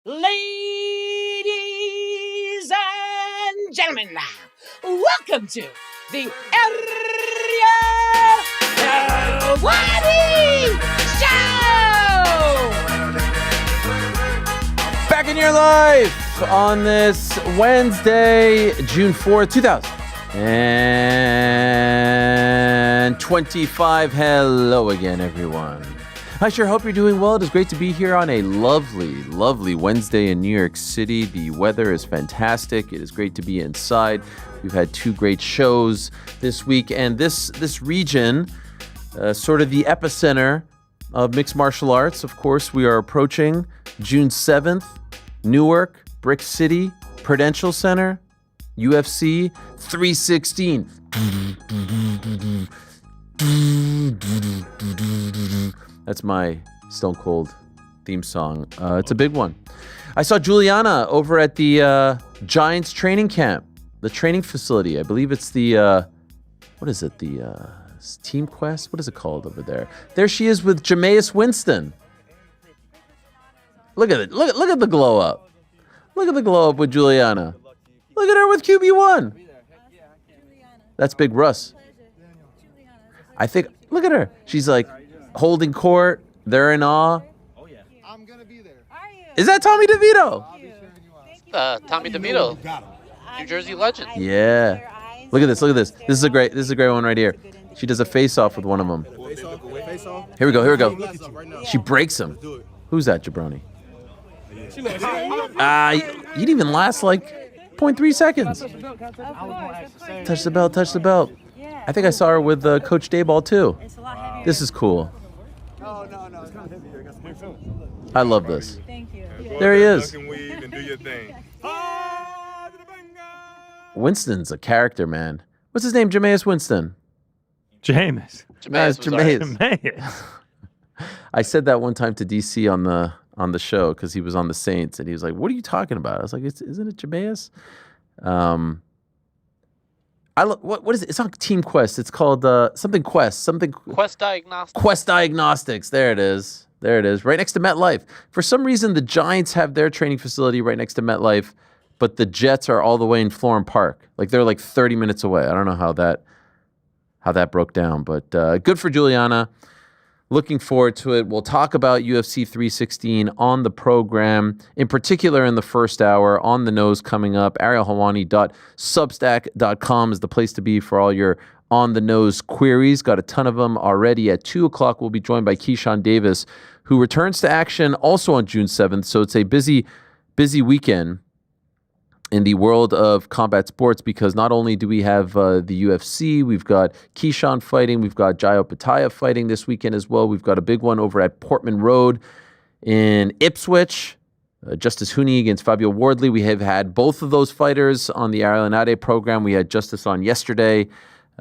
Ladies and gentlemen, welcome to the Ariel Helwani Show! Back in your life on this Wednesday, June 4th, 2025. Hello again, everyone. I sure hope you're doing well. It is great to be here on a lovely, lovely Wednesday in New York City. The weather is fantastic. It is great to be inside. We've had two great shows this week, and this region, sort of the epicenter of mixed martial arts. Of course, we are approaching June 7th, Newark, Brick City, Prudential Center, UFC 316. That's my Stone Cold theme song. It's a big one. I saw Juliana over at the Giants training camp, the training facility. I believe it's the, what is it? The Team Quest? What is it called over there? There she is with Jameis Winston. Look at it. Look at the glow up. Look at the glow up with Juliana. Look at her with QB1. That's Big Russ. I think, look at her. She's like holding court. They're in awe. Oh, yeah. I'm going to be there. Is that Tommy DeVito? Tommy DeVito, New Jersey legend. Yeah. Look at this. Look at this. This is a great one right here. She does a face-off with one of them. Here we go. She breaks him. Who's that, jabroni? You didn't even last like 0.3 seconds. Touch the belt. I think I saw her with Coach Dayball too. This is cool. I love this. Thank you. There he is. Duck and weave and do your thing. Winston's a character, man. What's his name? Jameis Winston. Jameis. Jameis. I said that one time to DC on the show because he was on the Saints and he was like, "What are you talking about?" I was like, "Isn't it Jameis?" What is it? It's on Team Quest. It's called something Quest. Quest Diagnostics. Quest Diagnostics. There it is. Right next to MetLife. For some reason, the Giants have their training facility right next to MetLife, but the Jets are all the way in Florham Park. Like they're like 30 minutes away. I don't know how that broke down, but good for Juliana. Looking forward to it. We'll talk about UFC 316 on the program, in particular in the first hour, On the Nose coming up. ArielHelwani.substack.com is the place to be for all your on-the-nose queries. Got a ton of them already. At 2 o'clock, we'll be joined by Keyshawn Davis, who returns to action also on June 7th. So it's a busy weekend in the world of combat sports because not only do we have the UFC, we've got Keyshawn fighting, we've got Jayo Pitaya fighting this weekend as well. We've got a big one over at Portman Road in Ipswich. Justice Hooney against Fabio Wardley. We have had both of those fighters on the Ariel Helwani program. We had Justice on yesterday,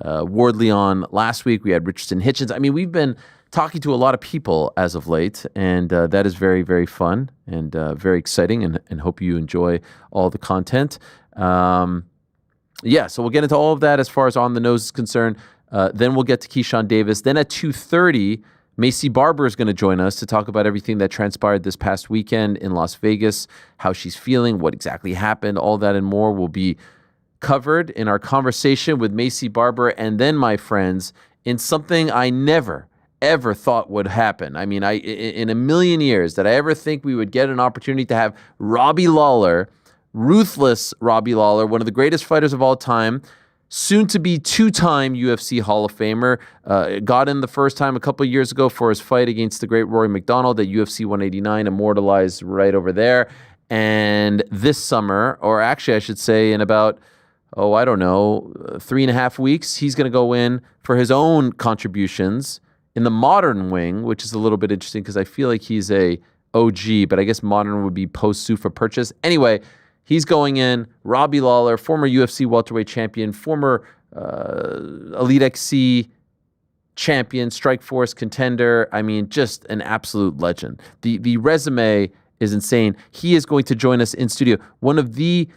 Wardley on last week. We had Richardson Hitchens. I mean, we've been talking to a lot of people as of late, and that is very, very fun and very exciting, and hope you enjoy all the content. So we'll get into all of that as far as On the Nose is concerned. Then we'll get to Keyshawn Davis. Then at 2:30, Maycee Barber is going to join us to talk about everything that transpired this past weekend in Las Vegas, how she's feeling, what exactly happened, all that and more will be covered in our conversation with Maycee Barber. And then, my friends, in something I never ever thought would happen. I mean, in a million years did I ever think we would get an opportunity to have Robbie Lawler, ruthless Robbie Lawler, one of the greatest fighters of all time, soon to be two-time UFC Hall of Famer. Got in the first time a couple of years ago for his fight against the great Rory McDonald at UFC 189, immortalized right over there. And this summer, or actually I should say in about 3.5 weeks, he's going to go in for his own contributions in the modern wing, which is a little bit interesting because I feel like he's a OG, but I guess modern would be post-Sufa purchase. Anyway, he's going in. Robbie Lawler, former UFC welterweight champion, former Elite XC champion, Strikeforce contender. I mean, just an absolute legend. The resume is insane. He is going to join us in studio. One of the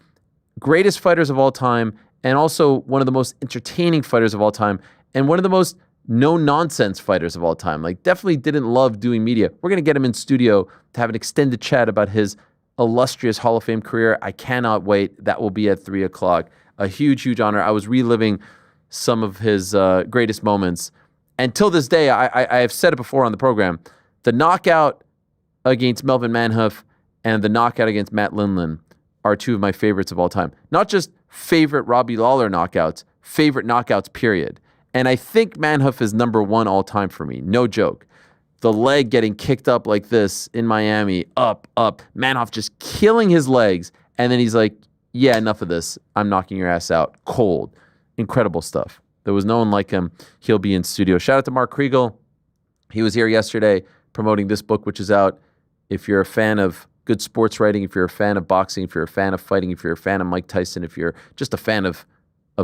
greatest fighters of all time, and also one of the most entertaining fighters of all time, and one of the most no-nonsense fighters of all time. Like, definitely didn't love doing media. We're going to get him in studio to have an extended chat about his illustrious Hall of Fame career. I cannot wait. That will be at 3 o'clock. A huge, huge honor. I was reliving some of his greatest moments. And till this day, I have said it before on the program, the knockout against Melvin Manhoef and the knockout against Matt Lindland are two of my favorites of all time. Not just favorite Robbie Lawler knockouts, favorite knockouts, period. And I think Manhoef is number one all time for me. No joke. The leg getting kicked up like this in Miami, up. Manhoef just killing his legs. And then he's like, yeah, enough of this. I'm knocking your ass out. Cold. Incredible stuff. There was no one like him. He'll be in studio. Shout out to Mark Kriegel. He was here yesterday promoting this book, which is out. If you're a fan of good sports writing, if you're a fan of boxing, if you're a fan of fighting, if you're a fan of Mike Tyson, if you're just a fan of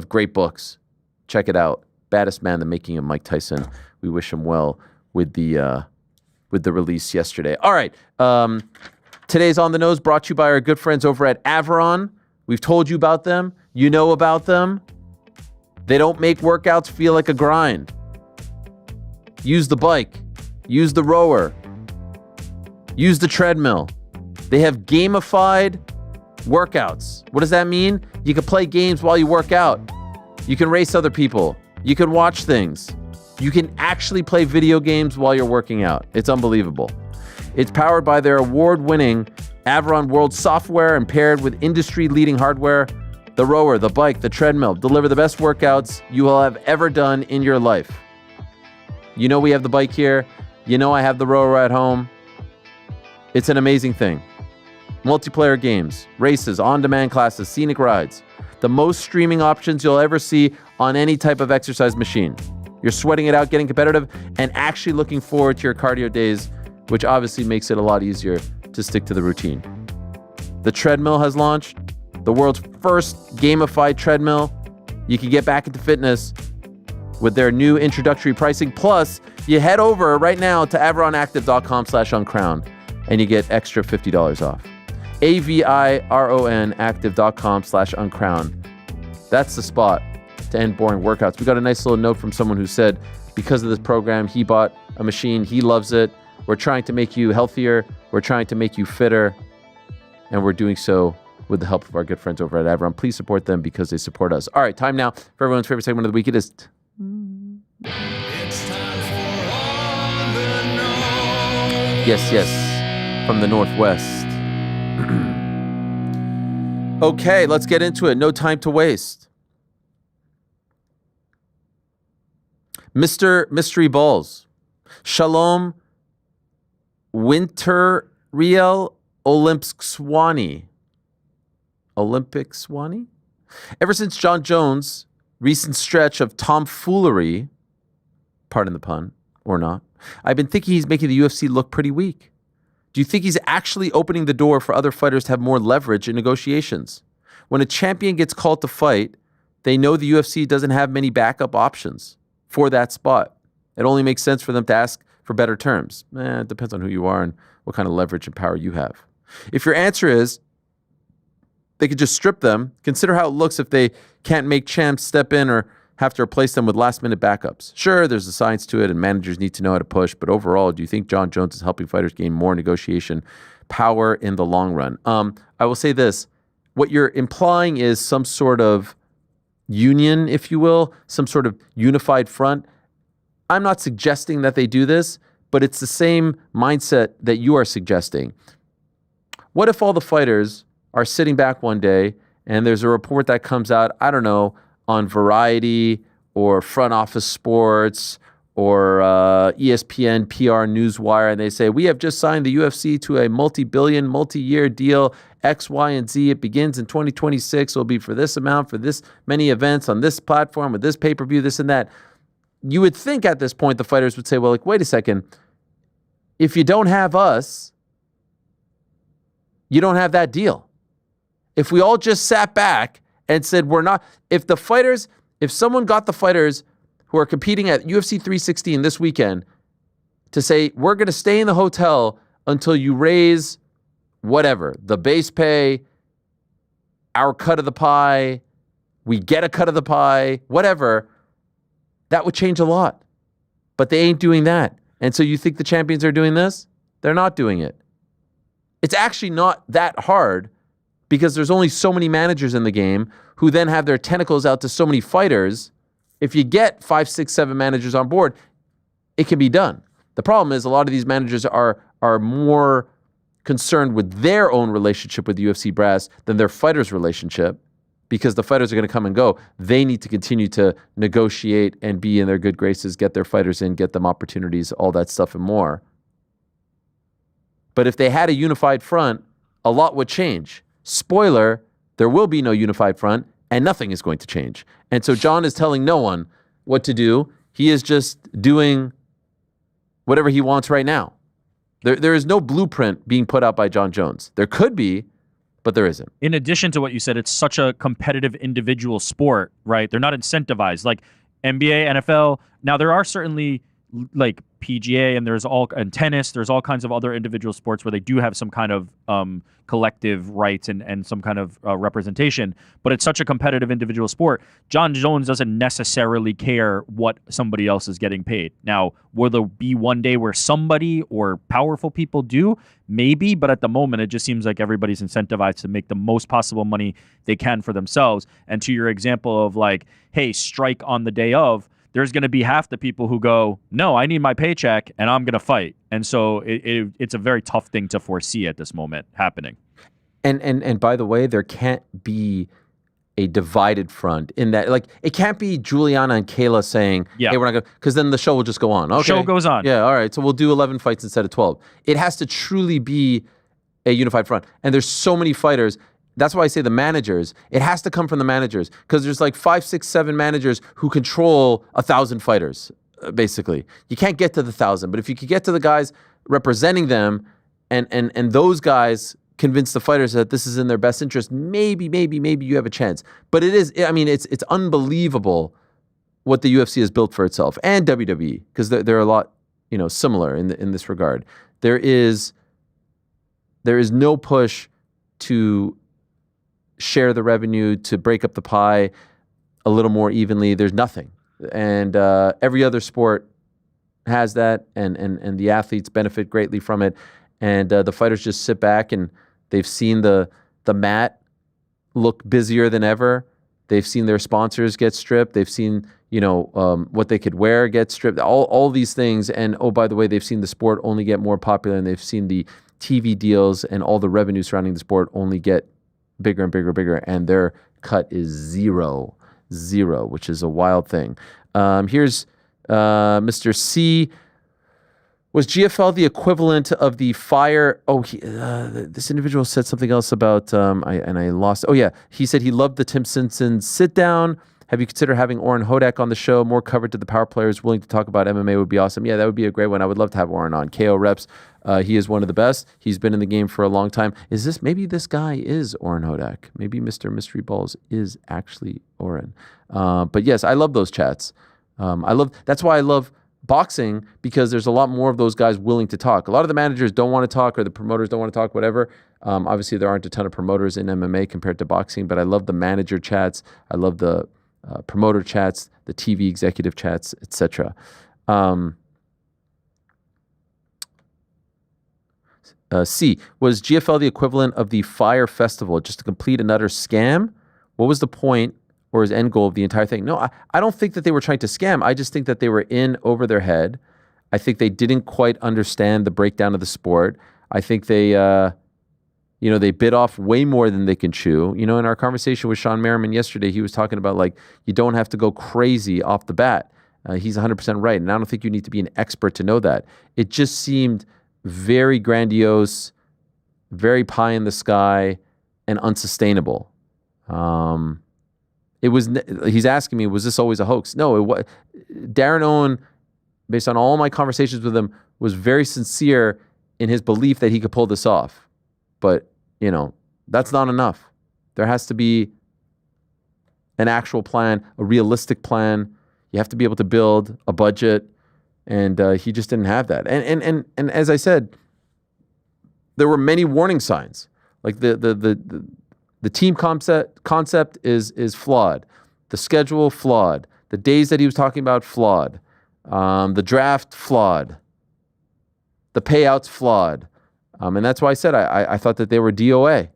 great books, check it out. Baddest Man, The Making of Mike Tyson. We wish him well with the release yesterday. All right. Today's On the Nose brought to you by our good friends over at Averon. We've told you about them. You know about them. They don't make workouts feel like a grind. Use the bike. Use the rower. Use the treadmill. They have gamified workouts. What does that mean? You can play games while you work out. You can race other people. You can watch things. You can actually play video games while you're working out. It's unbelievable. It's powered by their award-winning Averon World software and paired with industry-leading hardware. The rower, the bike, the treadmill deliver the best workouts you will have ever done in your life. You know we have the bike here. You know I have the rower at home. It's an amazing thing. Multiplayer games, races, on-demand classes, scenic rides. The most streaming options you'll ever see on any type of exercise machine. You're sweating it out, getting competitive, and actually looking forward to your cardio days, which obviously makes it a lot easier to stick to the routine. The treadmill has launched, the world's first gamified treadmill. You can get back into fitness with their new introductory pricing. Plus, you head over right now to averonactive.com/uncrowned and you get extra $50 off. AVIRON active.com/uncrowned. That's the spot to end boring workouts. We got a nice little note from someone who said, because of this program, he bought a machine. He loves it. We're trying to make you healthier. We're trying to make you fitter. And we're doing so with the help of our good friends over at Averon. Please support them because they support us. All right, time now for everyone's favorite segment of the week. It is... It's time for On the Nose. Yes, from the Northwest. Okay, let's get into it. No time to waste. Mr. Mystery Balls. Shalom Winteriel Olympicswani. Ever since John Jones' recent stretch of tomfoolery, pardon the pun, or not, I've been thinking he's making the UFC look pretty weak. Do you think he's actually opening the door for other fighters to have more leverage in negotiations? When a champion gets called to fight, they know the UFC doesn't have many backup options for that spot. It only makes sense for them to ask for better terms. It depends on who you are and what kind of leverage and power you have. If your answer is they could just strip them, consider how it looks if they can't make champs step in or have to replace them with last-minute backups. Sure, there's a science to it, and managers need to know how to push, but overall, do you think John Jones is helping fighters gain more negotiation power in the long run? I will say this. What you're implying is some sort of union, if you will, some sort of unified front. I'm not suggesting that they do this, but it's the same mindset that you are suggesting. What if all the fighters are sitting back one day and there's a report that comes out, I don't know, on Variety or Front Office Sports or ESPN, PR, Newswire, and they say, we have just signed the UFC to a multi-billion, multi-year deal, X, Y, and Z. It begins in 2026. It'll be for this amount, for this many events on this platform, with this pay-per-view, this and that. You would think at this point the fighters would say, well, like, wait a second. If you don't have us, you don't have that deal. If we all just sat back and said we're not, if someone got the fighters who are competing at UFC 316 this weekend to say, we're going to stay in the hotel until you raise whatever, the base pay, our cut of the pie, we get a cut of the pie, whatever, that would change a lot. But they ain't doing that. And so you think the champions are doing this? They're not doing it. It's actually not that hard because there's only so many managers in the game who then have their tentacles out to so many fighters. If you get 5, 6, 7 managers on board, it can be done. The problem is a lot of these managers are more concerned with their own relationship with the UFC brass than their fighters' relationship, because the fighters are going to come and go. They need to continue to negotiate and be in their good graces, get their fighters in, get them opportunities, all that stuff and more. But if they had a unified front, a lot would change. Spoiler, there will be no unified front and nothing is going to change. And so John is telling no one what to do. He is just doing whatever he wants right now. There is no blueprint being put out by John Jones. There could be, but there isn't. In addition to what you said, it's such a competitive individual sport, right? They're not incentivized like NBA, NFL. Now there are certainly like PGA and tennis. There's all kinds of other individual sports where they do have some kind of collective rights and some kind of representation. But it's such a competitive individual sport. John Jones doesn't necessarily care what somebody else is getting paid. Now, will there be one day where somebody or powerful people do? Maybe, but at the moment, it just seems like everybody's incentivized to make the most possible money they can for themselves. And to your example of like, hey, strike on the day of, there's going to be half the people who go, no, I need my paycheck and I'm going to fight. And so it's a very tough thing to foresee at this moment happening. And by the way, there can't be a divided front in that, like, it can't be Juliana and Kayla saying, hey, we're not going to, because then the show will just go on. Okay. Show goes on. Yeah, all right. So we'll do 11 fights instead of 12. It has to truly be a unified front. And there's so many fighters. That's why I say the managers. It has to come from the managers, because there's like 5, 6, 7 managers who control 1,000 fighters, basically. You can't get to the 1,000, but if you could get to the guys representing them and those guys convince the fighters that this is in their best interest, maybe you have a chance. But it is, I mean, it's unbelievable what the UFC has built for itself, and WWE, because they're a lot, similar in this regard. There is no push to share the revenue, to break up the pie a little more evenly. There's nothing. And every other sport has that, and the athletes benefit greatly from it. And the fighters just sit back and they've seen the mat look busier than ever. They've seen their sponsors get stripped. They've seen, what they could wear get stripped. All these things. And oh, by the way, they've seen the sport only get more popular, and they've seen the TV deals and all the revenue surrounding the sport only get bigger and bigger and bigger. And their cut is zero, which is a wild thing. Here's Mr. C. Was GFL the equivalent of the Fire? Oh, this individual said something else about, I lost. Oh, yeah. He said he loved the Tim Simpson sit down. Have you considered having Oren Hodak on the show? More coverage to the power players willing to talk about MMA would be awesome. Yeah, that would be a great one. I would love to have Oren on. KO Reps. He is one of the best. He's been in the game for a long time. Maybe this guy is Oren Hodak. Maybe Mr. Mystery Balls is actually Oren. But yes, I love those chats. That's why I love boxing, because there's a lot more of those guys willing to talk. A lot of the managers don't want to talk, or the promoters don't want to talk, whatever. Obviously, there aren't a ton of promoters in MMA compared to boxing, but I love the manager chats. I love the promoter chats, the TV executive chats, etc. C, was GFL the equivalent of the Fire Festival, just to complete another scam? What was the point or his end goal of the entire thing? No, I don't think that they were trying to scam. I just think that they were in over their head. I think they didn't quite understand the breakdown of the sport. I think they, they bit off way more than they can chew. In our conversation with Sean Merriman yesterday, he was talking about, like, you don't have to go crazy off the bat. He's 100% right. And I don't think you need to be an expert to know that. It just seemed very grandiose, very pie in the sky, and unsustainable. He's asking me, was this always a hoax? No, Darren Owen, based on all my conversations with him, was very sincere in his belief that he could pull this off. But, that's not enough. There has to be an actual plan, a realistic plan. You have to be able to build a budget, and he just didn't have that. And as I said, there were many warning signs. Like the team concept is flawed. The schedule, flawed. The days that he was talking about, flawed. The draft, flawed. The payouts, flawed. And that's why I said I thought that they were DOA.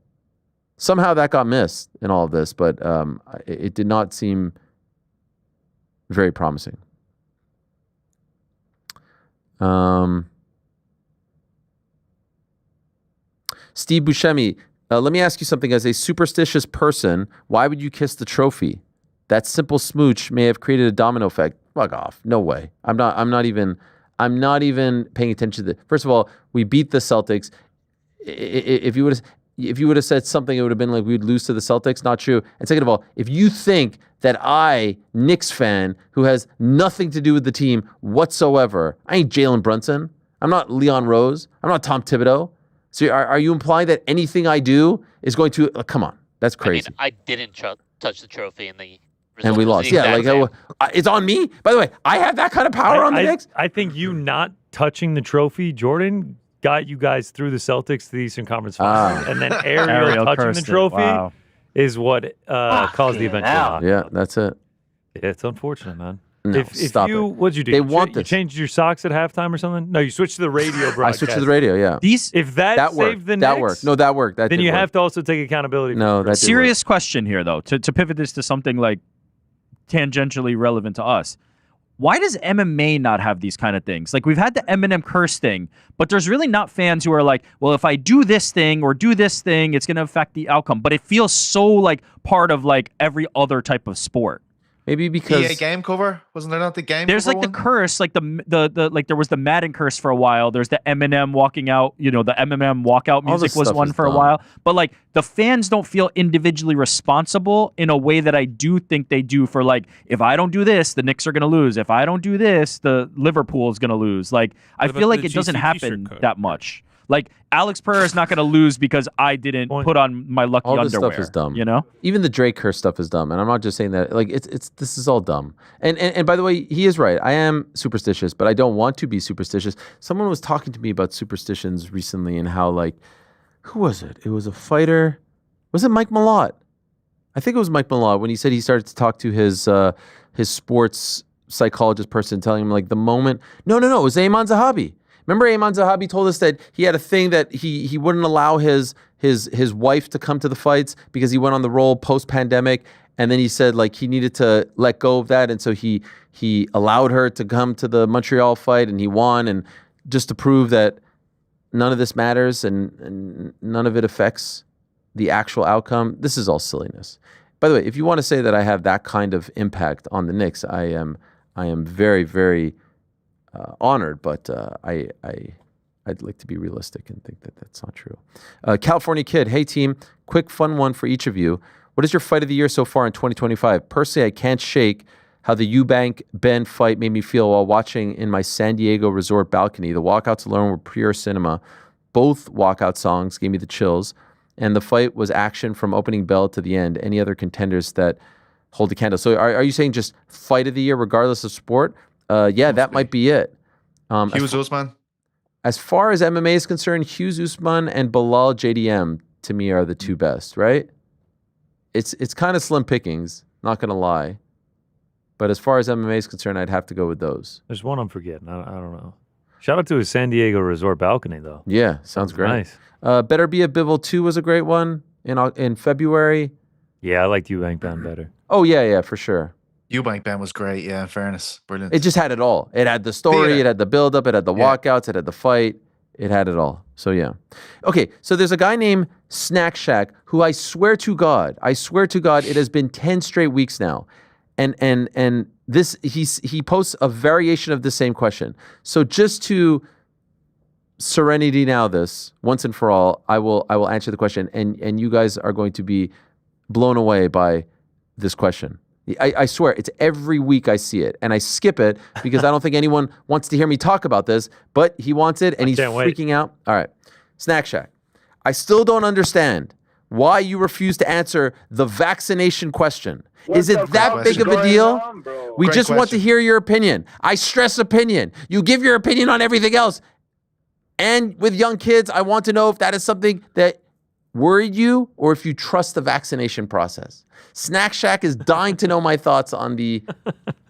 Somehow that got missed in all of this, but it did not seem very promising. Steve Buscemi, let me ask you something. As a superstitious person, why would you kiss the trophy? That simple smooch may have created a domino effect. Fuck off. No way. I'm not even paying attention to first of all, we beat the Celtics. If you would have said something, it would have been like we would lose to the Celtics. Not true. And second of all, if you think that I, Knicks fan, who has nothing to do with the team whatsoever, I ain't Jalen Brunson. I'm not Leon Rose. I'm not Tom Thibodeau. So are you implying that anything I do is going to come on? That's crazy. I didn't touch the trophy in the result. And we lost. Yeah, it's on me. By the way, I have that kind of power on the Knicks. I think you not touching the trophy, Jordan, got you guys through the Celtics to the Eastern Conference Finals. And then Ariel touching the trophy is what caused the eventual. Yeah, that's it. It's unfortunate, man. No, stop it. What'd you do? They want this. You changed your socks at halftime or something? No, you switched to the radio broadcast. I switched to the radio, yeah. If that saved the Knicks, that worked. No, that worked. Then you have to also take accountability. No, that serious question here, though, to pivot this to something like tangentially relevant to us. Why does MMA not have these kind of things? Like, we've had the Eminem curse thing, but there's really not fans who are like, well, if I do this thing or do this thing, it's going to affect the outcome. But it feels so like part of like every other type of sport. Maybe because EA game cover, wasn't there not the game? There's cover like one? the curse, like the like there was the Madden curse for a while. There's the Eminem walking out. The Eminem walkout music was one for a while. But like the fans don't feel individually responsible in a way that I do think they do for like, if I don't do this, the Knicks are gonna lose. If I don't do this, the Liverpool is gonna lose. Like I feel like it doesn't happen that much. Like, Alex Pereira is not going to lose because I didn't put on my lucky underwear. All this stuff is dumb. Even the Drake curse stuff is dumb, and I'm not just saying that. Like, this is all dumb. And by the way, he is right. I am superstitious, but I don't want to be superstitious. Someone was talking to me about superstitions recently and how, like, who was it? It was a fighter. Was it Mike Malott? I think it was Mike Malott when he said he started to talk to his sports psychologist person, telling him like the moment. No, it was Ayman Zahabi. Remember, Ayman Zahabi told us that he had a thing that he wouldn't allow his wife to come to the fights because he went on the roll post-pandemic, and then he said like he needed to let go of that, and so he allowed her to come to the Montreal fight, and he won, and just to prove that none of this matters and none of it affects the actual outcome. This is all silliness. By the way, if you want to say that I have that kind of impact on the Knicks, I am very, very honored, but I'd like to be realistic and think that that's not true. California Kid, hey team, quick fun one for each of you. What is your fight of the year so far in 2025? Personally, I can't shake how the Eubank Ben fight made me feel while watching in my San Diego resort balcony. The walkouts alone were pure cinema. Both walkout songs gave me the chills, and the fight was action from opening bell to the end. Any other contenders that hold a candle? So are you saying just fight of the year regardless of sport? Yeah, that might be it. Hughes Usman. As far as MMA is concerned, Hughes Usman and Bilal JDM to me are the two best, right? It's kind of slim pickings, not gonna lie. But as far as MMA is concerned, I'd have to go with those. There's one I'm forgetting. I don't know. Shout out to his San Diego resort balcony though. Yeah, sounds great. Nice. Better Be a Bivol 2 was a great one in February. Yeah, I liked Eubank Ben better. Oh yeah, for sure. Eubank Ben was great, yeah, in fairness. Brilliant. It just had it all. It had the story, it had the build-up, it had the walkouts, it had the fight. It had it all. So, yeah. Okay, so there's a guy named Snack Shack who I swear to God, it has been 10 straight weeks now. And this he posts a variation of the same question. So just to serenity now this, once and for all, I will answer the question, and you guys are going to be blown away by this question. I swear, it's every week I see it, and I skip it because I don't think anyone wants to hear me talk about this, but he wants it, and he's freaking out. All right. Snack Shack. I still don't understand why you refuse to answer the vaccination question. Is it that big of a deal? We just want to hear your opinion. I stress opinion. You give your opinion on everything else. And with young kids, I want to know if that is something that worried you or if you trust the vaccination process. Snack Shack is dying to know my thoughts on the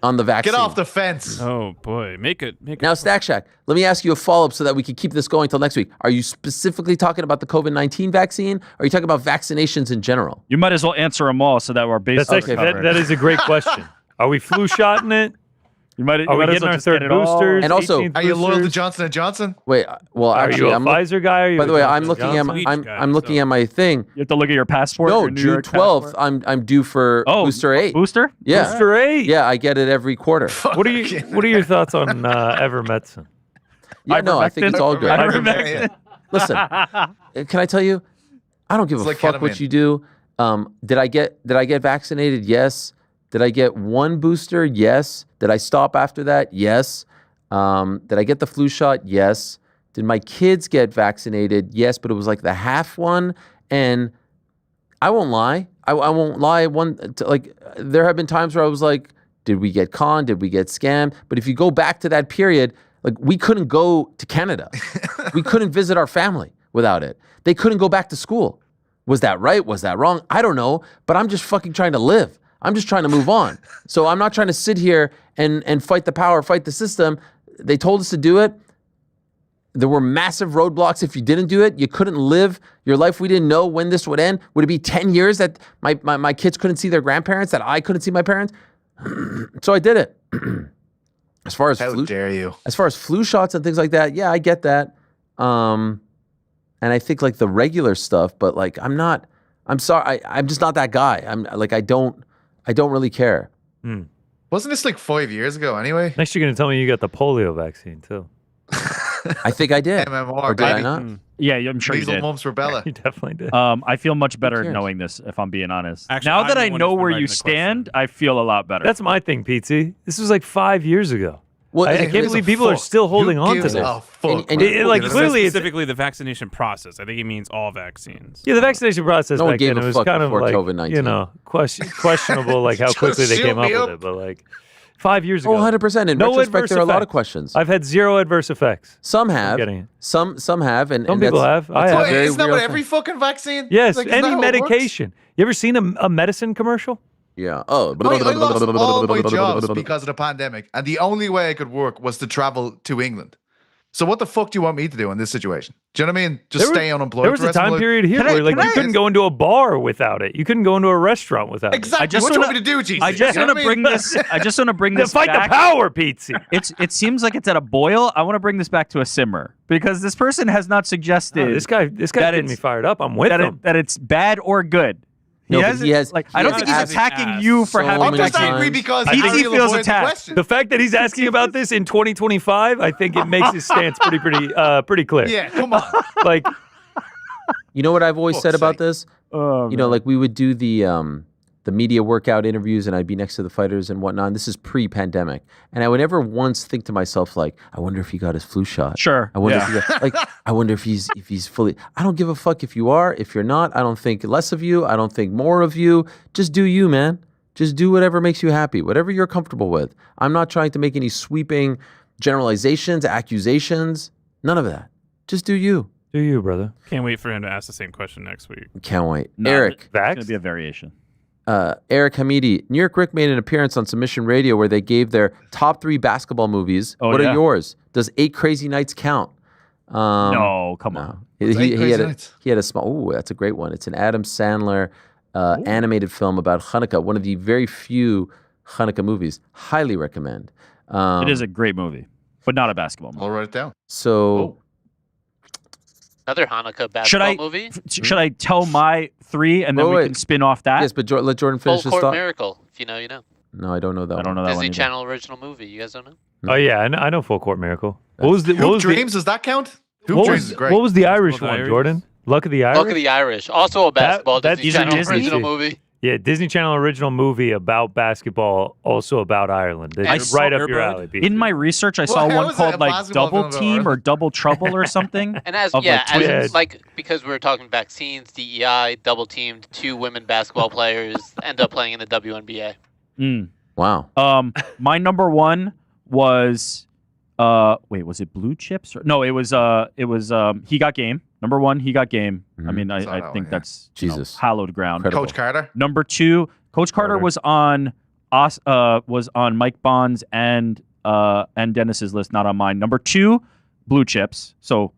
vaccine. Get off the fence. Oh boy, make it. Now, Snack Shack, let me ask you a follow-up so that we can keep this going until next week. Are you specifically talking about the COVID-19 vaccine? Or are you talking about vaccinations in general? You might as well answer them all so that we're basically covered. That is a great question. Are we flu shotting it? Are we getting our third boosters? And also, are you loyal to Johnson & Johnson? Wait, well, are actually, you a Pfizer guy? Or are you by the way, I'm Johnson looking at my thing. You have to look at your passport. No, your New June York 12th. passport. I'm due for booster 8. Booster? Yeah, Booster 8. Yeah, I get it every quarter. What are your thoughts on Ivermectin? Yeah, no, I think it's all good. Ivermectin. Listen, can I tell you? I don't give a fuck what you do. Did I get vaccinated? Yes. Did I get one booster? Yes. Did I stop after that? Yes. Did I get the flu shot? Yes. Did my kids get vaccinated? Yes, but it was like the half one. And I won't lie. I won't lie. There have been times where I was like, did we get conned? Did we get scammed? But if you go back to that period, like we couldn't go to Canada. We couldn't visit our family without it. They couldn't go back to school. Was that right? Was that wrong? I don't know. But I'm just fucking trying to live. I'm just trying to move on. So I'm not trying to sit here and fight the power, fight the system. They told us to do it. There were massive roadblocks. If you didn't do it, you couldn't live your life. We didn't know when this would end. Would it be 10 years that my kids couldn't see their grandparents, that I couldn't see my parents? So I did it. As far as How dare you? As far as flu shots and things like that, yeah, I get that. And I think like the regular stuff, but like I'm sorry, I'm just not that guy. I don't really care. Wasn't this like 5 years ago anyway? Next, you're going to tell me you got the polio vaccine, too. I think I did. MMR, or did I not? Yeah, I'm sure you Measles, did. mumps, rubella. You definitely did. I feel much better cares? knowing this, if I'm being honest. Actually, now that I'm I the one know who's been where writing you the stand, I feel a lot better. That's my thing, Pete. This was like 5 years ago. Well, I can't believe people are still holding on to this. And like clearly, it's specifically the vaccination process. I think he means all vaccines. Yeah, the vaccination process No one back gave then a it was fuck kind of before like COVID-19. questionable, like how quickly they came up with it. But like 5 years ago, 100%. In no retrospect, adverse there are a lot of effects. questions. I've had zero adverse effects. Some have. getting it. Some have, and Some and people that's- have. I that's have. a very Isn't that real what thing. every fucking vaccine? Yes, Like, isn't any that how it works? medication. You ever seen a medicine commercial? Yeah. Oh. I lost all my jobs because of the pandemic, and the only way I could work was to travel to England. So what the fuck do you want me to do in this situation? Do you know what I mean? Just stay unemployed. There was for the a rest of my time life? period here where like you couldn't go into a bar without it. You couldn't go into a restaurant without Exactly. I just what do you wanna- want me to do, Jesus? I just You know want what to I mean? bring this. I just want to bring it. this Fight back. the power, Pete. It seems like it's at a boil. I want to bring this back to a simmer because this person has not suggested This guy's that getting me it's- fired up. I'm with him. that it's bad or good. No, but hasn't- he has- like he I don't has think he's asked attacking you for so having I'm many just times. angry because I think he Ariel feels avoids the attacked. question. The fact that he's asking about this in 2025, I think it makes his stance pretty clear. Yeah, come on. Like, You know what I've always said about this? Oh, You know, like we would do the media workout interviews, and I'd be next to the fighters and whatnot. And this is pre-pandemic, and I would never once think to myself like, I wonder if he got his flu shot. Sure. I wonder if he got, like, I wonder if he's fully. I don't give a fuck if you are, if you're not. I don't think less of you. I don't think more of you. Just do you, man. Just do whatever makes you happy, whatever you're comfortable with. I'm not trying to make any sweeping generalizations, accusations. None of that. Just do you. do you, brother? Can't wait for him to ask the same question next week. Can't wait. No, Eric. It's going to be a variation. Eric Hamidi, New York Rick made an appearance on Submission Radio where they gave their top 3 basketball movies. Oh, What yeah. are yours? Does 8 Crazy Nights count? No, come on. No. What's 8 Crazy had Nights? he had a small. Ooh, that's a great one. It's an Adam Sandler animated film about Hanukkah. One of the very few Hanukkah movies. Highly recommend. It is a great movie, but not a basketball movie. I'll write it down. So Another Hanukkah Should basketball I movie. should I tell my 3 and then Wait, we wait. can spin off that? yes, but let Jordan Full finish his Court thought. Miracle. If you know, you know. No, I don't know that. I don't know one. that one Disney either. Channel original movie. You guys don't know? Oh yeah, I know Full Court Miracle. What was the Hoop Dreams, does that count? Hoop what Dreams was, is great. what was the Irish one, Irish. Jordan? Luck of the Irish. Luck of the Irish. Also a basketball that's Disney either Channel Disney. original movie. Yeah, Disney Channel original movie about basketball, also about Ireland. It's right up your alley. Pete. In my research, I saw Well, how one is it a called like basketball Double film about Team or Ireland? Double Trouble or something. And as Of, yeah, like, as twins. like because we were talking vaccines, DEI, double teamed 2 women basketball players end up playing in the WNBA. Mm. Wow. My number 1 was Wait, was it Blue Chips? No, it was He Got Game. Number 1, He Got Game. I mean, I think that's Jesus. hallowed ground. Incredible. Coach Carter. Number 2, Coach Carter was on Mike Bond's and Dennis's list, not on mine. Number 2, Blue Chips. So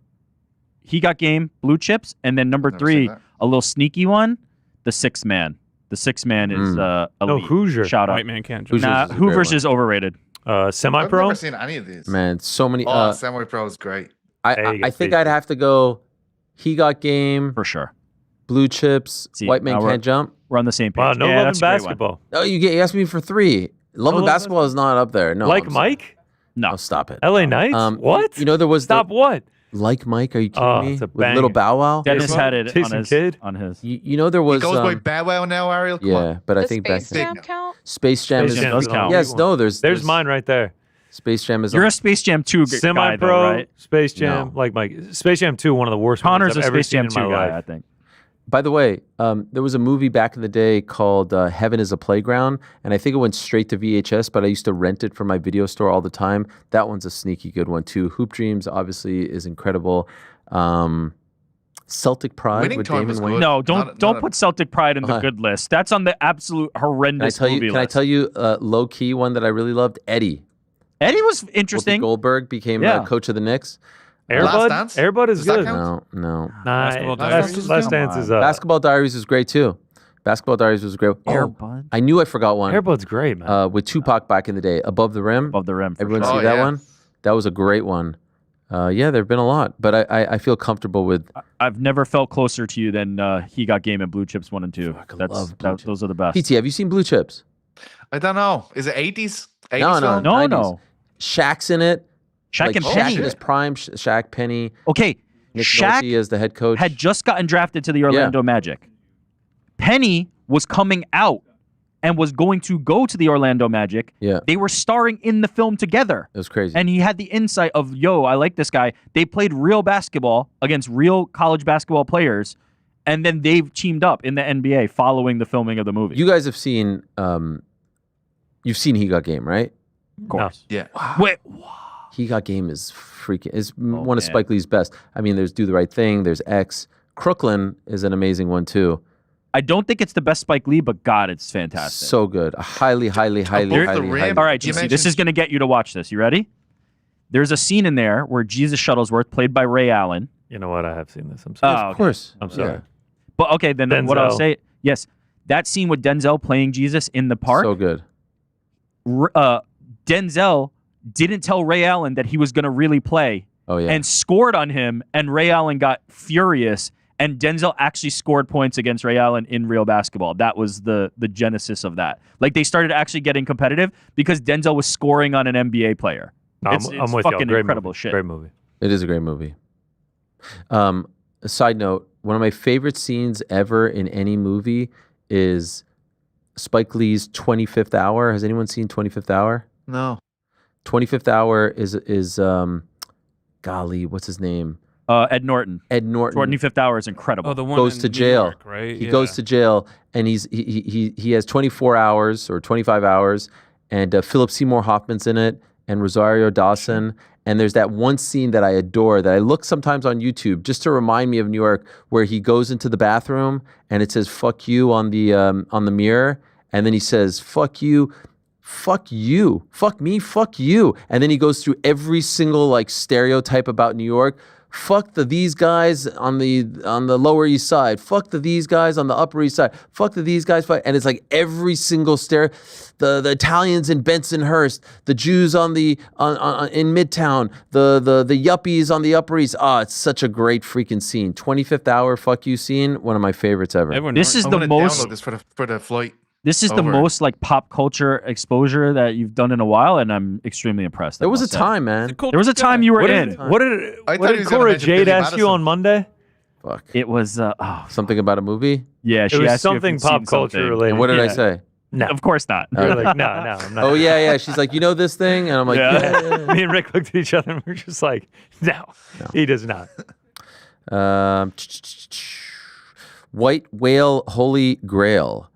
He Got Game, Blue Chips, and then number 3, a little sneaky one, The Sixth Man. The Sixth Man is elite. Hoosier. Shout out. White man can't jump. Nah, Hoovers is overrated. I've Semi-pro. never seen any of these. Man, so many. Semi-pro is great. I think I'd have to go. He Got Game, For sure. Blue Chips, See, White Man now Can't Jump. We're on the same page. Wow, no yeah, love in that's a great one. basketball. Oh, you asked me for 3. Love and Basketball is not up there. No, Like I'm sorry. Mike? No. Oh, stop it. LA Knights? What? You know there was Stop what? Like Mike. Are you kidding Oh, me? it's a With Little banger. Bow Wow. Dennis had it Jason Kidd? on his. You know there was. He goes by Bow Wow now, Ariel. Come on. Yeah, but I Does think Space back Jam then- count? Space Jam Space is. Jam does count. Yes, no. There's mine right there. Space Jam is. You're a Space Jam 2 guy, though, Semi-pro, right? Space Jam, No. like Mike. Space Jam 2, one of the worst Connor's movies a I've ever Space Jam seen 2 in my guy, life. I think. By the way, there was a movie back in the day called Heaven is a Playground, and I think it went straight to VHS, but I used to rent it from my video store all the time. That one's a sneaky good one, too. Hoop Dreams, obviously, is incredible. Celtic Pride Winning with Time Damon was Wayne. good. No, don't Not a- put Celtic Pride in the good list. That's on the absolute Can I horrendous tell you? movie Can I list. tell you low-key one that I really loved? Eddie. Eddie was Whoopi interesting. Goldberg became Yeah. coach of the Knicks. Last Airbud? Dance? Airbud is Does that good. count? No. Nah, Basketball Last Diaries? Dance is Basketball Diaries was great, too. Basketball Diaries was great. Oh, Airbud. I knew I forgot one. Airbud's great, man. With Tupac back in the day. Above the Rim. Above the rim. For Everyone sure. see Oh, that yeah. one? That was a great one. Yeah, there have been a lot, but I feel comfortable with. I've never felt closer to you than He Got Game and Blue Chips 1 and 2. Fucking love Blue Chips. Those are the best. PT, have you seen Blue Chips? I don't know. Is it 80s? 80s No, film? No, 90s. no. Shaq's in it. Shaq Like and Shaq Penny. in his prime. Shaq, Penny, Okay, Nick Shaq Nolte as the head coach. had just gotten drafted to the Orlando Magic. Penny was coming out and was going to go to the Orlando Magic. Yeah. They were starring in the film together. It was crazy. And he had the insight of, yo, I like this guy. They played real basketball against real college basketball players, and then they've teamed up in the NBA following the filming of the movie. You guys have seen. You've seen He Got Game, right? of course. Yeah. Wait, He Got Game is freaking. Is one of man. Spike Lee's best. I mean, there's Do the Right Thing. There's X. Crooklyn is an amazing one too. I don't think it's the best Spike Lee, but God, it's fantastic. So good. Highly. Above the Rim? All right, You GC, this mentioned- is going to get you to watch this. You ready? There's a scene in there where Jesus Shuttlesworth, played by Ray Allen. You know what? I have seen this. I'm sorry. Oh, Of course. I'm sorry. Yeah. But okay, then what I'll Denzel. say, yes, that scene with Denzel playing Jesus in the park, So good. Denzel didn't tell Ray Allen that he was going to really play Oh yeah. and scored on him, and Ray Allen got furious, and Denzel actually scored points against Ray Allen in real basketball. That was the genesis of that. Like, they started actually getting competitive because Denzel was scoring on an NBA player. No, It's I'm with fucking you. Great incredible movie. shit. Great movie. It is a great movie. A side note, one of my favorite scenes ever in any movie is Spike Lee's 25th Hour. Has anyone seen 25th Hour? No. 25th Hour is golly, what's his name? Ed Norton. Ed Norton 25th Hour is incredible. Oh, the one goes in to New jail. York, right? He goes to jail, and he has 24 hours or 25 hours, and Philip Seymour Hoffman's in it, and Rosario Dawson. And there's that one scene that I adore that I look sometimes on YouTube just to remind me of New York, where he goes into the bathroom and it says "fuck you" on the mirror, and then he says "fuck you." Fuck you, fuck me, fuck you. And then he goes through every single like stereotype about New York. Fuck these guys on the Lower East Side. Fuck these guys on the Upper East Side. Fuck these guys. And it's like every single the Italians in Bensonhurst, the Jews on in Midtown, the yuppies on the Upper East. It's such a great freaking scene. 25th Hour, fuck you scene, one of my favorites ever. This is I'm the gonna most. download this for the flight. This is the over. most like pop culture exposure that you've done in a while, and I'm extremely impressed. There was a time, man. There was a time you were What in. did I thought he Cora was gonna mention Jade Billy ask you Madison. on Monday? Fuck. It was Something about a movie? yeah. She It was asked you if something you'd seen pop culture something. related. And what did I Yeah. say? No. Of course not. You're like, no, I'm not. Oh, yeah. She's like, you know this thing? And I'm like, yeah. Me and Rick looked at each other and we're just like, no, he does not. White Whale Holy Grail.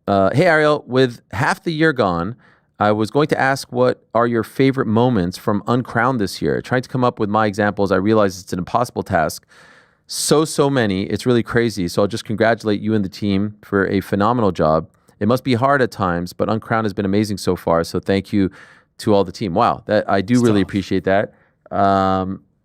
Hey, Ariel, with half the year gone, I was going to ask what are your favorite moments from Uncrowned this year. Trying to come up with my examples, I realize it's an impossible task. So many. It's really crazy. So I'll just congratulate you and the team for a phenomenal job. It must be hard at times, but Uncrowned has been amazing so far. So thank you to all the team. Wow, that I do really appreciate that.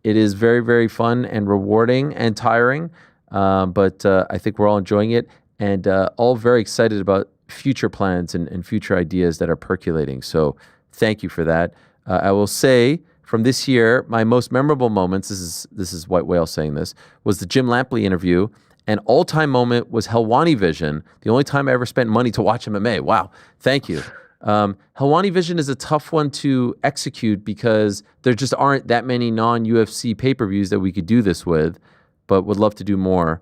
It is very, very fun and rewarding and tiring, but I think we're all enjoying it and all very excited about future plans and future ideas that are percolating. So thank you for that. I will say from this year, my most memorable moments, this is White Whale saying this, was the Jim Lampley interview. An all-time moment was Helwani Vision, the only time I ever spent money to watch MMA. Wow, thank you. Helwani Vision is a tough one to execute because there just aren't that many non-UFC pay-per-views that we could do this with, but would love to do more,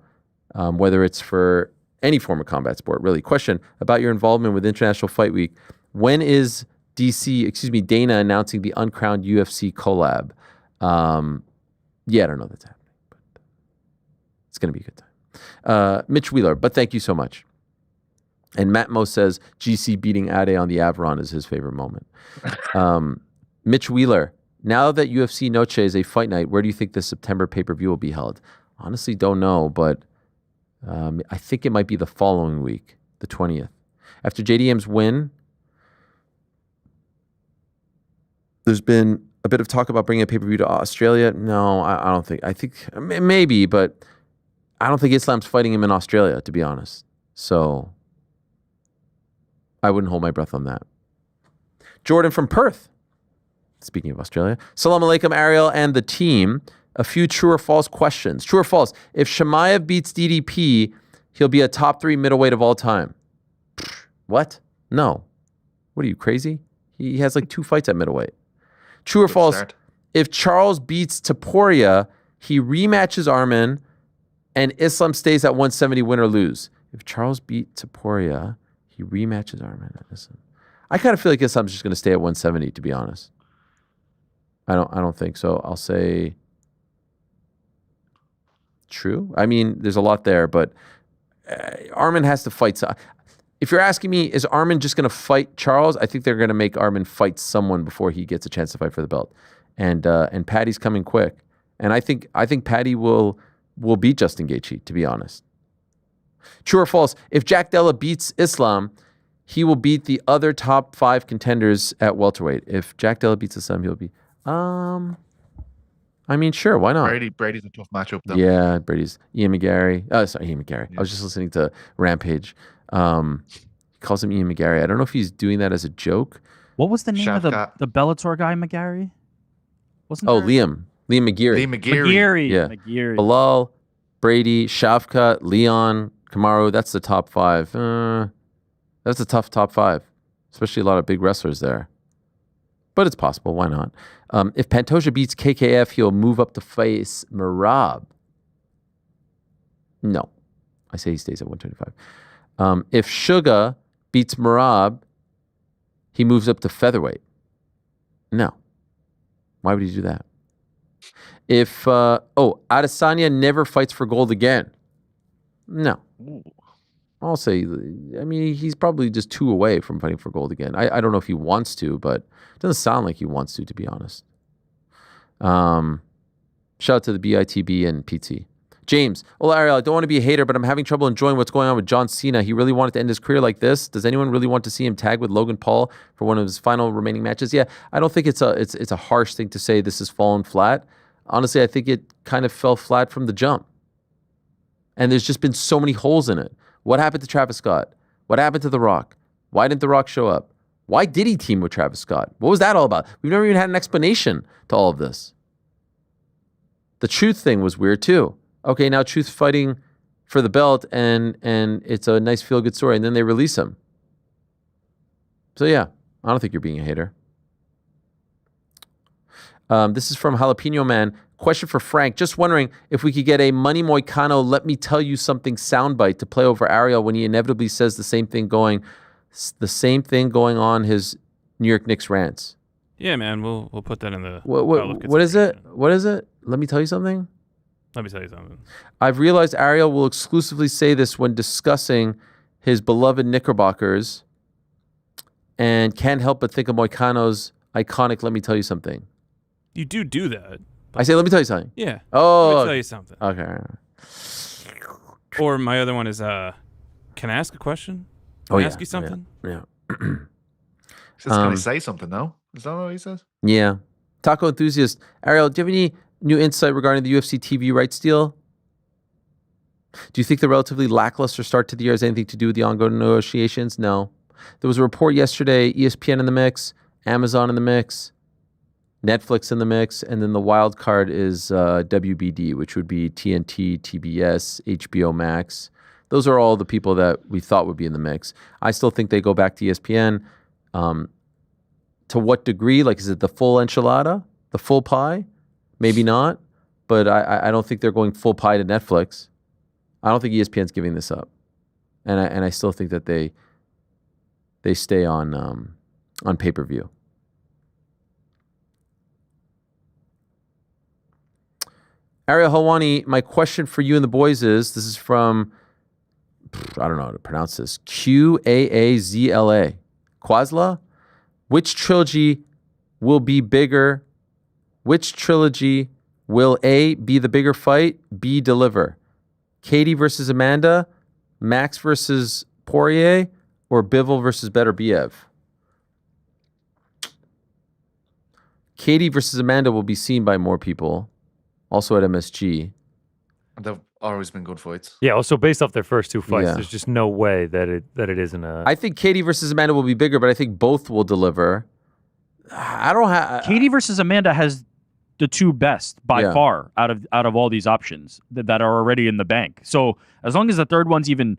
whether it's for any form of combat sport, really. Question about your involvement with International Fight Week. When is Dana announcing the Uncrowned UFC collab? Yeah, I don't know that's happening, but it's going to be a good time. Mitch Wheeler, but thank you so much. And Matt Mo says GC beating Ade on the Avron is his favorite moment. Mitch Wheeler, now that UFC Noche is a fight night, where do you think the September pay-per-view will be held? Honestly, don't know, but I think it might be the following week, the 20th. After JDM's win, there's been a bit of talk about bringing a pay-per-view to Australia. No, I don't think. I think maybe, but I don't think Islam's fighting him in Australia, to be honest. So I wouldn't hold my breath on that. Jordan from Perth. Speaking of Australia. Salam alaikum, Ariel and the team. A few true or false questions. True or false? If Chimaev beats DDP, he'll be a top 3 middleweight of all time. What? No. What are you, crazy? He has like 2 fights at middleweight. True or false? Start. If Charles beats Taporia, he rematches Arman and Islam stays at 170, win or lose. If Charles beat Taporia, he rematches Arman and Islam. I kind of feel like Islam's just going to stay at 170, to be honest. I don't think so. I'll say true. I mean, there's a lot there, but Arman has to fight. If you're asking me, is Arman just going to fight Charles? I think they're going to make Arman fight someone before he gets a chance to fight for the belt. And Paddy's coming quick. And I think Paddy will beat Justin Gaethje, to be honest. True or false? If Jack Della beats Islam, he will beat the other top 5 contenders at welterweight. If Jack Della beats Islam, he'll be. I mean, sure, why not? Brady's a tough matchup, though. Yeah, Brady's Ian McGarry. Sorry, Ian McGarry. Yeah. I was just listening to Rampage. He calls him Ian McGarry. I don't know if he's doing that as a joke. What was the name of the Bellator guy, McGarry? Wasn't there? Liam McGeary. McGeary. Yeah. McGeary. Bilal, Brady, Shavkat, Leon, Kamaru. That's the top 5. That's a tough top 5, especially a lot of big wrestlers there. But it's possible. Why not? If Pantoja beats KKF, he'll move up to face Merab. No. I say he stays at 125. If Suga beats Merab, he moves up to featherweight. No. Why would he do that? If, Adesanya never fights for gold again. No. I'll say, I mean, he's probably just 2 away from fighting for gold again. I don't know if he wants to, but it doesn't sound like he wants to be honest. Shout out to the BITB and PT. James, hola Ariel, I don't want to be a hater, but I'm having trouble enjoying what's going on with John Cena. He really wanted to end his career like this. Does anyone really want to see him tag with Logan Paul for one of his final remaining matches? Yeah, I don't think it's a harsh thing to say this has fallen flat. Honestly, I think it kind of fell flat from the jump. And there's just been so many holes in it. What happened to Travis Scott? What happened to The Rock? Why didn't The Rock show up? Why did he team with Travis Scott? What was that all about? We've never even had an explanation to all of this. The Truth thing was weird too. Okay, now Truth's fighting for the belt and it's a nice feel-good story, and then they release him. So yeah, I don't think you're being a hater. This is from Jalapeno Man. Question for Frank. Just wondering if we could get a Money Moicano, let me tell you something soundbite to play over Ariel when he inevitably says the same thing going on his New York Knicks rants. Yeah, man, we'll put that in the. What is it? What is it? Let me tell you something. Let me tell you something. I've realized Ariel will exclusively say this when discussing his beloved Knickerbockers, and can't help but think of Moicano's iconic "Let Me Tell You Something." You do that. I say, "Let me tell you something." Yeah. Oh. Let me tell you something. Okay. Or my other one is, can I ask a question? Can I ask you something? Yeah. Says, can I say something? No, is that what he says? Yeah. Taco enthusiast Ariel, do you have any new insight regarding the UFC TV rights deal? Do you think the relatively lackluster start to the year has anything to do with the ongoing negotiations? No. There was a report yesterday, ESPN in the mix, Amazon in the mix, Netflix in the mix, and then the wild card is WBD, which would be TNT, TBS, HBO Max. Those are all the people that we thought would be in the mix. I still think they go back to ESPN. To what degree? Like, is it the full enchilada, the full pie? Maybe not, but I don't think they're going full pie to Netflix. I don't think ESPN's giving this up, and I still think that they stay on pay-per-view. Ariel Helwani, my question for you and the boys is, this is from, I don't know how to pronounce this, Qaazla. Quazla? Which trilogy will be bigger? Which trilogy will A, be the bigger fight, B, deliver? Katie versus Amanda, Max versus Poirier, or Bivol versus Beterbiev? Katie versus Amanda will be seen by more people, also at MSG. They've always been good fights. Yeah, also based off their first two fights, Yeah. there's just no way that it isn't a... I think Katie versus Amanda will be bigger, but I think both will deliver. I don't have... Katie versus Amanda has the two best by far out of all these options that are already in the bank. So as long as the third one's even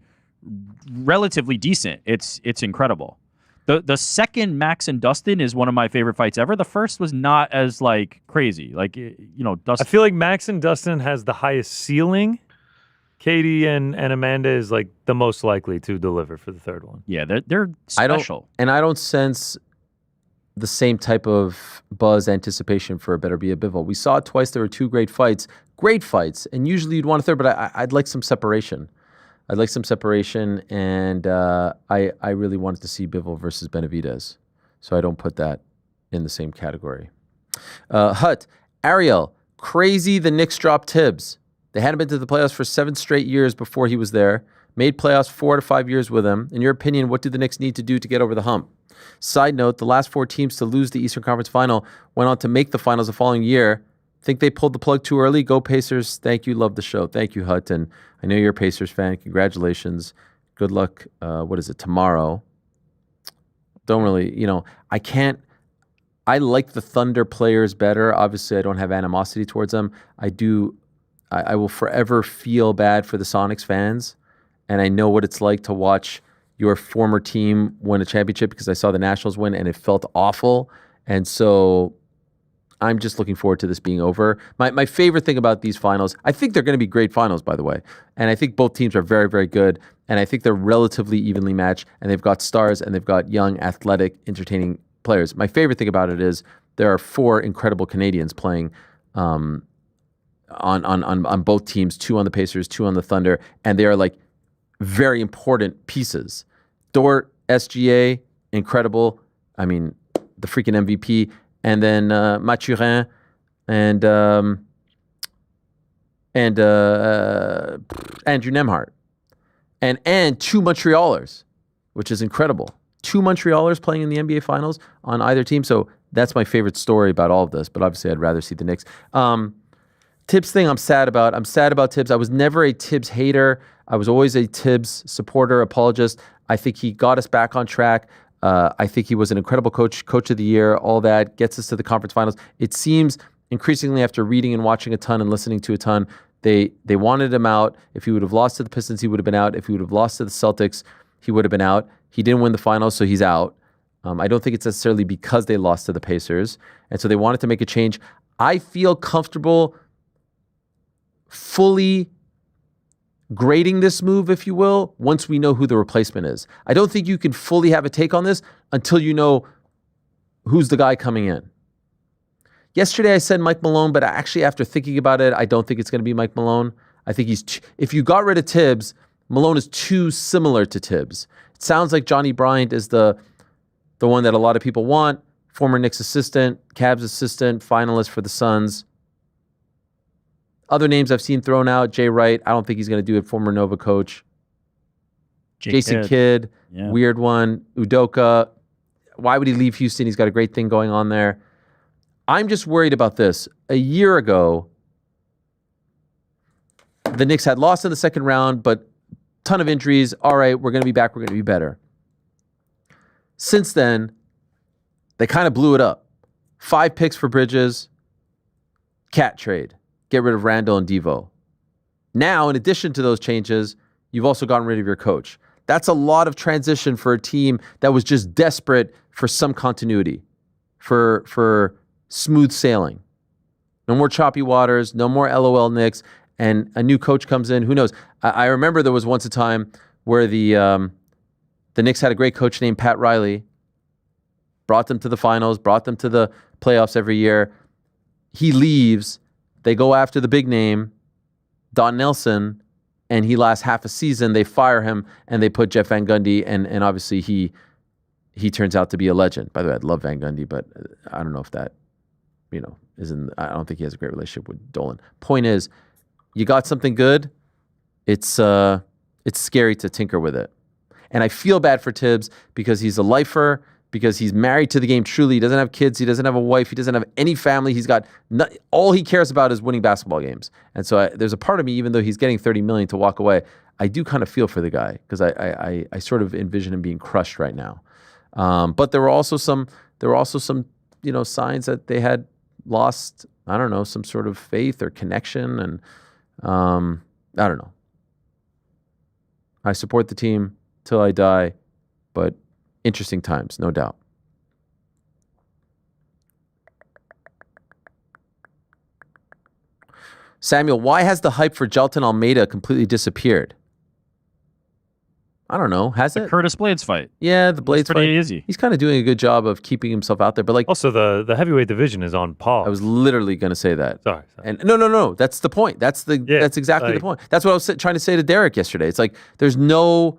relatively decent, it's incredible. The second Max and Dustin is one of my favorite fights ever. The first was not as crazy. Dustin. I feel like Max and Dustin has the highest ceiling. Katie and Amanda is the most likely to deliver for the third one. Yeah, they're special. I don't sense the same type of buzz anticipation for a Beterbiev Bivol. We saw it twice. There were two great fights, and usually you'd want a third, but I'd like some separation. And I really wanted to see Bivol versus Benavidez, so I don't put that in the same category. Hut, Ariel, crazy the Knicks dropped Tibbs. They hadn't been to the playoffs for 7 straight years before he was there. Made playoffs 4 to 5 years with him. In your opinion, what do the Knicks need to do to get over the hump? Side note, the last 4 teams to lose the Eastern Conference Final went on to make the finals the following year. Think they pulled the plug too early? Go Pacers. Thank you. Love the show. Thank you, Hut. And I know you're a Pacers fan. Congratulations. Good luck. What is it? Tomorrow. Don't really, I like the Thunder players better. Obviously, I don't have animosity towards them. I will forever feel bad for the Sonics fans. And I know what it's like to watch your former team win a championship because I saw the Nationals win and it felt awful. And so I'm just looking forward to this being over. My favorite thing about these finals, I think they're going to be great finals, by the way. And I think both teams are very, very good. And I think they're relatively evenly matched. And they've got stars and they've got young, athletic, entertaining players. My favorite thing about it is there are 4 incredible Canadians playing on both teams, 2 on the Pacers, 2 on the Thunder. And they are very important pieces. Dort, SGA, incredible. I mean, the freaking MVP. And then Mathurin and Andrew Nembhard. And 2 Montrealers, which is incredible. 2 Montrealers playing in the NBA Finals on either team. So that's my favorite story about all of this. But obviously, I'd rather see the Knicks. Tibbs thing I'm sad about. I'm sad about Tibbs. I was never a Tibbs hater. I was always a Tibbs supporter, apologist. I think he got us back on track. I think he was an incredible coach of the year, all that, gets us to the conference finals. It seems increasingly after reading and watching a ton and listening to a ton, they wanted him out. If he would have lost to the Pistons, he would have been out. If he would have lost to the Celtics, he would have been out. He didn't win the finals, so he's out. I don't think it's necessarily because they lost to the Pacers. And so they wanted to make a change. I feel comfortable fully grading this move, if you will, once we know who the replacement is. I don't think you can fully have a take on this until you know who's the guy coming in. Yesterday I said Mike Malone, but actually after thinking about it, I don't think it's going to be Mike Malone. I think if you got rid of Tibbs, Malone is too similar to Tibbs. It sounds like Johnny Bryant is the the one that a lot of people want, former Knicks assistant, Cavs assistant, finalist for the Suns. Other names I've seen thrown out, Jay Wright. I don't think he's going to do it. Former Nova coach. Jason Kidd, weird one. Udoka. Why would he leave Houston? He's got a great thing going on there. I'm just worried about this. A year ago, the Knicks had lost in the second round, but ton of injuries. All right, we're going to be back. We're going to be better. Since then, they kind of blew it up. 5 picks for Bridges. Cat trade. Get rid of Randall and Devo. Now, in addition to those changes, you've also gotten rid of your coach. That's a lot of transition for a team that was just desperate for some continuity, for smooth sailing. No more choppy waters, no more LOL Knicks, and a new coach comes in. Who knows? I remember there was once a time where the Knicks had a great coach named Pat Riley, brought them to the finals, brought them to the playoffs every year. He leaves. They go after the big name, Don Nelson, and he lasts half a season. They fire him, and they put Jeff Van Gundy, and obviously he turns out to be a legend. By the way, I love Van Gundy, but I don't know if that, I don't think he has a great relationship with Dolan. Point is, you got something good, it's scary to tinker with it. And I feel bad for Tibbs because he's a lifer, because he's married to the game truly. He doesn't have kids. He doesn't have a wife. He doesn't have any family. He's got all he cares about is winning basketball games. And so there's a part of me, even though he's getting $30 million to walk away, I do kind of feel for the guy because I sort of envision him being crushed right now. But there were also some signs that they had lost, I don't know, some sort of faith or connection. And I don't know. I support the team till I die, but interesting times, no doubt. Samuel, why has the hype for Jelton Almeida completely disappeared? I don't know. Has it? The Curtis Blades fight. Yeah, the Blades fight. Pretty easy. He's kind of doing a good job of keeping himself out there, but like also the heavyweight division is on pause. I was literally going to say that. Sorry. And no. That's the point. That's exactly the point. That's what I was trying to say to Derek yesterday. It's like there's no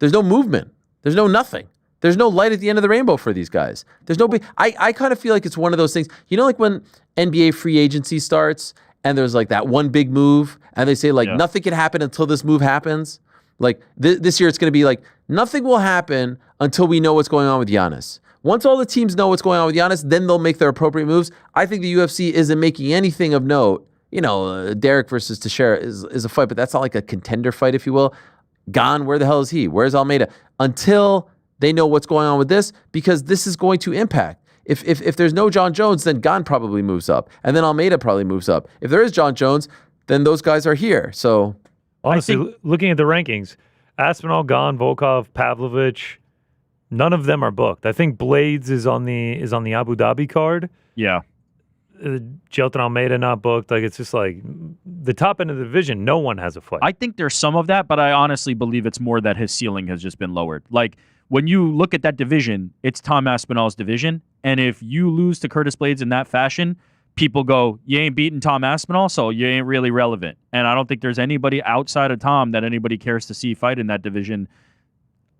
movement. There's no nothing. There's no light at the end of the rainbow for these guys. There's no big. I kind of feel like it's one of those things. Like when NBA free agency starts and there's like that one big move, and they say like nothing can happen until this move happens. Like this year, it's going to be like nothing will happen until we know what's going on with Giannis. Once all the teams know what's going on with Giannis, then they'll make their appropriate moves. I think the UFC isn't making anything of note. Derek versus Teixeira is a fight, but that's not like a contender fight, if you will. Gone. Where the hell is he? Where's Almeida? Until they know what's going on with this, because this is going to impact. If there's no John Jones, then Gane probably moves up, and then Almeida probably moves up. If there is John Jones, then those guys are here. So honestly, looking at the rankings, Aspinall, Gane, Volkov, Pavlovich, none of them are booked. I think Blades is on the Abu Dhabi card. Yeah. Jelton Almeida not booked. Like, it's just like the top end of the division, no one has a fight. I think there's some of that, but I honestly believe it's more that his ceiling has just been lowered. Like, when you look at that division, it's Tom Aspinall's division, and if you lose to Curtis Blades in that fashion, people go, you ain't beating Tom Aspinall, so you ain't really relevant. And I don't think there's anybody outside of Tom that anybody cares to see fight in that division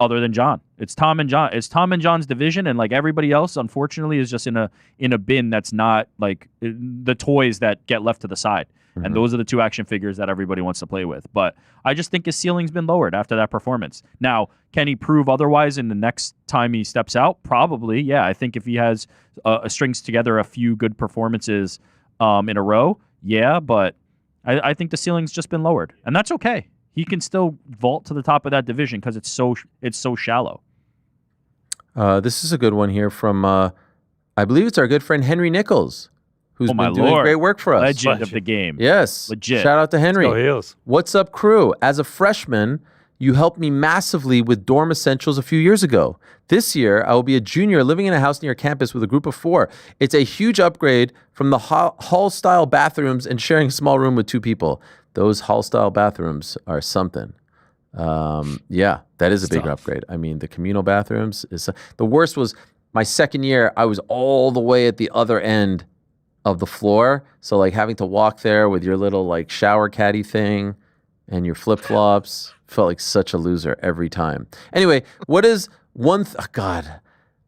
other than John. It's Tom and John. It's Tom and John's division, and like everybody else, unfortunately, is just in a bin that's not like the toys that get left to the side. Mm-hmm. And those are the two action figures that everybody wants to play with. But I just think his ceiling's been lowered after that performance. Now, can he prove otherwise in the next time he steps out? Probably, yeah. I think if he has strings together a few good performances in a row, yeah. But I think the ceiling's just been lowered, and that's okay. He can still vault to the top of that division because it's so shallow. This is a good one here from, I believe it's our good friend Henry Nichols, who's been doing great work for us. Legend of the game. Yes. Legit. Shout out to Henry. Let's go Heels. What's up, crew? As a freshman, you helped me massively with dorm essentials a few years ago. This year, I will be a junior living in a house near campus with a group of 4. It's a huge upgrade from the hall-style bathrooms and sharing a small room with 2 people. Those hall-style bathrooms are something. Yeah, that is a big upgrade. I mean, the communal bathrooms is the worst. Was my second year. I was all the way at the other end of the floor, so like having to walk there with your little like shower caddy thing and your flip-flops felt like such a loser every time. Anyway, what is one God,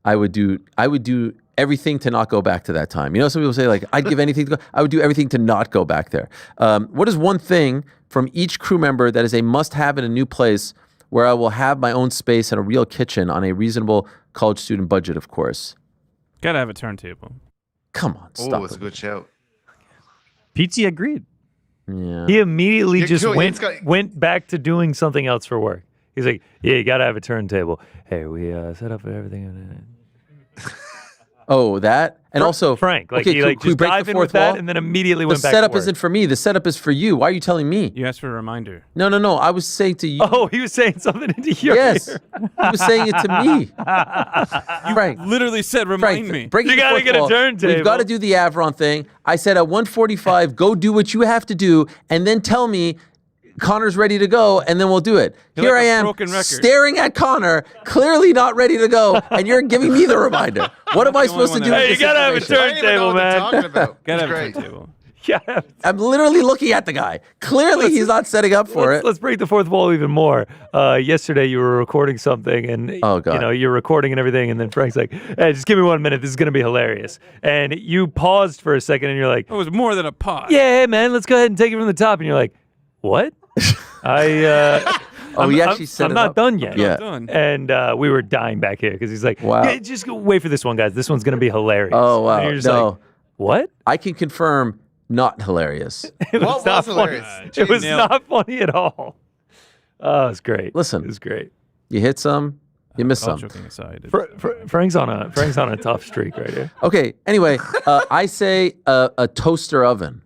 I would do everything to not go back to that time. You know, some people say like, I'd give anything to go. I would do everything to not go back there. What is one thing from each crew member that is a must-have in a new place where I will have my own space and a real kitchen on a reasonable college student budget, of course? Gotta have a turntable. Come on, stop. Oh, it's a good shout. PT agreed. Yeah. He immediately just cool. went back to doing something else for work. He's like, yeah, you gotta have a turntable. Hey, we set up everything. Oh, that? And also, Frank, like okay, he like can we just break the dive in fourth with that wall? and then immediately The went back setup to work. isn't for me. The setup is for you. Why are you telling me? You asked for a reminder. No. I was saying to you. Oh, he was saying something into your Yes. ear. He was saying it to me. Frank. Literally said, remind me. Break You the gotta fourth get a wall. turntable. We've got to do the Avron thing. I said at 1:45, go do what you have to do, and then tell me Connor's ready to go, and then we'll do it. You're Here like I a am, broken record. staring at Connor, clearly not ready to go, and you're giving me the reminder. What am I the only supposed to one do? that- in Hey, this you gotta have a situation? I don't even know turntable, what they're man. talking about. Gotta It's have a great. turntable. Yeah. I'm literally looking at the guy. Clearly, he's not setting up for it. Let's break the fourth wall even more. Yesterday, you were recording something, and Oh, God. you're recording and everything, and then Frank's like, "Hey, just give me 1 minute. This is gonna be hilarious." And you paused for a second, and you're like, It was more than a pod. "Yeah, hey, man, let's go ahead and take it from the top." And you're like, "What?" He actually set I'm it not up. done yet. Yeah. Done. And we were dying back here because he's like, Wow. "Yeah, just go wait for this one, guys. This one's gonna be hilarious." Oh, wow. And you're just No. like, "What?" I can confirm, not hilarious. It What not was funny. hilarious? It was Nailed it. not funny at all. Oh, it's great. Listen. it was great. You hit some, you miss All some. joking aside, Frank's on a tough streak right here. Okay, anyway, I say a toaster oven.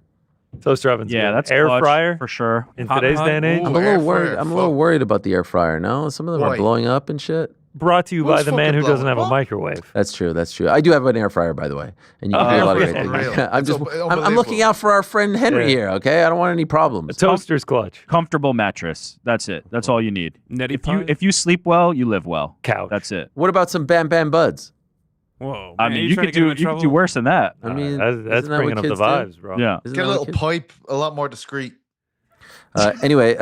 Toaster ovens. Yeah, good. that's air clutch fryer for sure. in Hot today's hot. day and age. Ooh. I'm a Air little worried. fryer, I'm a little fuck. worried about the air fryer. No, some of them are Boy. blowing up and shit. Brought to you by Who's the man fucking who doesn't have blowing? a microwave. That's true. That's true. I do have an air fryer, by the way, and you can do a lot of yeah. great things. Unreal. I'm It's just, I'm unbelievable. looking out for our friend Henry Yeah. here. Okay, I don't want any A problems. toaster's clutch. Comfortable mattress. That's it. That's all you need. Neti If you sleep well, you live well. Couch. That's it. What about some Bam Bam Buds? Whoa. I man, mean, you trying could to get him do in you could do trouble? worse than that. I mean, that's isn't that bringing what up the kids do? vibes, bro. Yeah. Isn't Get that a what little kids- pipe, a lot more discreet. Anyway,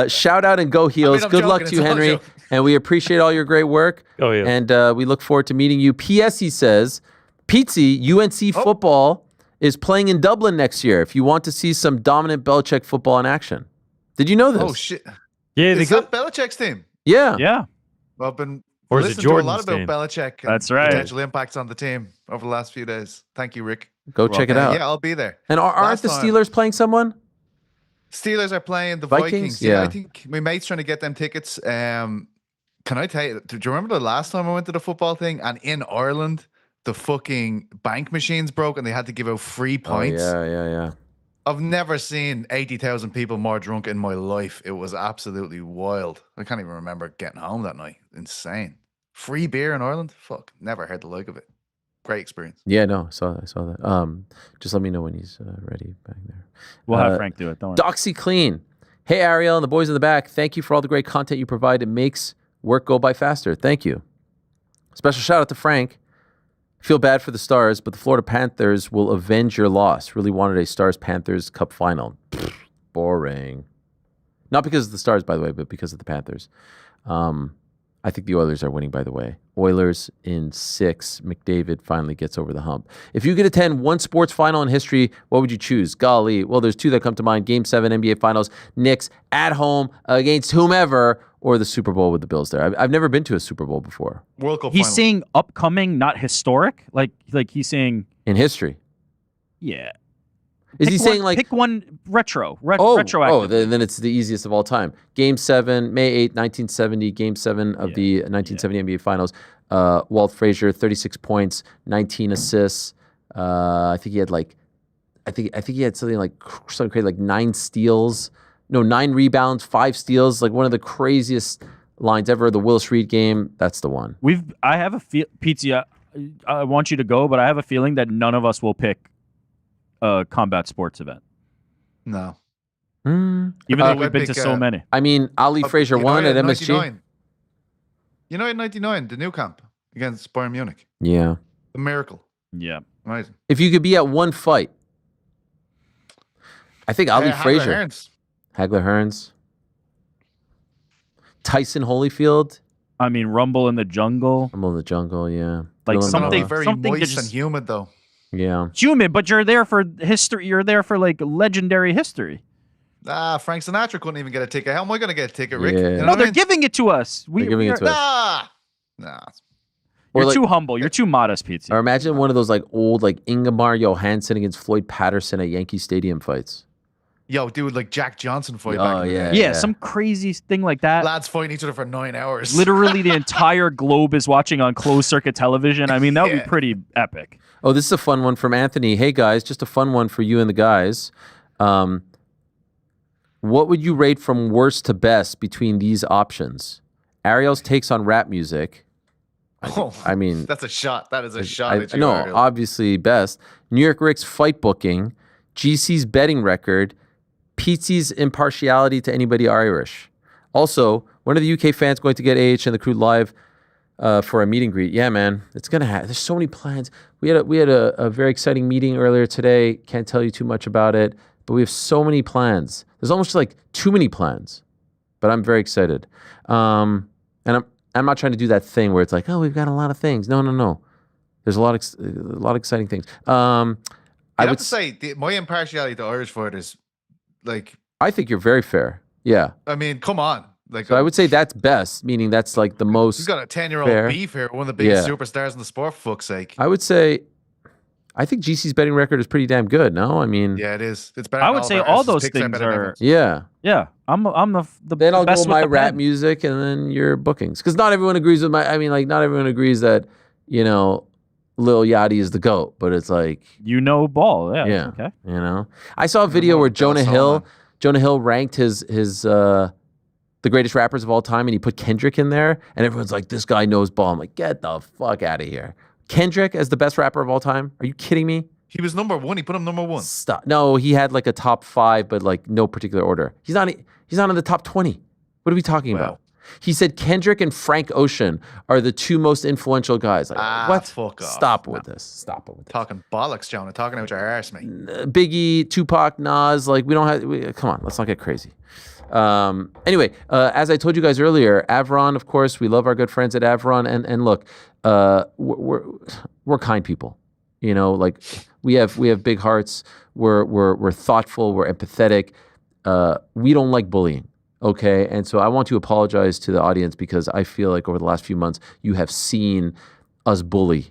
shout out and go Heels. I'm Good luck joking, to you, it's all a Henry. joke. And we appreciate all your great work. Oh, yeah. And we look forward to meeting you. P.S. He says, Pizzi, UNC Oh. football is playing in Dublin next year if you want to see some dominant Belichick football in action. Did you know this? Oh shit! Yeah, they Is go. that Belichick's team? Yeah. Yeah. Well, I've been Or is it listening to a lot Jordan's about team? Belichick. And That's right. Potential impacts on the team over the last few days. Thank you, Rick. Go check it out. Yeah, I'll be there. And aren't Last the time- Steelers playing someone? Steelers are playing the Vikings? Vikings. Yeah. I think my mate's trying to get them tickets. Can I tell you? Do you remember the last time I went to the football thing? And in Ireland, the fucking bank machines broke, and they had to give out free points. Oh, yeah. I've never seen 80,000 people more drunk in my life. It was absolutely wild. I can't even remember getting home that night. Insane. Free beer in Ireland? Fuck. Never heard the like of it. Great experience. Yeah, no, I saw that. Just let me know when he's ready back there. We'll have Frank do it. Don't worry. Doxy Clean. Hey, Ariel and the boys in the back. Thank you for all the great content you provide. It makes work go by faster. Thank you. Special shout out to Frank. Feel bad for the Stars, but the Florida Panthers will avenge your loss. Really wanted a Stars-Panthers Cup final. Pfft, boring. Not because of the Stars, by the way, but because of the Panthers. I think the Oilers are winning, by the way. Oilers in 6. McDavid finally gets over the hump. If you could attend one sports final in history, what would you choose? Golly. Well, there's two that come to mind. Game 7 NBA Finals. Knicks at home against whomever, or the Super Bowl with the Bills there. I've never been to a Super Bowl before. World Cup He's final. saying upcoming, not historic. Like he's saying, In history. yeah. Is he Pick saying one- like... pick one retroactive? Oh, then it's the easiest of all time. Game 7, May 8, 1970, Game 7 of the 1970 NBA Finals. Walt Frazier, 36 points, 19 assists. I think he had something crazy, like 9 steals. No, 9 rebounds, 5 steals. Like one of the craziest lines ever. The Willis Reed game. That's the one. I have a feel, Pizzi, I want you to go, but I have a feeling that none of us will pick a combat sports event, No. even though I'd we've been to pick, so many. I mean, Ali Frazier won at MSG. 99. United 99, the new camp against Bayern Munich. Yeah. A miracle. Yeah. Amazing. If you could be at one fight, I think Ali Hagler Frazier. Hearns. Hagler Hearns. Tyson Holyfield. I mean, Rumble in the Jungle. Rumble in the Jungle, yeah. Like It's something very something moist just and humid though. Yeah. humid, but you're there for history. You're there for like legendary history. Frank Sinatra couldn't even get a ticket. How am I going to get a ticket, Rick? Yeah. You know No, what I they're mean? giving it to us. They're giving it to us. Nah. Or You're like- too humble. You're too modest, Pete. Or imagine one of those like old like Ingemar Johansson against Floyd Patterson at Yankee Stadium fights. Yo, dude, like Jack Johnson fight Oh, back in the yeah. day. Yeah, some crazy thing like that. Lads fighting each other for 9 hours. Literally, the entire globe is watching on closed circuit television. I mean, that would Yeah. be pretty epic. Oh, this is a fun one from Anthony. Hey guys, just a fun one for you and the guys. What would you rate from worst to best between these options? Ariel's takes on rap music. I mean, that's a shot. That is a shot. At you, no, Ariel. obviously best. New York Rick's fight booking, GC's betting record, Pete's impartiality to anybody Irish. Also, when are the UK fans going to get AH and the crew live for a meet and greet? Yeah, man, it's gonna happen. There's so many plans. We had a very exciting meeting earlier today. Can't tell you too much about it, but we have so many plans. There's almost like too many plans, but I'm very excited. And I'm not trying to do that thing where it's like, oh, we've got a lot of things. No. There's a lot of exciting things. I have would to say, my impartiality to Irish fighters, like, I think you're very fair. Yeah. I mean, come on. Like, So I would say that's best, meaning that's like the most. he's got a 10-year-old fair. beef here, one of the biggest Yeah. superstars in the sport, for fuck's sake. I would say, I think GC's betting record is pretty damn good. No, I mean, Yeah, it is. It's better. I than would all say of our all asses. those Picks things better than are. everyone's. yeah. Yeah, I'm the Then I'll best go my with the rap pen. music and then your bookings, because not everyone agrees with my. I mean, like not everyone agrees that Lil Yachty is the GOAT, but it's like You know ball. Yeah. Yeah. Okay. I saw a video Well, where Del Jonah Sol, Hill ranked his the greatest rappers of all time, and he put Kendrick in there, and everyone's like, this guy knows ball. I'm like, get the fuck out of here. Kendrick as the best rapper of all time? Are you kidding me? He was number one. He put him number one. Stop. No, he had like a top 5, but like no particular order. He's not in the top 20. What are we talking Wow. about? He said Kendrick and Frank Ocean are the 2 most influential guys. Like, what? Fuck off. Stop with this. Stop it with this. Talking bollocks, Jonah. Talking out your arse, mate. Biggie, Tupac, Nas, like we don't have. Come on, let's not get crazy. Anyway, as I told you guys earlier, Avron, of course, we love our good friends at Avron, and look, we're kind people. Like we have big hearts. We're thoughtful. We're empathetic. We don't like bullying. Okay, and so I want to apologize to the audience because I feel like over the last few months you have seen us bully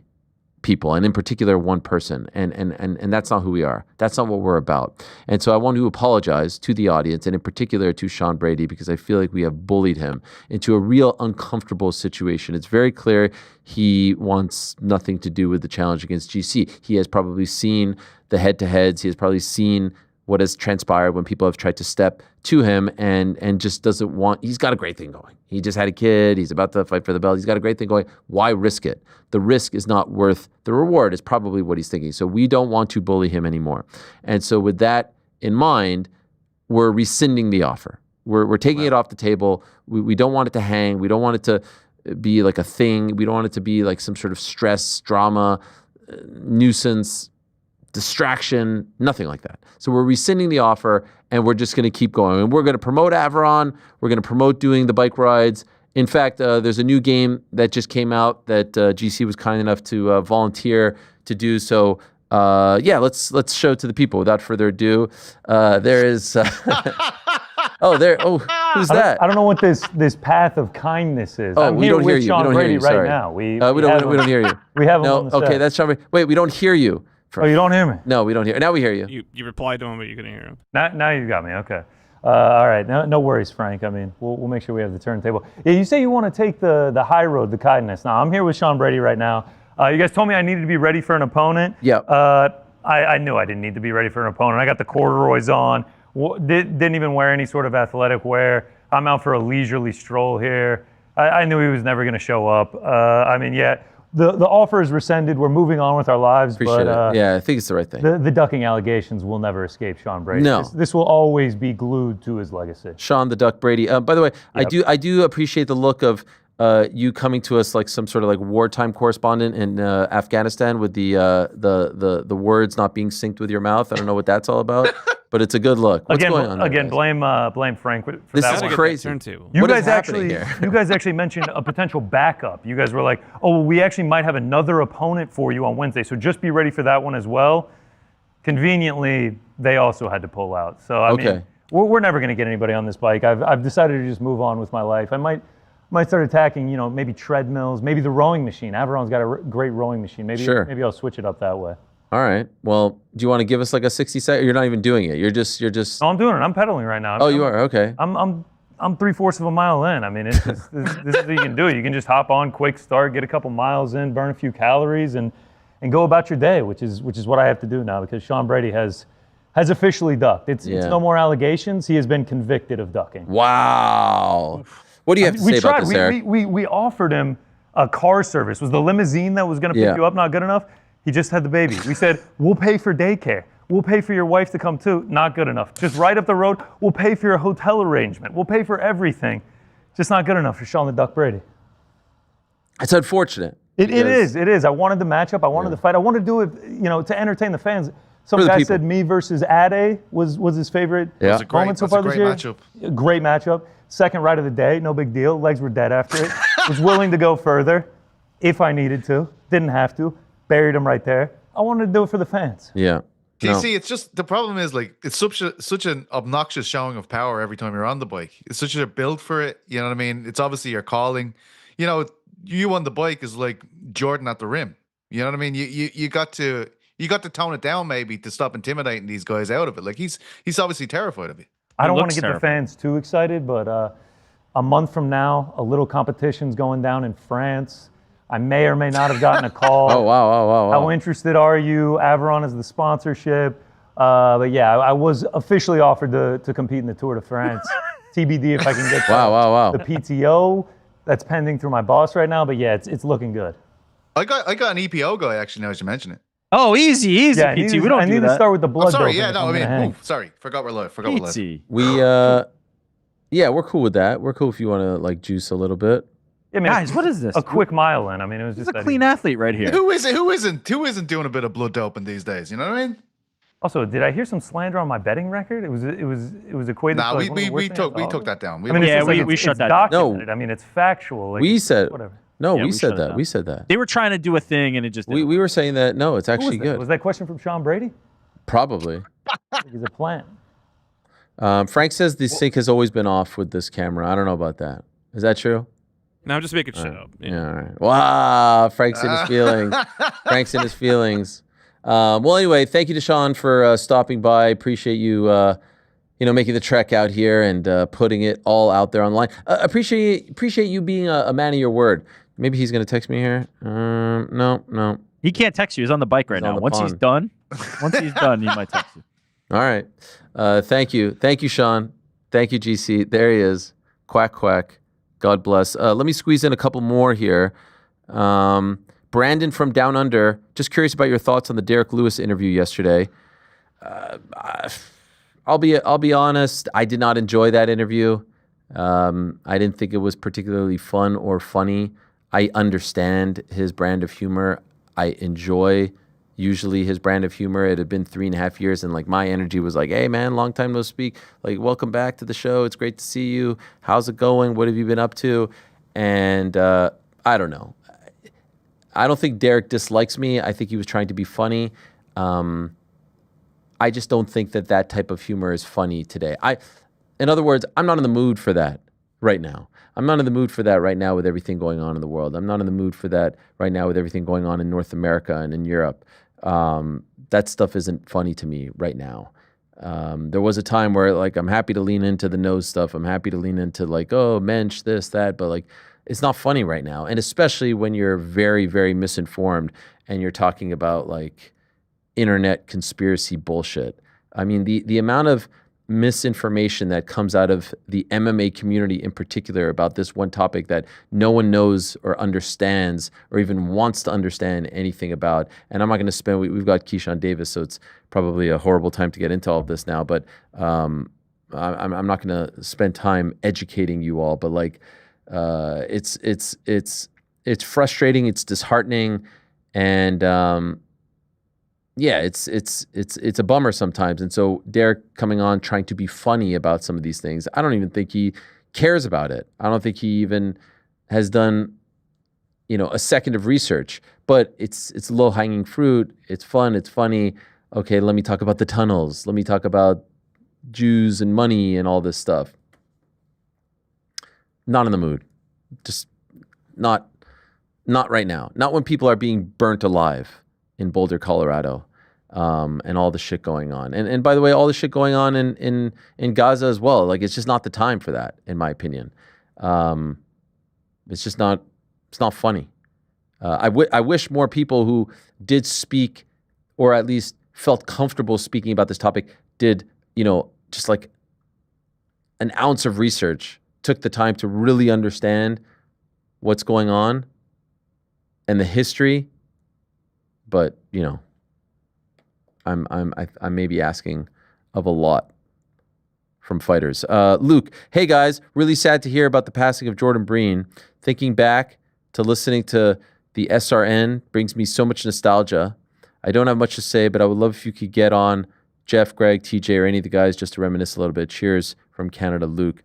people, and in particular one person, and that's not who we are. That's not what we're about. And so I want to apologize to the audience, and in particular to Sean Brady, because I feel like we have bullied him into a real uncomfortable situation. It's very clear he wants nothing to do with the challenge against GC. He has probably seen the head-to-heads. He has probably seen what has transpired when people have tried to step to him and just doesn't want. He's got a great thing going. He just had a kid. He's about to fight for the belt. He's got a great thing going. Why risk it? The risk is not worth the reward, is probably what he's thinking. So we don't want to bully him anymore. And so with that in mind, we're rescinding the offer. We're taking it off the table. We don't want it to hang. We don't want it to be like a thing. We don't want it to be like some sort of stress, drama, nuisance, distraction, nothing like that. So we're rescinding the offer, and we're just going to keep going. And we're going to promote Avron. We're going to promote doing the bike rides. In fact, there's a new game that just came out that GC was kind enough to volunteer to do. So let's show it to the people. Without further ado, there is. Who's that? I don't know what this path of kindness is. Oh, I'm we here don't hear with you. Sean We don't hear Brady you. right Sorry. now. We don't hear you. We have him No, on the okay, set. that's Sean Brady. Wait, we don't hear you. Oh, you don't hear me? No, we don't hear. Now we hear you. You replied to him, but you couldn't hear him. Now you got me. Okay. All right. No worries, Frank. I mean, we'll make sure we have the turntable. Yeah, you say you want to take the high road, the kindness. Now, I'm here with Sean Brady right now. You guys told me I needed to be ready for an opponent. Yeah. I knew I didn't need to be ready for an opponent. I got the corduroys on. Didn't even wear any sort of athletic wear. I'm out for a leisurely stroll here. I knew he was never going to show up. The offer is rescinded. We're moving on with our lives. Appreciate it. Yeah, I think it's the right thing. The ducking allegations will never escape Sean Brady. No. This will always be glued to his legacy. Sean the Duck Brady. By the way, Yep. I do appreciate the look of you coming to us like some sort of like wartime correspondent in Afghanistan with the words not being synced with your mouth. I don't know what that's all about. but it's a good look. What's again, going on? Again, guys? blame Frank for This that is one. crazy. Turntable. You What guys is happening actually, here? you guys actually mentioned a potential backup. You guys were like, "Oh, well, we actually might have another opponent for you on Wednesday, so just be ready for that one as well." Conveniently, they also had to pull out. So I mean, we're never going to get anybody on this bike. I've decided to just move on with my life. I might start attacking, maybe treadmills, maybe the rowing machine. Averon's got a great rowing machine. Maybe I'll switch it up that way. All right. Well, do you want to give us like a 60 second? You're not even doing it. You're just. No, I'm doing it. I'm pedaling right now. Oh, you are. Okay. I'm 3/4 of a mile in. I mean, it's just, this is what you can do. You can just hop on, quick start, get a couple miles in, burn a few calories, and go about your day, which is what I have to do now because Sean Brady has officially ducked. It's no more allegations. He has been convicted of ducking. Wow. What do you have to say about this, Eric? We offered him a car service. Was the limousine that was going to pick you up not good enough? He just had the baby. We said, we'll pay for daycare. We'll pay for your wife to come too. Not good enough. Just right up the road, we'll pay for your hotel arrangement. We'll pay for everything. Just not good enough for Sean the Duck Brady. It's unfortunate. It is. I wanted the matchup. I wanted the fight. I wanted to do it, to entertain the fans. Some guy said me versus Ade was his favorite moment so far this year. Matchup. Great matchup. Second ride of the day, no big deal. Legs were dead after it. Was willing to go further if I needed to. Didn't have to. Buried him right there. I wanted to do it for the fans. Yeah. TC, it's just the problem is like it's such an obnoxious showing of power every time you're on the bike. It's such a build for it. You know what I mean? It's obviously your calling. You on the bike is like Jordan at the rim. You know what I mean? You got to tone it down maybe to stop intimidating these guys out of it. Like he's obviously terrified of you. I don't want to get the fans too excited, but a month from now, a little competition's going down in France. I may or may not have gotten a call. Oh, wow. How interested are you? Averon is the sponsorship. But yeah, I was officially offered to compete in the Tour de France. TBD if I can get the PTO. That's pending through my boss right now. But yeah, it's looking good. I got an EPO guy actually now as you mention it. Oh, easy, Yeah, PT. We don't I do need that. to start with the blood. Sorry, doping if I'm gonna hang. sorry, forgot we're live. Forgot we're live. PT. We're cool with that. We're cool if you want to like juice a little bit. Yeah, man, Guys, what is this? A quick mile in. I mean, it was This just is a clean athlete right here. Who isn't doing a bit of blood doping these days? You know what I mean? Also, did I hear some slander on my betting record? It was equated. Nah, to like one of the worst we things? took that down. I mean, it's Yeah, just like we it's shut that down. documented. I mean, it's factual. Like, We said whatever. no. Yeah, we we said shut it that. down. We said that. They were trying to do a thing and it just We didn't. were saying that. No, it's Who was actually that? good. Was that question from Sean Brady? Probably. He's a plant. Frank says the sync has always been off with this camera. I don't know about that. Is that true? No, I'm just making shit up. Yeah. All right. Wow. Frank's in his feelings. Frank's in his feelings. Well, anyway, thank you to Sean for stopping by. Appreciate you, making the trek out here and putting it all out there online. Appreciate you being a man of your word. Maybe he's gonna text me here. No. He can't text you. He's on the bike right He's on now. the Once he's done, he might text you. All right. Thank you, Sean. Thank you, GC. There he is. Quack quack. God bless. Let me squeeze in a couple more here. Brandon from Down Under, just curious about your thoughts on the Derek Lewis interview yesterday. I'll be honest, I did not enjoy that interview. I didn't think it was particularly fun or funny. I understand his brand of humor. I enjoy usually his brand of humor. It had been 3.5 years, and like my energy was like, hey man, long time no speak. Like, welcome back to the show. It's great to see you. How's it going? What have you been up to? And I don't know. I don't think Derek dislikes me. I think he was trying to be funny. I just don't think that type of humor is funny today. In other words, I'm not in the mood for that right now. I'm not in the mood for that right now with everything going on in the world. I'm not in the mood for that right now with everything going on in North America and in Europe. That stuff isn't funny to me right now. There was a time where like I'm happy to lean into the nose stuff. I'm happy to lean into like, oh, mensch, this, that, but like it's not funny right now. And especially when you're very, very misinformed and you're talking about like internet conspiracy bullshit. I mean, the amount of misinformation that comes out of the MMA community in particular about this one topic that no one knows or understands or even wants to understand anything about. And I'm not going to spend, we've got Keyshawn Davis, so it's probably a horrible time to get into all of this now, but I'm not going to spend time educating you all, but like it's frustrating, it's disheartening, and yeah, it's a bummer sometimes. And so Derek coming on trying to be funny about some of these things, I don't even think he cares about it. I don't think he even has done, a second of research. But it's low hanging fruit. It's fun. It's funny. Okay, let me talk about the tunnels. Let me talk about Jews and money and all this stuff. Not in the mood. Just not right now. Not when people are being burnt alive in Boulder, Colorado, and all the shit going on. And by the way, all the shit going on in Gaza as well. Like, it's just not the time for that, in my opinion. It's just not. It's not funny. I wish more people who did speak, or at least felt comfortable speaking about this topic, did just like an ounce of research, took the time to really understand what's going on and the history. But I may be asking of a lot from fighters. Luke, hey guys, really sad to hear about the passing of Jordan Breen. Thinking back to listening to the SRN brings me so much nostalgia. I don't have much to say, but I would love if you could get on Jeff, Greg, TJ, or any of the guys just to reminisce a little bit. Cheers from Canada, Luke.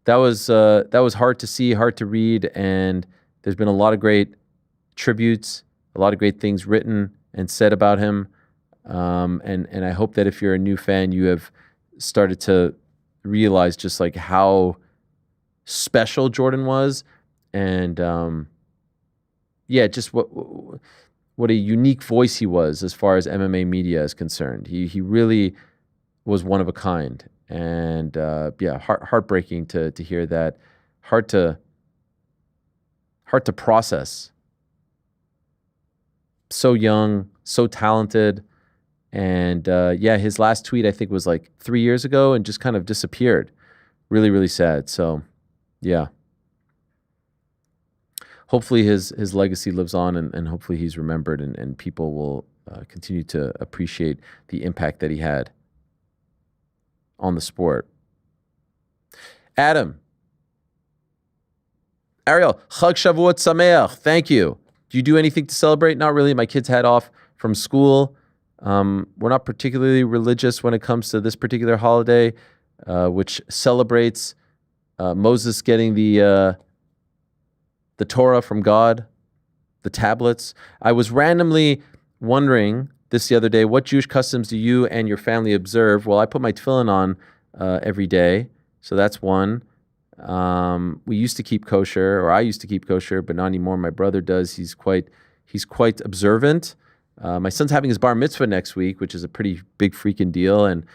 That was hard to see, hard to read, and there's been a lot of great tributes, a lot of great things written and said about him. And I hope that if you're a new fan, you have started to realize just like how special Jordan was, and just what a unique voice he was as far as MMA media is concerned. He really was one of a kind, and heartbreaking to hear that. Hard to process. So young, so talented, and his last tweet I think was like 3 years ago and just kind of disappeared. Really, really sad. So, yeah. Hopefully his legacy lives on, and hopefully he's remembered, and people will continue to appreciate the impact that he had on the sport. Adam. Ariel, Chag Shavuot Sameach. Thank you. Do you do anything to celebrate? Not really. My kids had off from school. We're not particularly religious when it comes to this particular holiday, which celebrates Moses getting the Torah from God, the tablets. I was randomly wondering this the other day, what Jewish customs do you and your family observe? Well, I put my tefillin on every day, so that's one. We used to keep kosher, or I used to keep kosher, but not anymore. My brother does. He's quite observant. My son's having his bar mitzvah next week, which is a pretty big freaking deal, and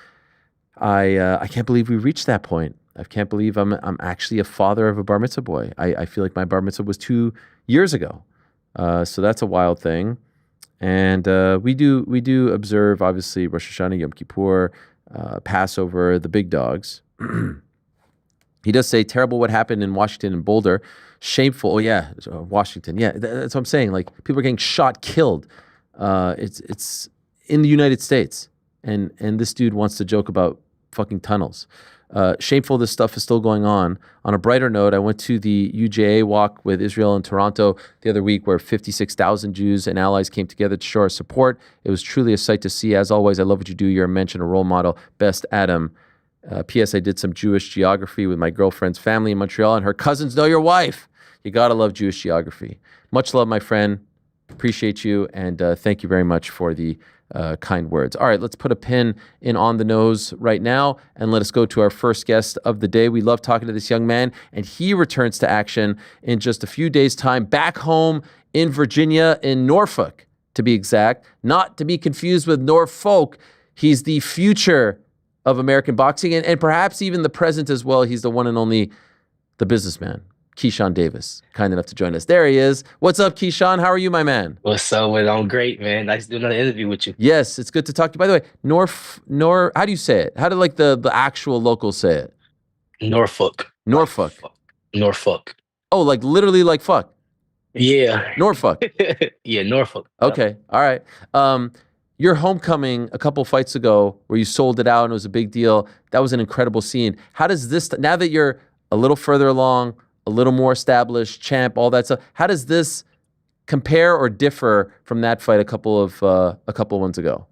I can't believe we reached that point. I can't believe I'm actually a father of a bar mitzvah boy. I feel like my bar mitzvah was 2 years ago, so that's a wild thing. And we do observe, obviously, Rosh Hashanah, Yom Kippur, Passover, the big dogs. He does say, terrible what happened in Washington and Boulder. Shameful. Oh, yeah, Washington. Yeah, that's what I'm saying. Like, people are getting shot, killed. It's in the United States. And this dude wants to joke about fucking tunnels. Shameful this stuff is still going on. On a brighter note, I went to the UJA walk with Israel in Toronto the other week, where 56,000 Jews and allies came together to show our support. It was truly a sight to see. As always, I love what you do. You're a mensch and a role model. Best, Adam. P.S. I did some Jewish geography with my girlfriend's family in Montreal, and her cousins know your wife. You gotta love Jewish geography. Much love, my friend. Appreciate you, and thank you very much for the kind words. All right, let's put a pin in On the Nose right now, and let us go to our first guest of the day. We love talking to this young man, and he returns to action in just a few days' time, back home in Virginia, in Norfolk, to be exact. Not to be confused with Norfolk. He's the future of American boxing, and perhaps even the present as well. He's the one and only, the businessman, Keyshawn Davis, kind enough to join us. There he is. What's up, Keyshawn? How are you, my man? What's up? I'm great, man. Nice to do another interview with you. Yes, it's good to talk to you. By the way, how do you say it? How do like the actual locals say it? Norfolk. Norfolk. Norfolk. Oh, like literally like fuck. Yeah. Norfolk. Yeah, Norfolk. Okay. All right. Your homecoming a couple fights ago, where you sold it out and it was a big deal, that was an incredible scene. How does this, now that you're a little further along, a little more established, champ, all that stuff, how does this compare or differ from that fight a couple of months ago?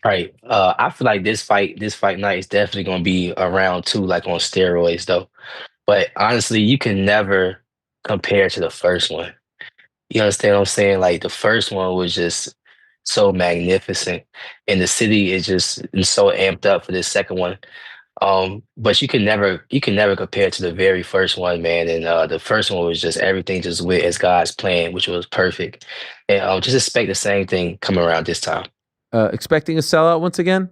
Right. I feel like this fight night is definitely gonna be around two, like on steroids though. But honestly, you can never compare to the first one. You understand what I'm saying? Like the first one was just so magnificent, and the city is so amped up for this second one. But you can never compare to the very first one, man. And the first one was just everything just went as God's plan, which was perfect. And just expect the same thing come around this time. Expecting a sellout once again?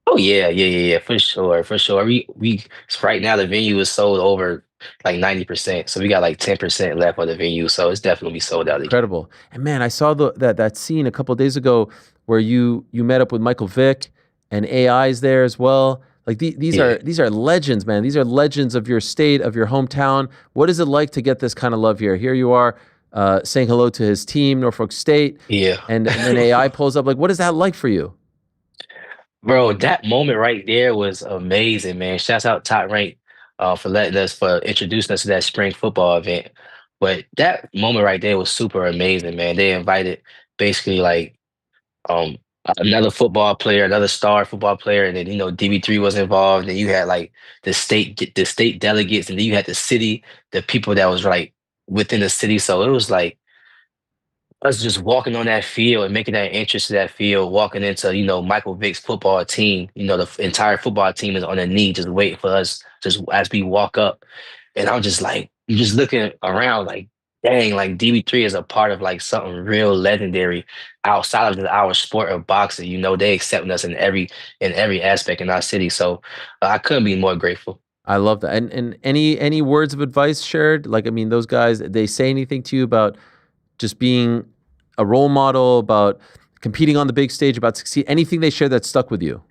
Oh yeah, for sure, for sure. We right now the venue is sold over like 90%, so we got like 10% left on the venue, so it's definitely sold out again. Incredible. And man, I saw that scene a couple of days ago where you met up with Michael Vick and AI's there as well. Like these Yeah. are legends, man. These are legends of your state, of your hometown. What is it like to get this kind of love here? Here you are saying hello to his team, Norfolk State, Yeah. and then AI pulls up. Like, what is that like for you? Bro, that moment right there was amazing, man. Shouts out Top Rank for introducing us to that spring football event. But that moment right there was super amazing, man. They invited basically like um another football player, another star football player, and then DB3 was involved, and you had like the state delegates, and then you had the city, the people that was like within the city. So it was like us just walking on that field and making that entrance to that field, walking into, Michael Vick's football team, the entire football team is on their knee just waiting for us just as we walk up. And I'm just like, you just looking around like, dang, like DB3 is a part of like something real legendary outside of our sport of boxing. They accepting us in every aspect in our city. So I couldn't be more grateful. I love that. And any words of advice shared? Like, I mean, those guys, they say anything to you about just being a role model, about competing on the big stage, about succeed? Anything they shared that stuck with you?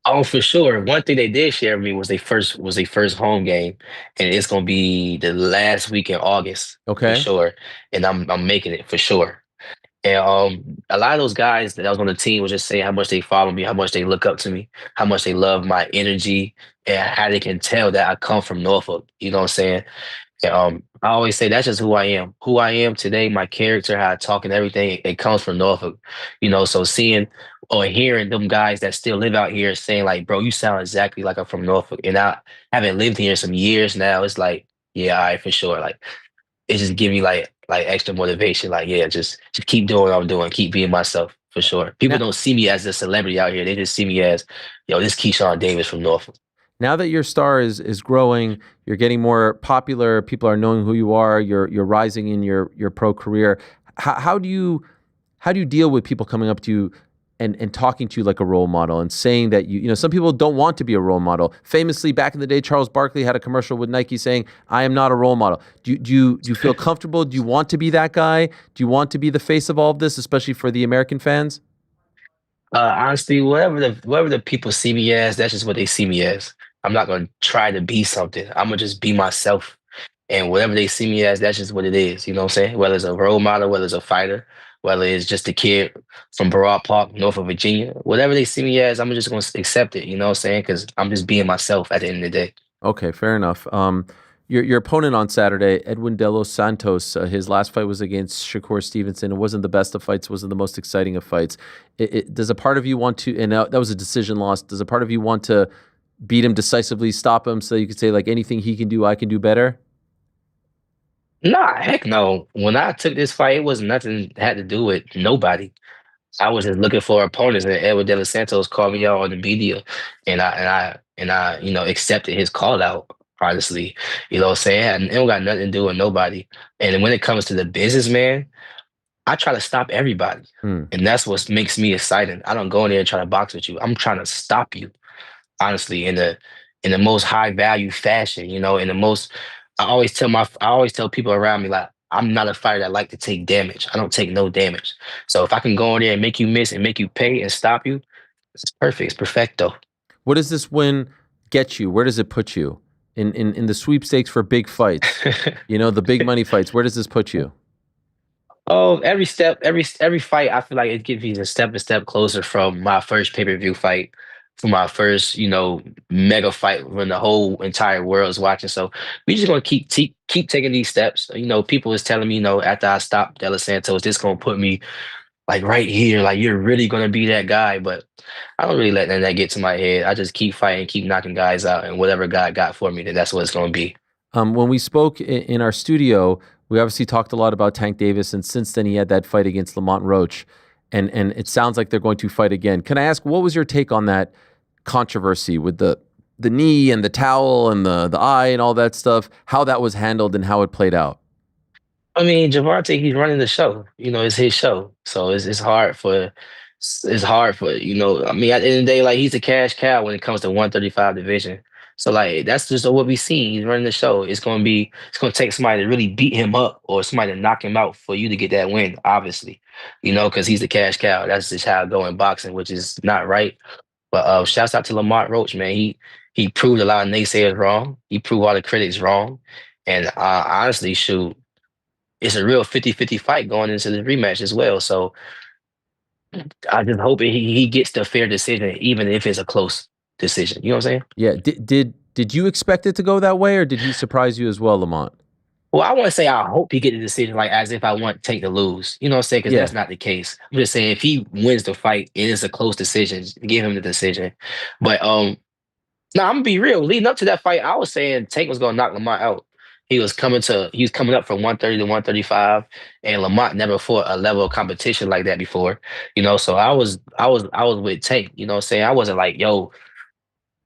Oh, for sure. One thing they did share with me was their first home game, and it's gonna be the last week in August for Okay. sure. And I'm making it for sure. And a lot of those guys that was on the team was just saying how much they follow me, how much they look up to me, how much they love my energy, and how they can tell that I come from Norfolk. You know what I'm saying? And, I always say that's just who I am. Who I am today, my character, how I talk and everything, it comes from Norfolk. So seeing or hearing them guys that still live out here saying like, bro, you sound exactly like I'm from Norfolk. And I haven't lived here some years now. It's like, yeah, all right, for sure. Like it just give me like extra motivation. Like, yeah, just keep doing what I'm doing, keep being myself for sure. People Now, don't see me as a celebrity out here. They just see me as, this Keyshawn Davis from Norfolk. now that your star is growing, you're getting more popular, people are knowing who you are, you're rising in your pro career. How do you deal with people coming up to you and talking to you like a role model and saying that some people don't want to be a role model. Famously, back in the day, Charles Barkley had a commercial with Nike saying, "I am not a role model." Do you feel comfortable? Do you want to be that guy? Do you want to be the face of all of this, especially for the American fans? Honestly, whatever the people see me as, that's just what they see me as. I'm not gonna try to be something. I'm gonna just be myself. And whatever they see me as, that's just what it is. You know what I'm saying? Whether it's a role model, whether it's a fighter, whether it's just a kid from Baroque Park, Norfolk, Virginia, whatever they see me as, I'm just gonna accept it. You know what I'm saying? Because I'm just being myself at the end of the day. Okay, fair enough. Your opponent on Saturday, Edwin De Los Santos, his last fight was against Shakur Stevenson. It wasn't the best of fights, wasn't the most exciting of fights. Does a part of you want to, and that was a decision loss, does a part of you want to beat him decisively, stop him so you could say, like, anything he can do, I can do better? Nah, heck no. When I took this fight, it was nothing had to do with nobody. I was just looking for opponents, and Edwin De Los Santos called me out on the media, and I accepted his call out. Honestly, what I'm saying, and it don't got nothing to do with nobody. And when it comes to the business, man, I try to stop everybody, Hmm. and that's what makes me exciting. I don't go in there and try to box with you. I'm trying to stop you, honestly, in the most high value fashion. In the most, I always tell people around me like, I'm not a fighter that like to take damage. I don't take no damage. So if I can go in there and make you miss and make you pay and stop you, it's perfect. It's perfecto. What does this win get you? Where does it put you in the sweepstakes for big fights? The big money fights. Where does this put you? Oh, every step, every fight, I feel like it gives me a step closer from my first pay-per-view fight. for my first, mega fight when the whole entire world is watching. So we just gonna keep taking these steps. People is telling me, after I stop De Los Santos, this gonna put me like right here, like you're really gonna be that guy. But I don't really let that get to my head. I just keep fighting, keep knocking guys out, and whatever God got for me, that's what it's gonna be. When we spoke in our studio, we obviously talked a lot about Tank Davis, and since then he had that fight against Lamont Roach, and it sounds like they're going to fight again. Can I ask, what was your take on that controversy with the knee and the towel and the eye and all that stuff, how that was handled and how it played out? I mean, Javante, he's running the show. It's his show, so it's hard for I mean, at the end of the day, like he's a cash cow when it comes to 135 division. So like that's just what we see. He's running the show. It's gonna take somebody to really beat him up or somebody to knock him out for you to get that win. Obviously, because he's the cash cow. That's just how it go in boxing, which is not right. But shouts out to Lamont Roach, man. He proved a lot of naysayers wrong. He proved all the critics wrong. And honestly, shoot, it's a real 50-50 fight going into the rematch as well. So I just hope he gets the fair decision, even if it's a close decision. You know what I'm saying? Yeah. Did you expect it to go that way, or did he surprise you as well, Lamont? Well, I want to say I hope he get the decision, like as if I want Tank to lose. You know what I'm saying? Because that's not the case. I'm just saying if he wins the fight and it's a close decision, give him the decision. But no, I'm gonna be real. Leading up to that fight, I was saying Tank was gonna knock Lamont out. He was coming up from 130 to 135, and Lamont never fought a level of competition like that before. So I was with Tank. You know what I'm saying? I wasn't like, yo,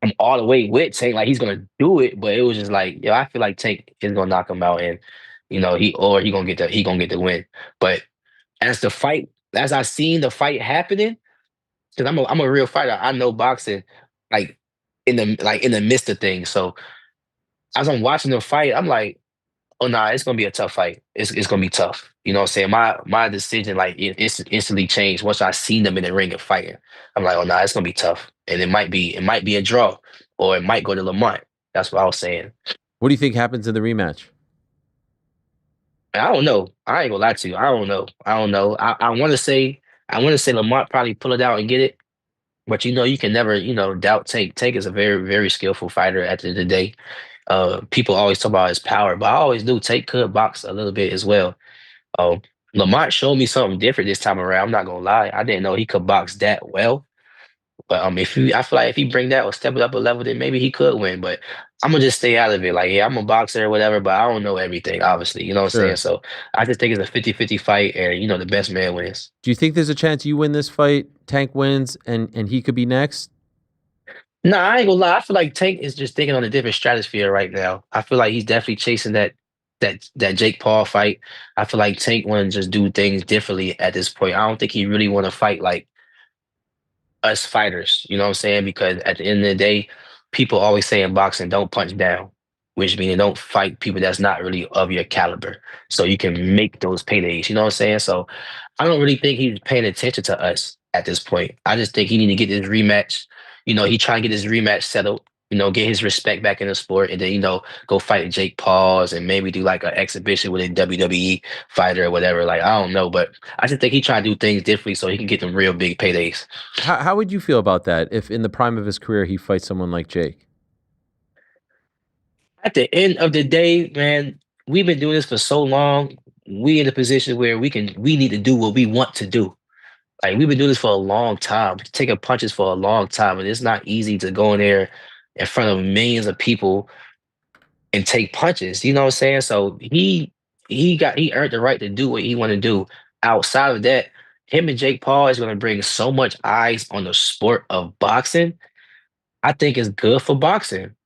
I'm all the way with Tank, like he's gonna do it, but it was just like, yo, I feel like Tank is gonna knock him out, and he gonna get the win. But as I seen the fight happening, because I'm a real fighter, I know boxing, like in the midst of things. So as I'm watching the fight, I'm like, oh nah, it's gonna be a tough fight. It's gonna be tough. You know what I'm saying? My decision it instantly changed once I seen them in the ring and fighting. I'm like, oh nah, it's gonna be tough. And it might be a draw, or it might go to Lamont. That's what I was saying. What do you think happens in the rematch? I don't know. I ain't gonna lie to you. I don't know. I wanna say Lamont probably pull it out and get it. But you can never, doubt Tank. Tank is a very, very skillful fighter at the end of the day. People always talk about his power, but I always knew Tank could box a little bit as well. Lamont showed me something different this time around. I'm not gonna lie, I didn't know he could box that well. But I feel like if he bring that or step it up a level, then maybe he could win. But I'm gonna just stay out of it. Like, yeah, I'm a boxer or whatever, but I don't know everything, obviously. You know what I'm saying? So I just think it's a 50-50 fight, and the best man wins. Do you think there's a chance you win this fight, Tank wins, and he could be next? No, I ain't gonna lie. I feel like Tank is just thinking on a different stratosphere right now. I feel like he's definitely chasing that Jake Paul fight. I feel like Tank want to just do things differently at this point. I don't think he really want to fight like us fighters. You know what I'm saying? Because at the end of the day, people always say in boxing, don't punch down, which means don't fight people that's not really of your caliber. So you can make those paydays. You know what I'm saying? So I don't really think he's paying attention to us at this point. I just think he need to get this rematch. He trying to get his rematch settled, get his respect back in the sport, and then, go fight Jake Pauls and maybe do like an exhibition with a WWE fighter or whatever. Like, I don't know, but I just think he trying to do things differently so he can get them real big paydays. How would you feel about that if in the prime of his career he fights someone like Jake? At the end of the day, man, we've been doing this for so long. We in a position where we need to do what we want to do. Like, we've been doing this for a long time, taking punches for a long time, and it's not easy to go in there in front of millions of people and take punches. You know what I'm saying? So he earned the right to do what he want to do. Outside of that, him and Jake Paul is going to bring so much eyes on the sport of boxing. I think it's good for boxing.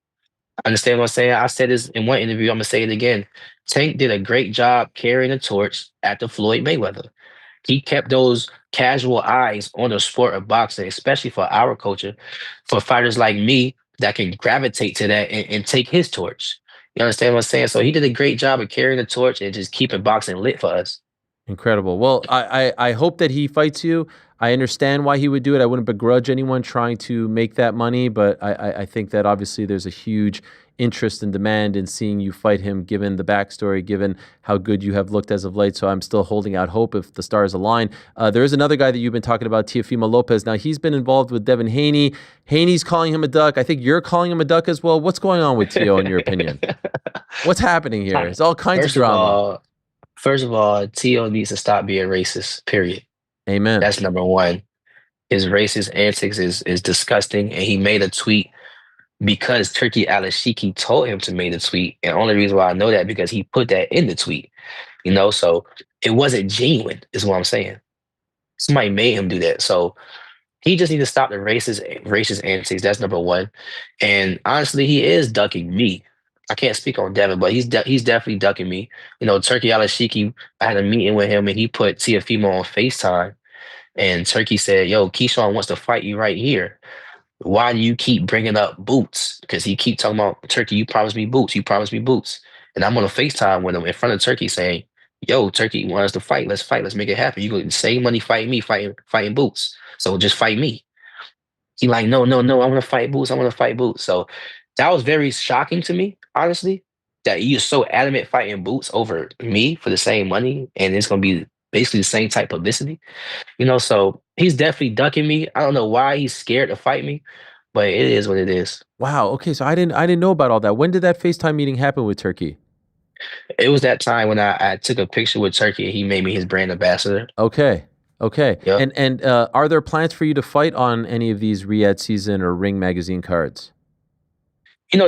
Understand what I'm saying? I said this in one interview. I'm gonna say it again. Tank did a great job carrying the torch after Floyd Mayweather. He kept those casual eyes on the sport of boxing, especially for our culture, for fighters like me that can gravitate to that and take his torch. You understand what I'm saying? So he did a great job of carrying the torch and just keeping boxing lit for us. Incredible. Well, I hope that he fights you. I understand why he would do it. I wouldn't begrudge anyone trying to make that money, but I think that obviously there's a huge interest and demand in seeing you fight him, given the backstory, given how good you have looked as of late. So I'm still holding out hope if the stars align. There is another guy that you've been talking about, Teofimo Lopez. Now, he's been involved with Devin Haney. Haney's calling him a duck. I think you're calling him a duck as well. What's going on with Teo, in your opinion? What's happening here? It's all kinds of drama. First of all, Teo needs to stop being racist, period. Amen. That's number one. His racist antics is disgusting, and he made a tweet because Turkey Al-Ashiki told him to make the tweet. And the only reason why I know that because he put that in the tweet. So it wasn't genuine, is what I'm saying. Somebody made him do that. So he just needs to stop the racist antics. That's number one. And honestly, he is ducking me. I can't speak on Devin, but he's definitely ducking me. Turkey Al-Ashiki, I had a meeting with him, and he put Teofimo on FaceTime. And Turkey said, yo, Keyshawn wants to fight you right here. Why do you keep bringing up Boots? Because he keep talking about, Turkey, you promised me Boots. You promised me Boots. And I'm on a FaceTime with him in front of Turkey saying, yo, Turkey, you want us to fight? Let's fight. Let's make it happen. You go save money fighting me, fighting Boots. So just fight me. He like, no, I want to fight Boots. I want to fight Boots. So that was very shocking to me, honestly, that you're so adamant fighting Boots over me for the same money. And it's going to be basically the same type of publicity. So he's definitely ducking me. I don't know why he's scared to fight me, but it is what it is. Wow. Okay. So I didn't know about all that. When did that FaceTime meeting happen with Turkey? It was that time when I took a picture with Turkey and he made me his brand ambassador. Okay. Yep. And are there plans for you to fight on any of these Riyadh Season or Ring Magazine cards?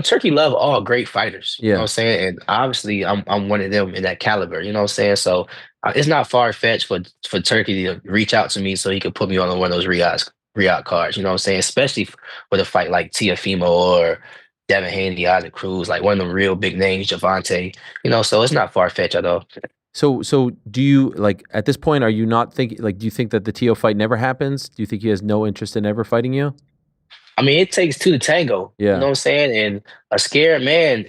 Turkey love all great fighters. Yeah. You know what I'm saying? And obviously I'm one of them in that caliber. You know what I'm saying? So it's not far-fetched for Turkey to reach out to me so he could put me on one of those Riyadh cards. You know what I'm saying? Especially with a fight like Teofimo or Devin Haney, Isaac Cruz, like one of them real big names, Javante. So it's not far-fetched at all. So do you, like, at this point, are you not thinking, like, do you think that the Teo fight never happens? Do you think he has no interest in ever fighting you? I mean, it takes two to tango. Yeah. You know what I'm saying? And a scared man,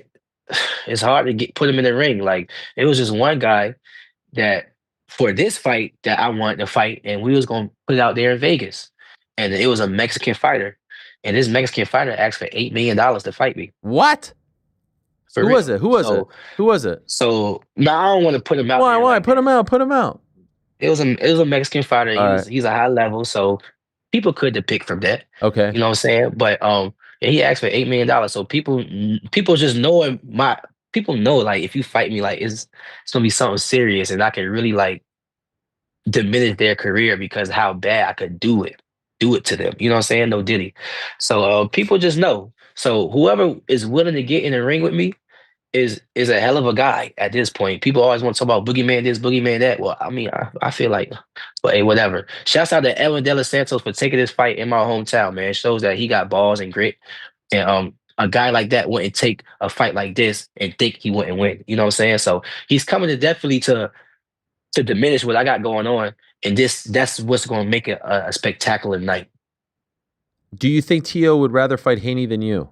it's hard to put him in the ring. Like, it was just one guy that for this fight that I wanted to fight, and we was going to put it out there in Vegas. And it was a Mexican fighter. And this Mexican fighter asked for $8 million to fight me. What? Who was it? Who was it? So now I don't want to put him out. Why? Like put him out. Put him out. It was a Mexican fighter. He's a high level, so people could depict from that. Okay. You know what I'm saying? But he asked for $8 million. So people just know people know, like, if you fight me, like, it's gonna be something serious, and I can really, like, diminish their career because how bad I could do it to them. You know what I'm saying? No Diddy. So people just know. So whoever is willing to get in the ring with me is a hell of a guy at this point. People always want to talk about boogeyman this, boogeyman that. Well, I mean, I feel like, but hey, whatever. Shouts out to Edwin De Los Santos for taking this fight in my hometown, man. It shows that he got balls and grit. And a guy like that wouldn't take a fight like this and think he wouldn't win. You know what I'm saying? So he's coming to definitely to diminish what I got going on. And that's what's going to make it a spectacular night. Do you think Teo would rather fight Haney than you?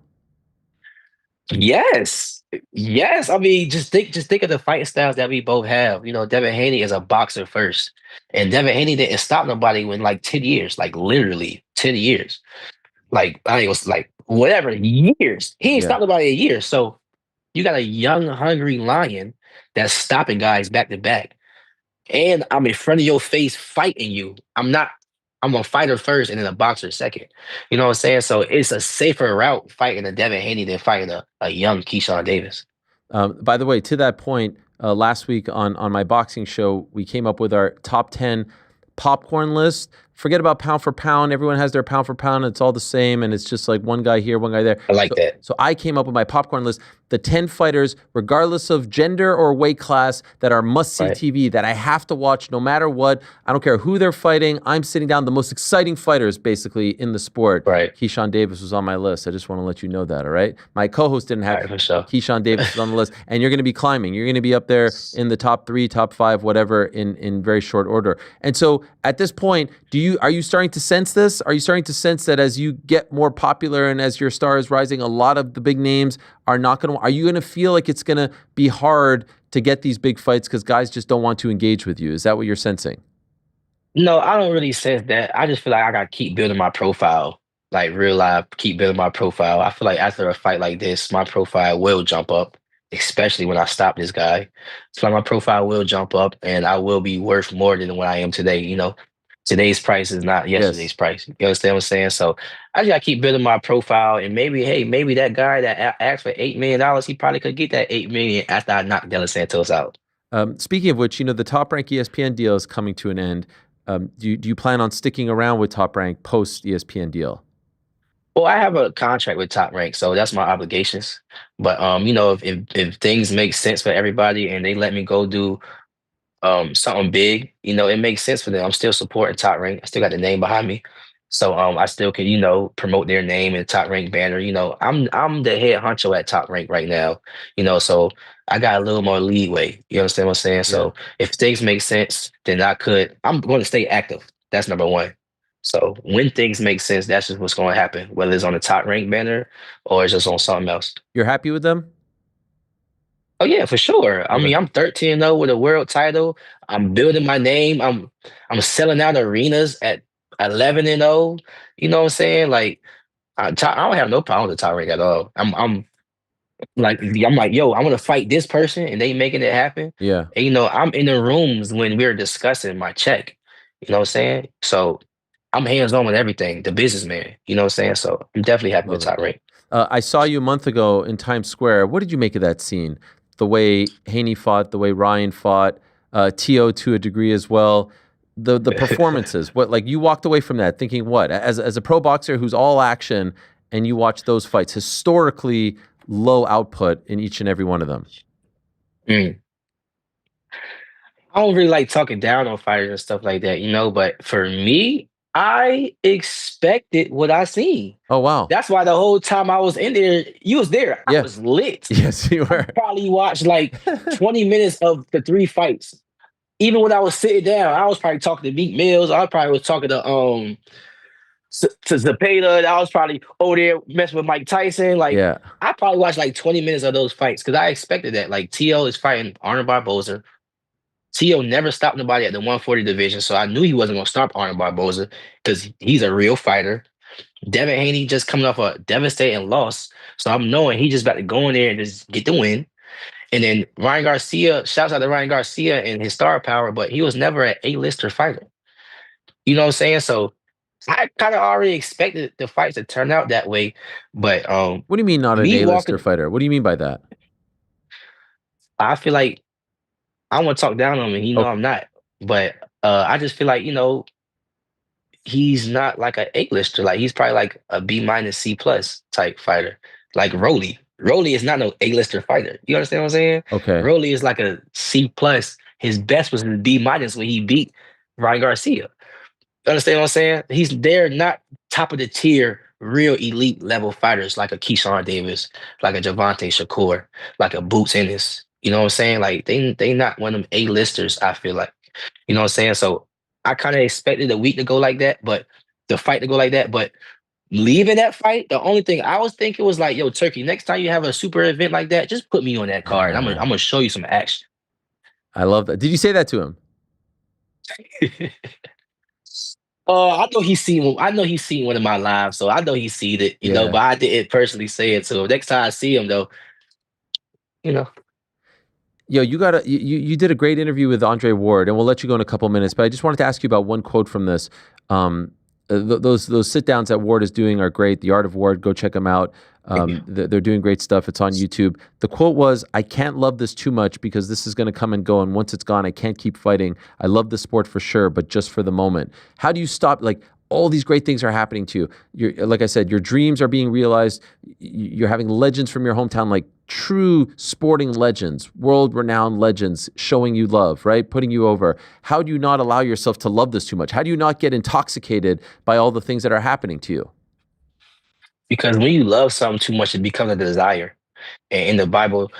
Yes. I mean, just think of the fighting styles that we both have. Devin Haney is a boxer first, and Devin Haney didn't stop nobody in like 10 years, like literally 10 years. Like, I think it was like whatever years. He ain't stopped nobody in years. So you got a young, hungry lion that's stopping guys back to back, and I'm in front of your face fighting you. I'm a fighter first and then a boxer second. You know what I'm saying? So it's a safer route fighting a Devin Haney than fighting a young Keyshawn Davis. By the way, to that point, last week on my boxing show, we came up with our top 10 popcorn list. Forget about pound for pound. Everyone has their pound for pound. It's all the same, and it's just like one guy here, one guy there. I like that. So I came up with my popcorn list, the 10 fighters, regardless of gender or weight class, that are must-see TV, that I have to watch no matter what. I don't care who they're fighting. I'm sitting down the most exciting fighters, basically, in the sport. Right. Keyshawn Davis was on my list. I just want to let you know that, all right? My co-host didn't have for sure. Keyshawn Davis was on the list, and you're going to be climbing. You're going to be up there in the top 3, top 5, whatever, in very short order. And so at this point, are you starting to sense this? Are you starting to sense that as you get more popular and as your star is rising, a lot of the big names are you going to feel like it's going to be hard to get these big fights because guys just don't want to engage with you? Is that what you're sensing? No, I don't really sense that. I just feel like I got to keep building my profile. like real life, keep building my profile. I feel like after a fight like this, my profile will jump up, especially when I stop this guy. So my profile will jump up, and I will be worth more than what I am today. Today's price is not Yes. yesterday's price. You understand what I'm saying? So I just gotta keep building my profile, and maybe, hey, maybe that guy that asked for $8 million, he probably could get that 8 million after I knock De Los Santos out. Speaking of which, the Top Rank ESPN deal is coming to an end. Do you plan on sticking around with Top Rank post ESPN deal? Well, I have a contract with Top Rank, so that's my obligations. But if things make sense for everybody and they let me go do something big, it makes sense for them. I'm still supporting Top Rank. I still got the name behind me. So I still can, promote their name and Top Rank banner. I'm the head honcho at Top Rank right now, so I got a little more leeway. You understand what I'm saying? So if things make sense, then I'm going to stay active. That's number one. So when things make sense, that's just what's going to happen, whether it's on the Top Rank banner or it's just on something else. You're happy with them? Oh yeah, for sure. I mean, I'm 13-0 with a world title. I'm building my name. I'm selling out arenas at 11-0. You know what I'm saying? Like, I don't have no problem with the Top Rank at all. I'm like, yo, I want to fight this person, and they making it happen. Yeah. And I'm in the rooms when we're discussing my check. You know what I'm saying? So I'm hands on with everything. The businessman. You know what I'm saying? So I'm definitely happy with Top Rank. I saw you a month ago in Times Square. What did you make of that scene? The way Haney fought, the way Ryan fought, T.O. to a degree as well. The performances. What, you walked away from that thinking what? As a pro boxer who's all action, and you watch those fights, historically low output in each and every one of them. I don't really like talking down on fighters and stuff like that, but for me, I expected what I seen. Oh, wow. That's why the whole time I was in there, you was there. I was lit. Yes, you were. I probably watched like 20 minutes of the 3 fights. Even when I was sitting down, I was probably talking to Meek Mills. I probably was talking to Zepeda. I was probably over there messing with Mike Tyson. I probably watched like 20 minutes of those fights because I expected that. Like, T.O. is fighting Arnold Barboza. T.O. never stopped nobody at the 140 division, so I knew he wasn't going to stop Arnold Barboza because he's a real fighter. Devin Haney just coming off a devastating loss, so I'm knowing he just about to go in there and just get the win. And then Ryan Garcia, shouts out to Ryan Garcia and his star power, but he was never an A-lister fighter. You know what I'm saying? So I kind of already expected the fights to turn out that way. But what do you mean not an A-lister fighter? What do you mean by that? I feel like I want to talk down on him, and I'm not. But I just feel like, he's not like an A-lister. Like, he's probably like a B- C+ type fighter. Like Rolly. Rolly is not no A-lister fighter. You understand what I'm saying? Okay. Rolly is like a C+. His best was in the B- when he beat Ryan Garcia. You understand what I'm saying? They're not top of the tier, real elite level fighters like a Keyshawn Davis, like a Javante Shakur, like a Boots Ennis. You know what I'm saying? Like, they not one of them A-listers, I feel like. You know what I'm saying? So I kind of expected the week to go like that, but the fight to go like that. But leaving that fight, the only thing I was thinking was like, yo, Turkey, next time you have a super event like that, just put me on that card. I'm gonna show you some action. I love that. Did you say that to him? I know he's seen. I know he's seen one of my lives, so I know he's seen it. You know, but I didn't personally say it to him. Next time I see him, though, Yo, you did a great interview with Andre Ward, and we'll let you go in a couple minutes. But I just wanted to ask you about one quote from this. Those sit downs that Ward is doing are great. The Art of Ward, go check them out. They're doing great stuff. It's on YouTube. The quote was, "I can't love this too much because this is going to come and go, and once it's gone, I can't keep fighting. I love the sport for sure, but just for the moment." How do you stop? Like, all these great things are happening to you. Like I said, your dreams are being realized. You're having legends from your hometown, like true sporting legends, world-renowned legends showing you love, right? Putting you over. How do you not allow yourself to love this too much? How do you not get intoxicated by all the things that are happening to you? Because when you love something too much, it becomes a desire. And in the Bible,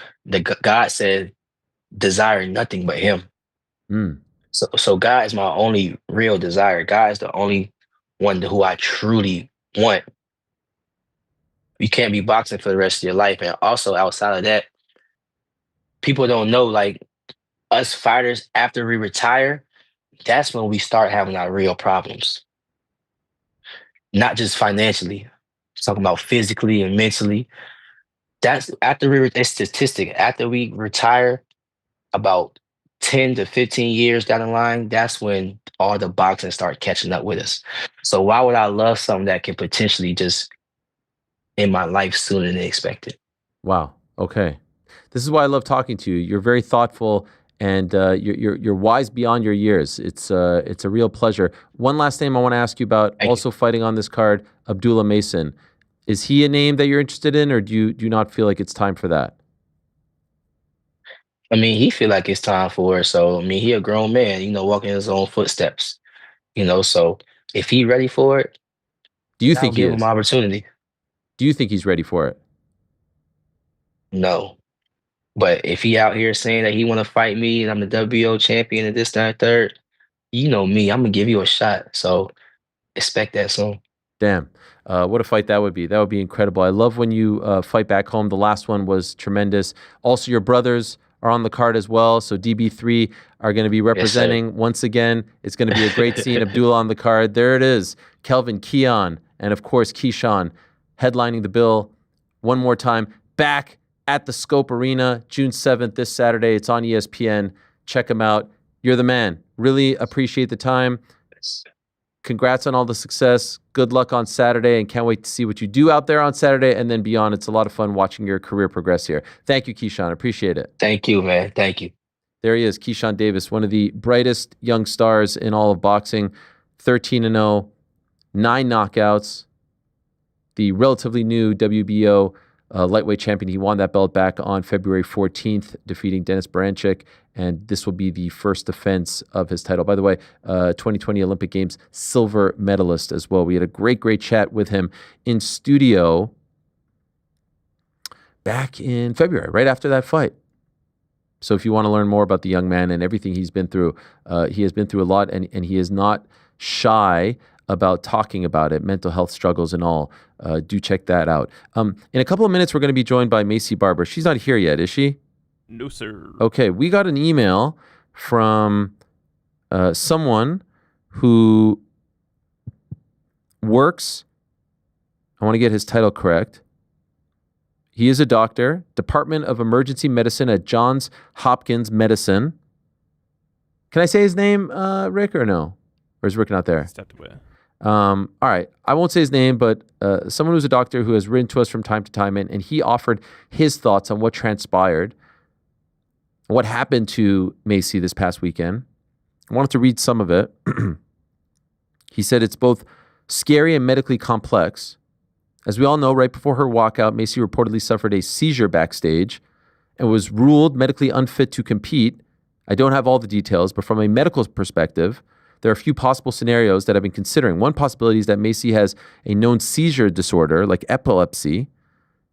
God said, desire nothing but him. So God is my only real desire. God is the only one who I truly want. You can't be boxing for the rest of your life. And also outside of that, people don't know, like, us fighters, after we retire, that's when we start having our real problems. not just financially, talking about physically and mentally. That's after a statistic. After we retire, about 10 to 15 years down the line, that's when all the boxing start catching up with us. So why would I love something that can potentially just in my life sooner than expected? Wow. Okay. This is why I love talking to you. You're very thoughtful and you're wise beyond your years. It's a real pleasure. One last name I want to ask you about, Thank also fighting on this card, Abdullah Mason. Is he a name that you're interested in, or do you not feel like it's time for that? I mean, he feel like it's time for it. So I mean, he a grown man, walking in his own footsteps. So if he ready for it, Do you I'll think he give him is? opportunity. Do you think he's ready for it? No. But if he out here saying that he want to fight me and I'm the WBO champion and this, that, and third, you know me, I'm gonna give you a shot. So expect that soon. Damn. What a fight that would be. That would be incredible. I love when you fight back home. The last one was tremendous. Also, your brothers are on the card as well. So DB3 are going to be representing once again. It's going to be a great scene. Abdullah on the card. There it is. Kelvin, Keon, and of course, Keyshawn headlining the bill one more time. Back at the Scope Arena, June 7th, this Saturday. It's on ESPN. Check them out. You're the man. Really appreciate the time. Congrats on all the success. Good luck on Saturday, and can't wait to see what you do out there on Saturday and then beyond. It's a lot of fun watching your career progress here. Thank you, Keyshawn. Appreciate it. Thank you, man. Thank you. There he is, Keyshawn Davis, one of the brightest young stars in all of boxing. 13-0, 9 knockouts. The relatively new WBO lightweight champion. He won that belt back on February 14th, defeating Denis Baranchyk, and this will be the first defense of his title. By the way, 2020 Olympic Games silver medalist as well. We had a great chat with him in studio back in February, right after that fight. So if you want to learn more about the young man and everything he's been through, he has been through a lot, and he is not shy about talking about it, mental health struggles and all. Do check that out. In a couple of minutes, we're going to be joined by Maycee Barber. She's not here yet, is she? No, sir. Okay, we got an email from someone who works, I want to get his title correct. He is a doctor, Department of Emergency Medicine at Johns Hopkins Medicine. Can I say his name, Rick, or no? Or is Rick not there? Stepped away. All right. I won't say his name, but someone who's a doctor who has written to us from time to time, and he offered his thoughts on what transpired, what happened to Maycee this past weekend. I wanted to read some of it. He said it's both scary and medically complex. As we all know, right before her walkout, Maycee reportedly suffered a seizure backstage and was ruled medically unfit to compete. I don't have all the details, but from a medical perspective, there are a few possible scenarios that I've been considering. One possibility is that Maycee has a known seizure disorder, like epilepsy,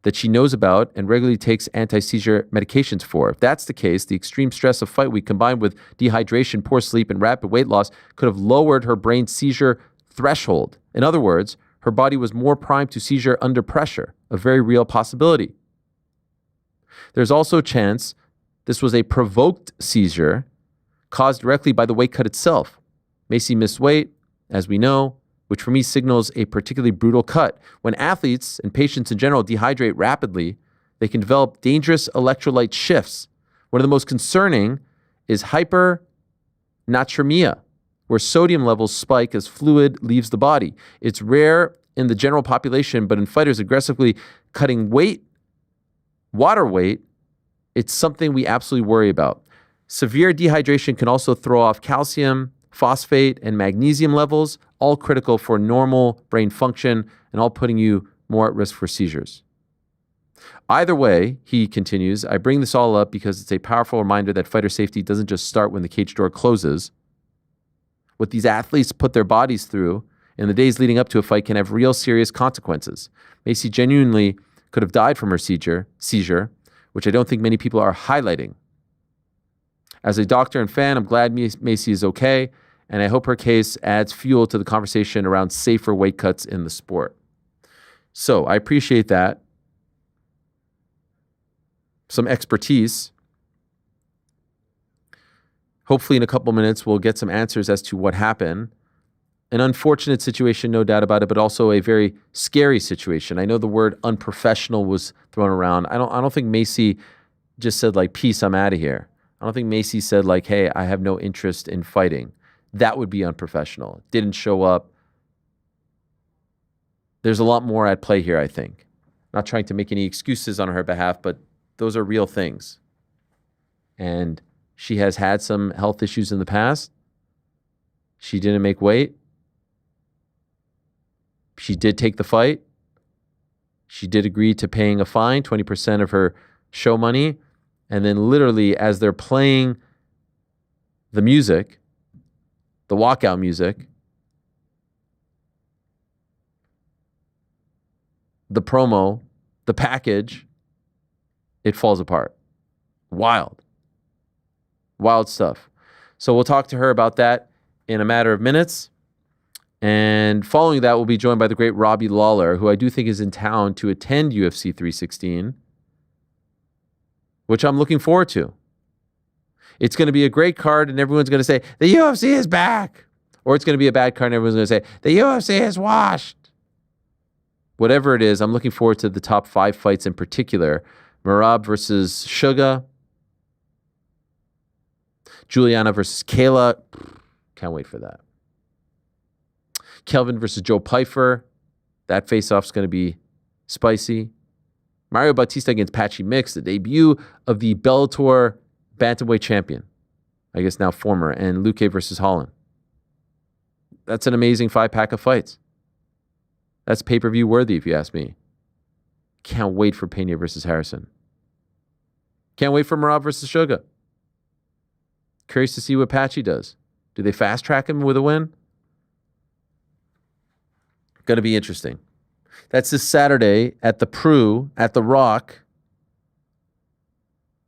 that she knows about and regularly takes anti-seizure medications for. If that's the case, the extreme stress of fight week combined with dehydration, poor sleep, and rapid weight loss could have lowered her brain's seizure threshold. In other words, her body was more primed to seizure under pressure, a very real possibility. There's also a chance this was a provoked seizure caused directly by the weight cut itself. Maycee missed weight, as we know, which for me signals a particularly brutal cut. When athletes and patients in general dehydrate rapidly, they can develop dangerous electrolyte shifts. One of the most concerning is hypernatremia, where sodium levels spike as fluid leaves the body. It's rare in the general population, but in fighters aggressively cutting weight, water weight, it's something we absolutely worry about. Severe dehydration can also throw off calcium, phosphate, and magnesium levels, all critical for normal brain function and all putting you more at risk for seizures. Either way, he continues, I bring this all up because it's a powerful reminder that fighter safety doesn't just start when the cage door closes. What these athletes put their bodies through in the days leading up to a fight can have real serious consequences. Maycee genuinely could have died from her seizure, which I don't think many people are highlighting. As a doctor and fan, I'm glad Maycee is okay, and I hope her case adds fuel to the conversation around safer weight cuts in the sport. So I appreciate that. Some expertise. Hopefully in a couple minutes, we'll get some answers as to what happened. an unfortunate situation, no doubt about it, but also a very scary situation. I know the word unprofessional was thrown around. I don't think Maycee just said like, peace, I'm out of here. I don't think Maycee said like, hey, I have no interest in fighting. That would be unprofessional. Didn't show up. There's a lot more at play here, I think. Not trying to make any excuses on her behalf, but those are real things. And she has had some health issues in the past. She didn't make weight. She did take the fight. She did agree to paying a fine, 20% of her show money. And then literally as they're playing the music, the walkout music, the promo, the package, it falls apart. Wild. Wild stuff. So we'll talk to her about that in a matter of minutes. And following that, we'll be joined by the great Robbie Lawler, who I do think is in town to attend UFC 316, which I'm looking forward to. It's going to be a great card, and everyone's going to say, the UFC is back. Or it's going to be a bad card, and everyone's going to say, the UFC is washed. Whatever it is, I'm looking forward to the top 5 fights in particular. Merab versus Suga. Juliana versus Kayla. Can't wait for that. Kelvin versus Joe Pyfer. That face-off's going to be spicy. Mario Bautista against Patchy Mix, the debut of the Bellator bantamweight champion. I guess now former. And Luque versus Holland. That's an amazing 5-pack of fights. That's pay-per-view worthy, if you ask me. Can't wait for Pena versus Harrison. Can't wait for Merab versus Suga. Curious to see what Patchy does. Do they fast-track him with a win? Going to be interesting. That's this Saturday at the Prue, at the Rock.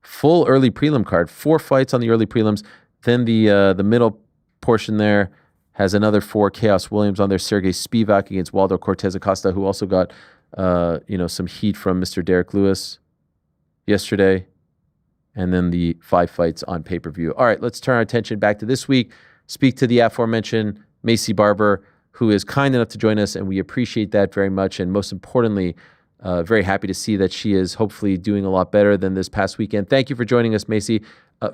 Full early prelim card. 4 fights on the early prelims. Then the middle portion there has another 4. Chaos Williams on there. Sergey Spivak against Waldo Cortez Acosta, who also got some heat from Mr. Derek Lewis yesterday. And then the 5 fights on pay-per-view. All right, let's turn our attention back to this week. Speak to the aforementioned Maycee Barber, who is kind enough to join us, and we appreciate that very much. And most importantly, very happy to see that she is hopefully doing a lot better than this past weekend. Thank you for joining us, Maycee.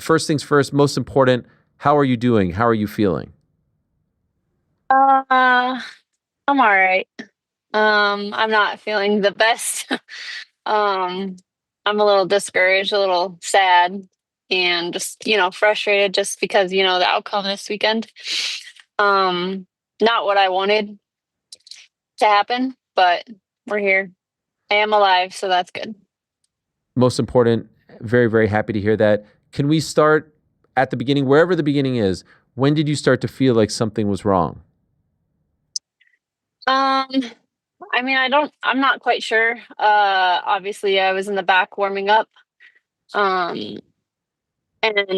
First things first, most important, how are you doing? How are you feeling? I'm all right. I'm not feeling the best. I'm a little discouraged, a little sad, and just, frustrated just because, the outcome this weekend. Not what I wanted to happen, but we're here. I am alive, so that's good. Most important, very, very happy to hear that. Can we start at the beginning, wherever the beginning is? When did you start to feel like something was wrong? I'm not quite sure. Obviously I was in the back warming up. And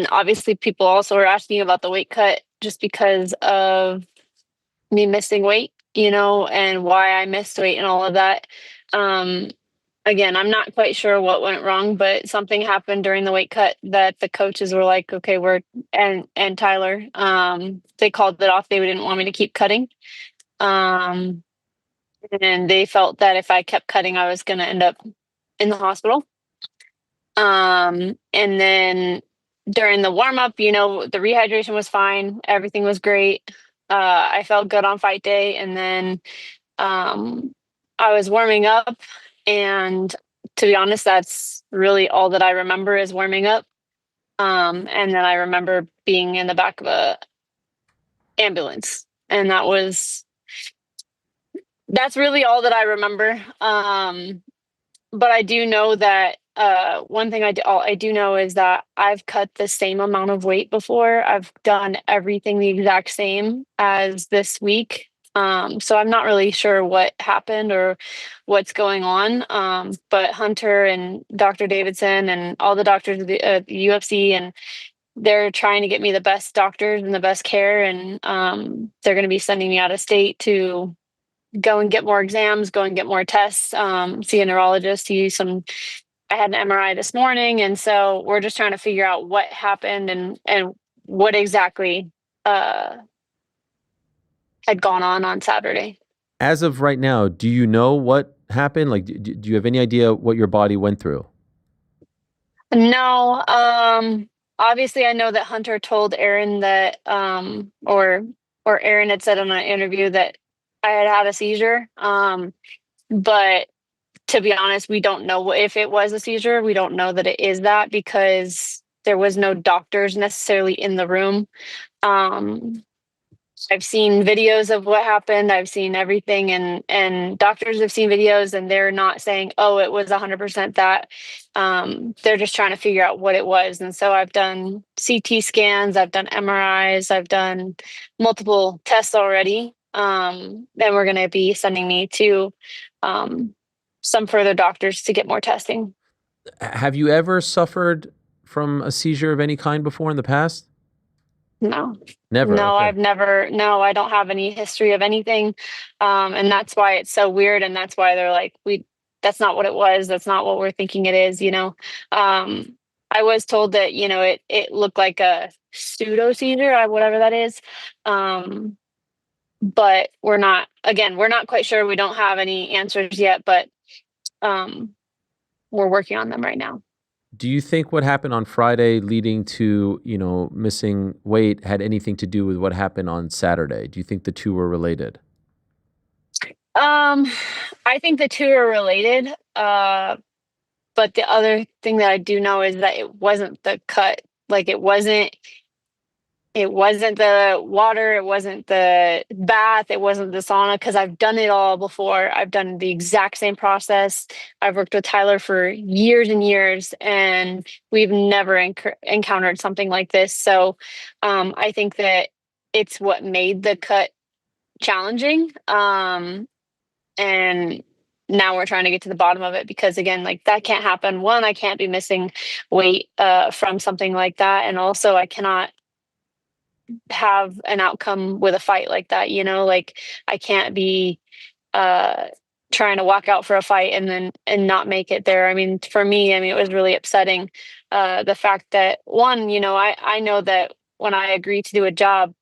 obviously people also were asking about the weight cut just because of me missing weight, and why I missed weight and all of that. Again, I'm not quite sure what went wrong, but something happened during the weight cut that the coaches were like, okay, and Tyler, they called it off. They didn't want me to keep cutting. And they felt that if I kept cutting, I was going to end up in the hospital. And then during the warm up, the rehydration was fine. Everything was great. I felt good on fight day. And then I was warming up. And to be honest, that's really all that I remember is warming up. And then I remember being in the back of a ambulance. And that's really all that I remember. But I do know that one thing I do know is that I've cut the same amount of weight before. I've done everything the exact same as this week. So I'm not really sure what happened or what's going on. But Hunter and Dr. Davidson and all the doctors of the UFC, and they're trying to get me the best doctors and the best care. And they're going to be sending me out of state to go and get more exams, go and get more tests, see a neurologist, I had an MRI this morning. And so we're just trying to figure out what happened and what exactly had gone on Saturday. As of right now, do you know what happened? Like, do you have any idea what your body went through? No, obviously I know that Hunter told Aaron that, or Aaron had said in an interview that I had a seizure. But to be honest, we don't know if it was a seizure. We don't know that it is that because there was no doctors necessarily in the room. I've seen videos of what happened. I've seen everything, and doctors have seen videos, and they're not saying, "Oh, it was 100% that." They're just trying to figure out what it was. And so I've done CT scans, I've done MRIs, I've done multiple tests already. Then we're going to be sending me to some further doctors to get more testing. Have you ever suffered from a seizure of any kind before in the past? No. Never. No, Okay. I've never. No, I don't have any history of anything, and that's why it's so weird. And that's why they're like, That's not what it was. That's not what we're thinking it is. I was told that it looked like a pseudo seizure, whatever that is, but we're not. Again, we're not quite sure. We don't have any answers yet, but we're working on them right now. Do you think what happened on Friday leading to, missing weight had anything to do with what happened on Saturday? Do you think the two were related? I think the two are related. But the other thing that I do know is that it wasn't the cut. Like it wasn't the water, it wasn't the bath, it wasn't the sauna, because I've done it all before. I've done the exact same process. I've worked with Tyler for years and years, and we've never encountered something like this. So I think that it's what made the cut challenging. And now we're trying to get to the bottom of it, because again, like, that can't happen. One, I can't be missing weight from something like that. And also I cannot have an outcome with a fight like that. Like, I can't be trying to walk out for a fight and not make it there. I mean, for me, it was really upsetting. The fact that, one, I know that when I agree to do a job,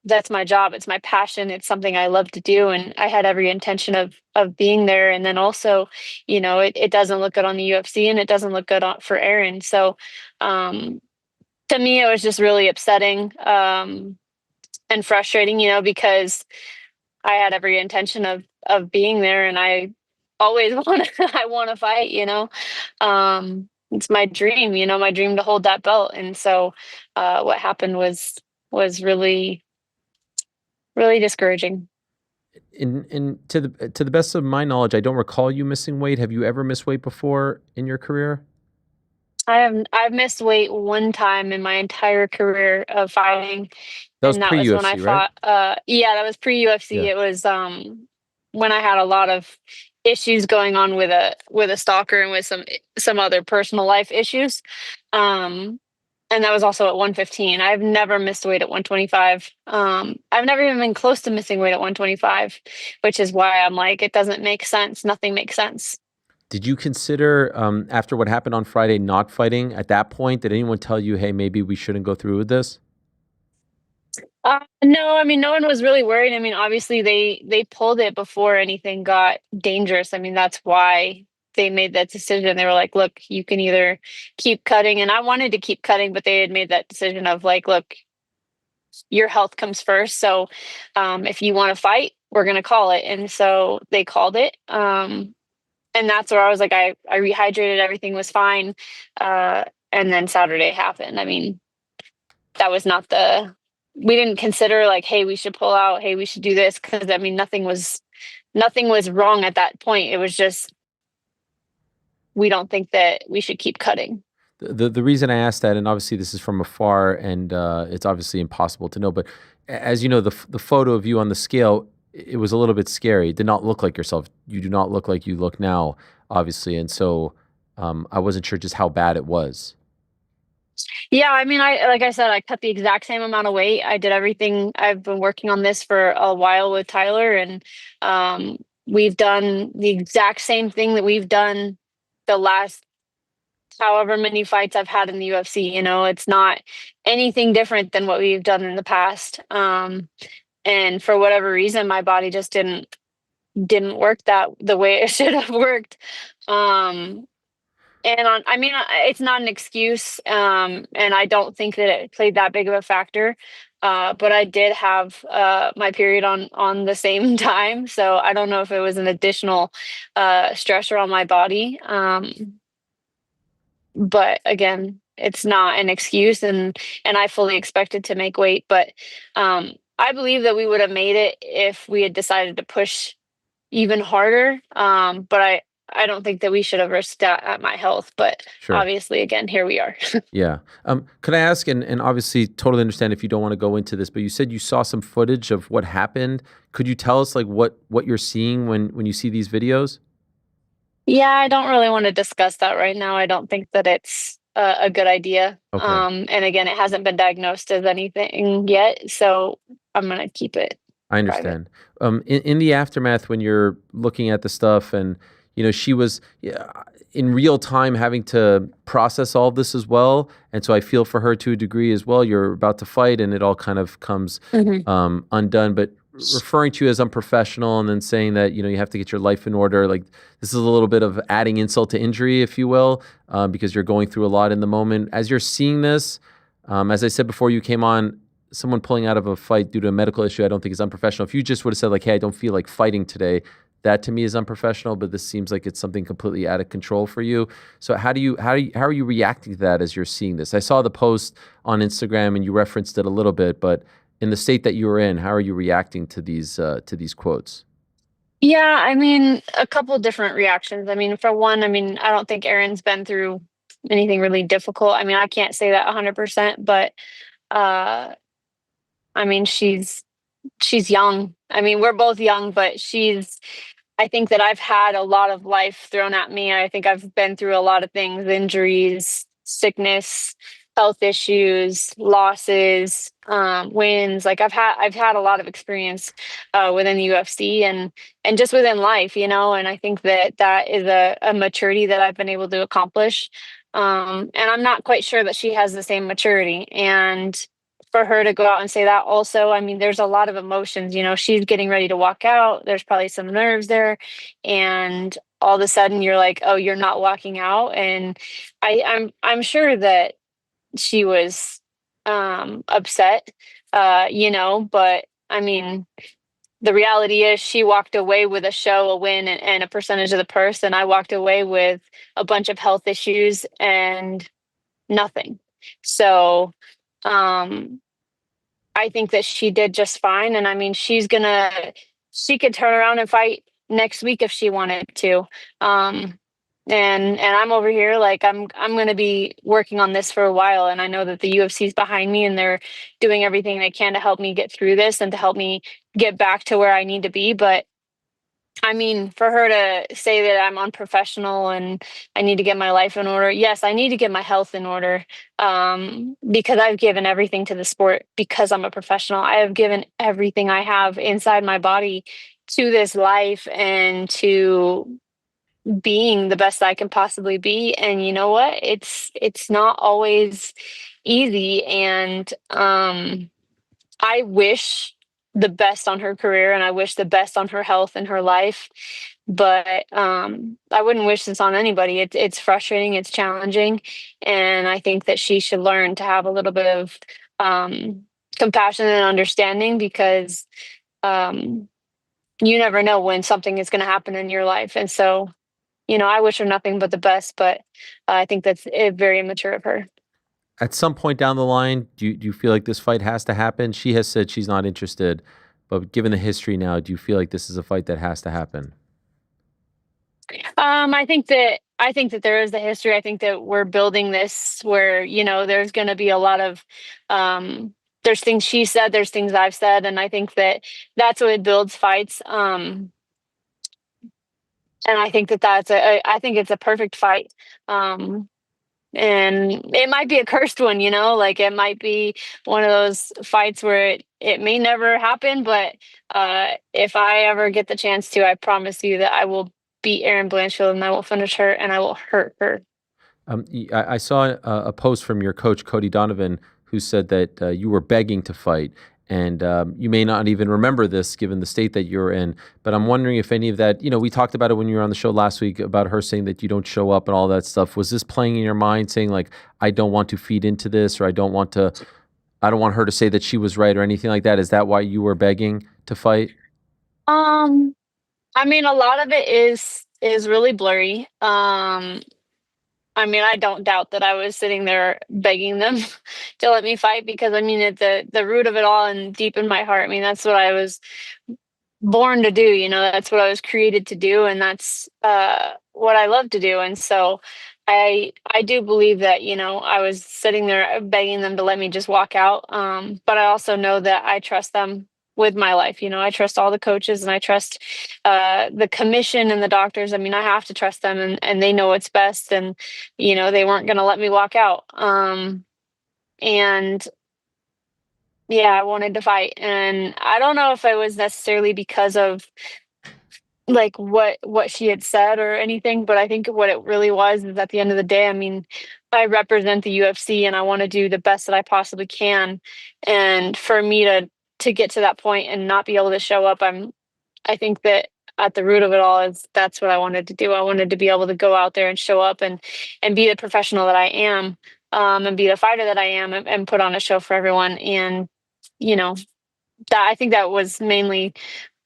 that's my job. It's my passion. It's something I love to do. And I had every intention of being there. And then also, it doesn't look good on the UFC, and it doesn't look good for Aaron. So, to me, it was just really upsetting, and frustrating, because I had every intention of being there, and I always I want to fight, it's my dream, my dream to hold that belt. And so, what happened was really, really discouraging. In to the best of my knowledge, I don't recall you missing weight. Have you ever missed weight before in your career? I've missed weight one time in my entire career of fighting. That was And that was when I pre-UFC, right? fought, yeah, that was pre-UFC. Yeah. It was when I had a lot of issues going on with a stalker and with some other personal life issues. And that was also at 115. I've never missed weight at 125. I've never even been close to missing weight at 125, which is why I'm like, it doesn't make sense. Nothing makes sense. Did you consider, after what happened on Friday, not fighting at that point? Did anyone tell you, hey, maybe we shouldn't go through with this? No, no one was really worried. Obviously they pulled it before anything got dangerous. That's why they made that decision. They were like, look, you can either keep cutting. And I wanted to keep cutting, but they had made that decision of like, look, your health comes first. So if you want to fight, we're going to call it. And so they called it. And that's where I was like, I rehydrated, everything was fine. And then Saturday happened. That was not we didn't consider like, hey, we should pull out, hey, we should do this. Cause nothing was wrong at that point. It was just, we don't think that we should keep cutting. The reason I asked that, and obviously this is from afar, and it's obviously impossible to know, but as you know, the photo of you on the scale, it was a little bit scary. It did not look like yourself. You do not look like you look now, obviously. And so I wasn't sure just how bad it was. Yeah, like I said, I cut the exact same amount of weight. I did everything. I've been working on this for a while with Tyler, and we've done the exact same thing that we've done the last however many fights I've had in the UFC. It's not anything different than what we've done in the past. And for whatever reason, my body just didn't work that the way it should have worked. I mean, it's not an excuse, and I don't think that it played that big of a factor. But I did have my period on the same time, so I don't know if it was an additional stressor on my body. But again, it's not an excuse, and I fully expected to make weight. But I believe that we would have made it if we had decided to push even harder. But I don't think that we should have risked at my health. But Sure. obviously, again, here we are. Yeah. Could I ask, and obviously totally understand if you don't want to go into this, but you said you saw some footage of what happened. Could you tell us like what you're seeing when you see these videos? Yeah, I don't really want to discuss that right now. I don't think that it's a good idea. Okay. And again, it hasn't been diagnosed as anything yet, so I'm gonna keep it I private. understand. In the aftermath, when you're looking at the stuff, and she was in real time having to process all of this as well, and so I feel for her to a degree as well. You're about to fight, and it all kind of comes undone. But referring to you as unprofessional, and then saying that you have to get your life in order, like this is a little bit of adding insult to injury, if you will, because you're going through a lot in the moment. As you're seeing this, as I said before you came on, someone pulling out of a fight due to a medical issue, I don't think is unprofessional. If you just would have said like, "Hey, I don't feel like fighting today," that to me is unprofessional. But this seems like it's something completely out of control for you. So how are you reacting to that as you're seeing this? I saw the post on Instagram and you referenced it a little bit, but in the state that you were in, how are you reacting to these quotes? Yeah, I mean, a couple different reactions. I mean, for one, I mean, I don't think Erin's been through anything really difficult. I mean, I can't say that 100%, but uh, I mean, she's young. I mean, we're both young, but I think that I've had a lot of life thrown at me. I think I've been through a lot of things, injuries, sickness, health issues, losses, wins. Like I've had a lot of experience within the UFC and just within life, and I think that is a maturity that I've been able to accomplish. And I'm not quite sure that she has the same maturity. And for her to go out and say that also, I mean, there's a lot of emotions. She's getting ready to walk out. There's probably some nerves there. And all of a sudden you're like, oh, you're not walking out. And I'm sure that she was upset, but I mean, the reality is she walked away with a show, a win, and a percentage of the purse. And I walked away with a bunch of health issues and nothing. So, I think that she did just fine. And I mean, she could turn around and fight next week if she wanted to. And I'm over here like I'm going to be working on this for a while, and I know that the UFC is behind me and they're doing everything they can to help me get through this and to help me get back to where I need to be. But I mean, for her to say that I'm unprofessional and I need to get my life in order. Yes, I need to get my health in order, because I've given everything to the sport because I'm a professional. I have given everything I have inside my body to this life and to being the best I can possibly be. And you know what? It's not always easy. And I wish the best on her career and I wish the best on her health and her life. But I wouldn't wish this on anybody. It's frustrating, it's challenging. And I think that she should learn to have a little bit of compassion and understanding, because you never know when something is going to happen in your life. And so, I wish her nothing but the best, but I think that's very immature of her. At some point down the line, do you feel like this fight has to happen? She has said she's not interested, but given the history now, do you feel like this is a fight that has to happen? I think that there is the history. I think that we're building this where, there's going to be a lot of, there's things she said, there's things I've said. And I think that that's what builds fights. And I think I think it's a perfect fight. And it might be a cursed one, like it might be one of those fights where it may never happen. But if I ever get the chance to, I promise you that I will beat Erin Blanchfield and I will finish her and I will hurt her. I saw a post from your coach, Cody Donovan, who said that you were begging to fight. And you may not even remember this given the state that you're in, but I'm wondering if any of that, we talked about it when you were on the show last week about her saying that you don't show up and all that stuff. Was this playing in your mind saying like, I don't want to feed into this, or I don't want her to say that she was right or anything like that? Is that why you were begging to fight? I mean, a lot of it is really blurry. I mean, I don't doubt that I was sitting there begging them to let me fight, because I mean, at the root of it all and deep in my heart, I mean, that's what I was born to do. That's what I was created to do, and that's what I love to do. And so I do believe that, I was sitting there begging them to let me just walk out. But I also know that I trust them with my life. I trust all the coaches, and I trust the commission and the doctors. I mean, I have to trust them, and they know what's best. And, they weren't going to let me walk out. And yeah, I wanted to fight. And I don't know if it was necessarily because of like what she had said or anything, but I think what it really was is, at the end of the day, I mean, I represent the UFC, and I want to do the best that I possibly can. And for me to get to that point and not be able to show up, I think that at the root of it all is that's what I wanted to do. I wanted to be able to go out there and show up and be the professional that I am, and be the fighter that I am, and put on a show for everyone. And that, I think that was mainly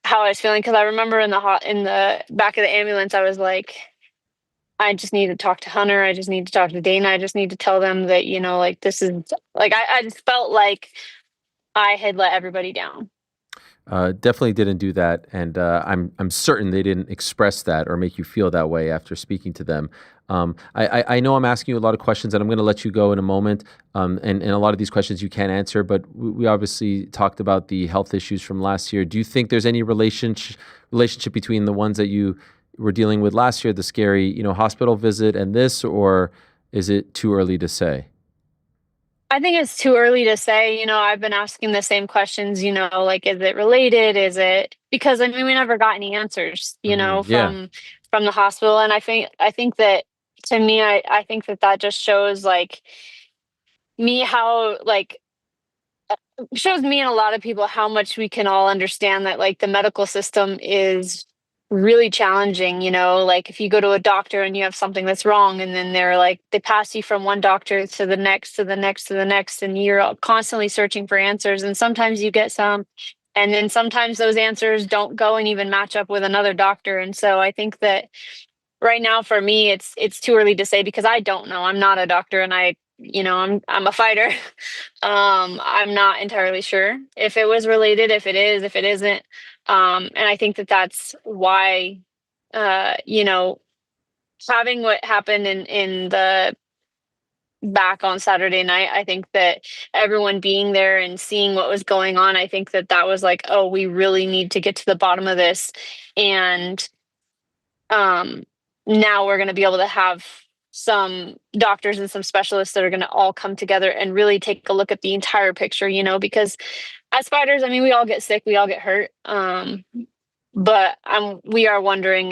how I was feeling, because I remember in the back of the ambulance, I was like, I just need to talk to Hunter. I just need to talk to Dana. I just need to tell them that, like, this is like, I just felt like I had let everybody down. Definitely didn't do that, and I'm certain they didn't express that or make you feel that way after speaking to them. I know I'm asking you a lot of questions, and I'm going to let you go in a moment. And a lot of these questions you can't answer, but we obviously talked about the health issues from last year. Do you think there's any relationship between the ones that you were dealing with last year, the scary hospital visit, and this, or is it too early to say? I think it's too early to say. I've been asking the same questions, like, is it related? Is it, because I mean, we never got any answers, from the hospital. And I think that, to me, I think that just shows like me how, like, shows me and a lot of people how much we can all understand that, like, the medical system is really challenging. Like, if you go to a doctor and you have something that's wrong, and then they pass you from one doctor to the next, to the next, to the next, and you're constantly searching for answers. And sometimes you get some, and then sometimes those answers don't go and even match up with another doctor. And so I think that right now, for me, it's too early to say, because I don't know. I'm not a doctor, and I'm a fighter. I'm not entirely sure if it was related, if it is, if it isn't. And I think that that's why, having what happened in the back on Saturday night, I think that everyone being there and seeing what was going on, I think that was like, oh, we really need to get to the bottom of this. And now we're going to be able to have some doctors and some specialists that are going to all come together and really take a look at the entire picture, because as fighters, I mean, we all get sick, we all get hurt. But we are wondering,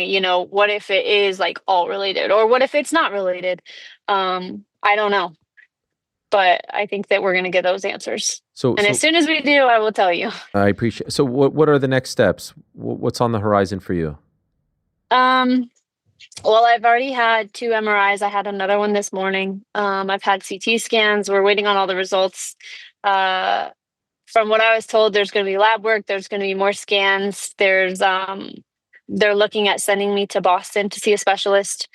what if it is like all related, or what if it's not related? I don't know, but I think that we're going to get those answers. So as soon as we do, I will tell you. I appreciate. So what are the next steps? What's on the horizon for you? Well, I've already had 2 MRIs. I had another one this morning. I've had CT scans. We're waiting on all the results. From what I was told, there's going to be lab work. There's going to be more scans. They're looking at sending me to Boston to see a specialist.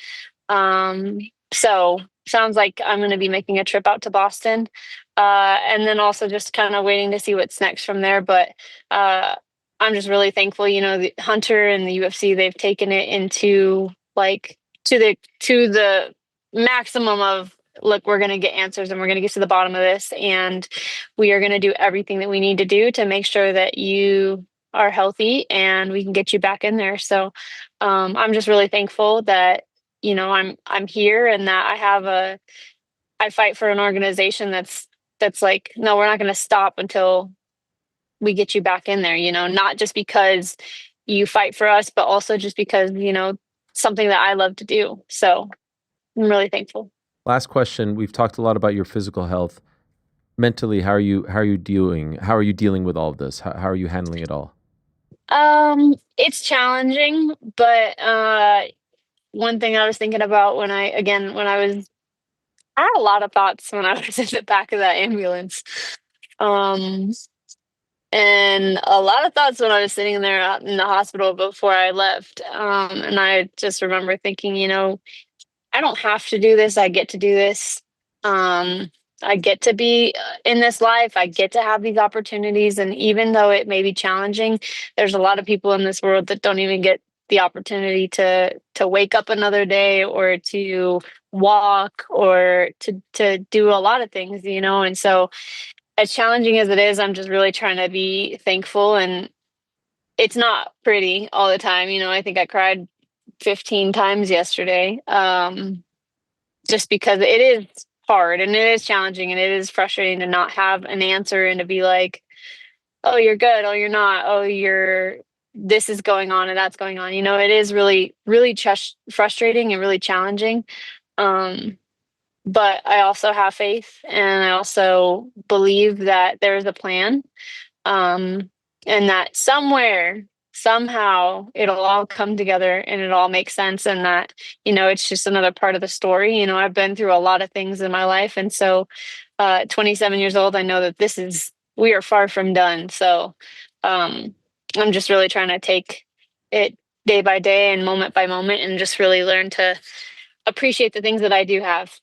So sounds like I'm going to be making a trip out to Boston. And then also just kind of waiting to see what's next from there. But I'm just really thankful, the Hunter and the UFC, they've taken it into like to the maximum of, look, we're going to get answers, and we're going to get to the bottom of this, and we are going to do everything that we need to do to make sure that you are healthy and we can get you back in there. So I'm just really thankful that, I'm here, and that I fight for an organization that's like, no, we're not going to stop until we get you back in there, not just because you fight for us, but also just because, something that I love to do. So I'm really thankful. Last question. We've talked a lot about your physical health. Mentally, how are you dealing with all of this? How are you handling it all? It's challenging, but one thing I was thinking about I had a lot of thoughts when I was in the back of that ambulance. Um, and a lot of thoughts when I was sitting there out in the hospital before I left. And I just remember thinking, I don't have to do this. I get to do this. I get to be in this life. I get to have these opportunities. And even though it may be challenging, there's a lot of people in this world that don't even get the opportunity to wake up another day or to walk or to do a lot of things, And so as challenging as it is, I'm just really trying to be thankful. And it's not pretty all the time. I think I cried 15 times yesterday. Just because it is hard and it is challenging and it is frustrating to not have an answer and to be like, oh, you're good. Oh, you're not. Oh, this is going on and that's going on. It is really, really frustrating and really challenging. But I also have faith and I also believe that there's a plan. And that somehow it'll all come together and it all makes sense. And that, it's just another part of the story. I've been through a lot of things in my life. And so, 27 years old, I know that we are far from done. So, I'm just really trying to take it day by day and moment by moment and just really learn to appreciate the things that I do have.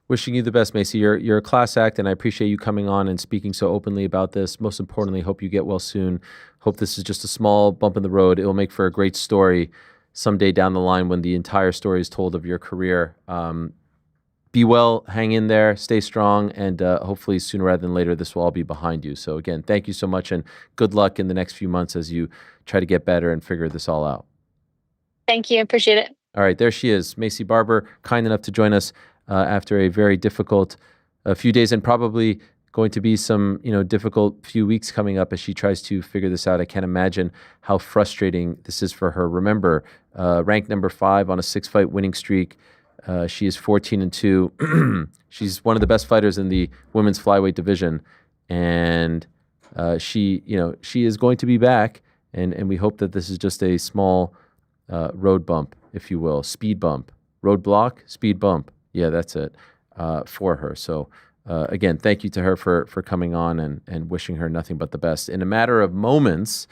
Wishing you the best, Maycee. You're a class act, and I appreciate you coming on and speaking so openly about this. Most importantly, hope you get well soon. Hope this is just a small bump in the road. It will make for a great story someday down the line when the entire story is told of your career. Be well, hang in there, stay strong, and hopefully sooner rather than later, this will all be behind you. So again, thank you so much, and good luck in the next few months as you try to get better and figure this all out. Thank you. Appreciate it. All right, there she is, Maycee Barber, kind enough to join us after a very difficult few days and probably going to be some difficult few weeks coming up as she tries to figure this out. I can't imagine how frustrating this is for her. Remember, ranked number 5 on a 6-fight winning streak. She is 14-2. She's one of the best fighters in the women's flyweight division, and she is going to be back. And we hope that this is just a small road bump, if you will, speed bump, roadblock, speed bump. Yeah, that's it for her. So again, thank you to her for coming on and wishing her nothing but the best. In a matter of moments,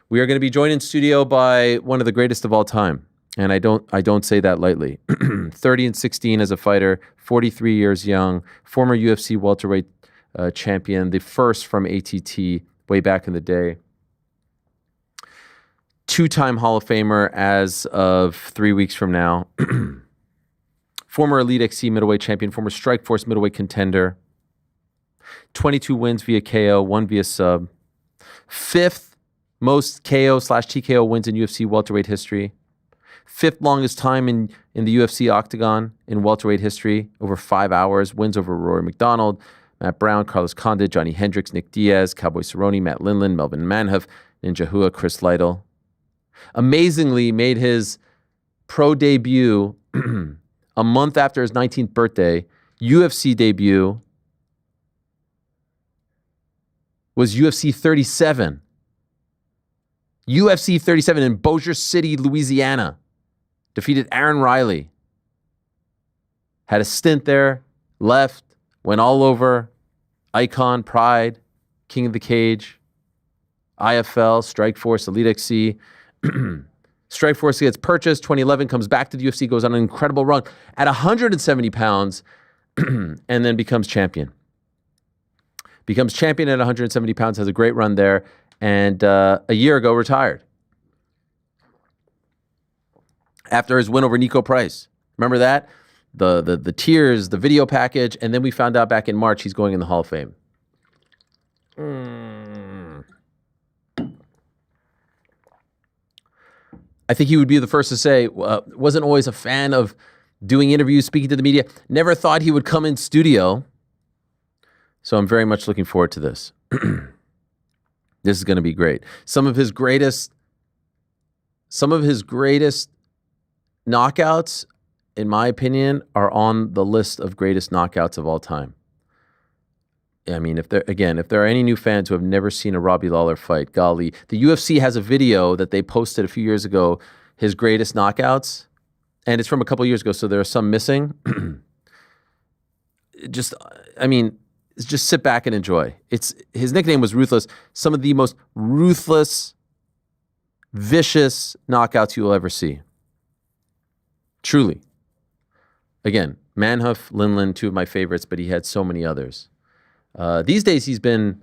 we are going to be joined in studio by one of the greatest of all time. And I don't say that lightly. 30-16 as a fighter, 43 years young, former UFC welterweight champion, the first from ATT way back in the day. 2-time Hall of Famer as of 3 weeks from now. Former Elite XC middleweight champion, former Strikeforce middleweight contender. 22 wins via KO, 1 via sub. 5th most KO/TKO wins in UFC welterweight history. 5th longest time in the UFC octagon in welterweight history, over 5 hours. Wins over Rory McDonald, Matt Brown, Carlos Condit, Johnny Hendricks, Nick Diaz, Cowboy Cerrone, Matt Lindland, Melvin Manhoef, Ninja Hua, Chris Lytle. Amazingly made his pro debut a month after his 19th birthday. UFC debut was UFC 37. UFC 37 in Bossier City, Louisiana. Defeated Aaron Riley. Had a stint there, left, went all over. Icon, Pride, King of the Cage, IFL, Strikeforce, Elite XC. Strikeforce gets purchased, 2011, comes back to the UFC, goes on an incredible run at 170 pounds, and then becomes champion. Becomes champion at 170 pounds, has a great run there, and a year ago retired. After his win over Nico Price. Remember that? The tears, the video package, and then we found out back in March he's going in the Hall of Fame. I think he would be the first to say, wasn't always a fan of doing interviews, speaking to the media. Never thought he would come in studio. So I'm very much looking forward to this. This is going to be great. Some of his greatest knockouts, in my opinion, are on the list of greatest knockouts of all time. I mean, if there are any new fans who have never seen a Robbie Lawler fight, golly, the UFC has a video that they posted a few years ago, his greatest knockouts, and it's from a couple years ago, so there are some missing. Just sit back and enjoy. His nickname was Ruthless. Some of the most ruthless, vicious knockouts you will ever see. Truly. Again, Manhoef, Linland, two of my favorites, but he had so many others. These days, he's been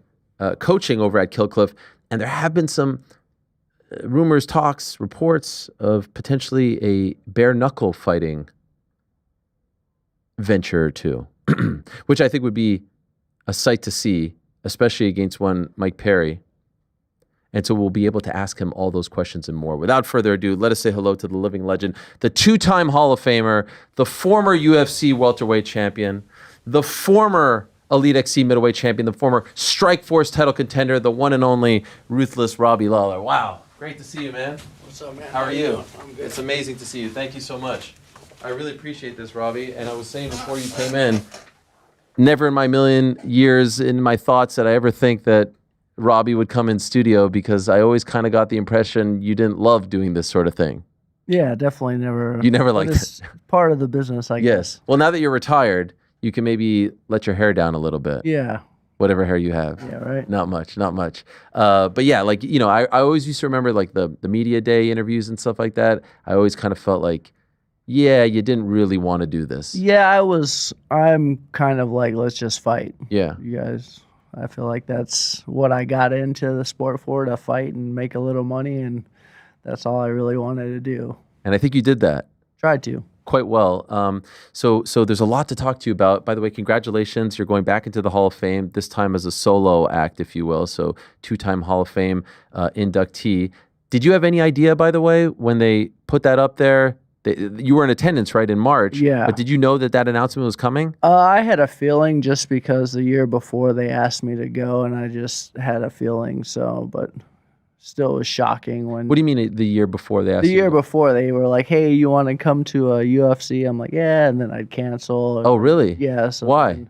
coaching over at Killcliff, and there have been some rumors, talks, reports of potentially a bare knuckle fighting venture or two, which I think would be a sight to see, especially against one Mike Perry. And so we'll be able to ask him all those questions and more. Without further ado, let us say hello to the living legend, the two-time Hall of Famer, the former UFC welterweight champion, the former Elite XC middleweight champion, the former Strikeforce title contender, the one and only Ruthless Robbie Lawler. Wow, great to see you, man. What's up, man? How are you? I'm good. It's amazing to see you. Thank you so much. I really appreciate this, Robbie. And I was saying before you came in, never in my million years in my thoughts did I ever think that Robbie would come in studio, because I always kind of got the impression you didn't love doing this sort of thing. Yeah, definitely never. You never liked it's it. Part of the business, I guess. Yes. Well, now that you're retired, you can maybe let your hair down a little bit. Yeah. Whatever hair you have. Yeah, right. Not much. But yeah, like, I always used to remember like the media day interviews and stuff like that. I always kind of felt like, yeah, you didn't really want to do this. Yeah, I'm kind of like, let's just fight. Yeah. You guys, I feel like that's what I got into the sport for, to fight and make a little money, and that's all I really wanted to do. And I think you did that. Tried to. Quite well. So there's a lot to talk to you about. By the way, congratulations. You're going back into the Hall of Fame, this time as a solo act, if you will. So two-time Hall of Fame inductee. Did you have any idea, by the way, when they put that up there? You were in attendance, right, in March? Yeah. But did you know that announcement was coming? I had a feeling, just because the year before they asked me to go, and I just had a feeling. So, but still, it was shocking when. What do you mean the year before they asked? The year before, they were like, "Hey, you want to come to a UFC?" I'm like, "Yeah," and then I'd cancel. Oh, really? Yeah. So why?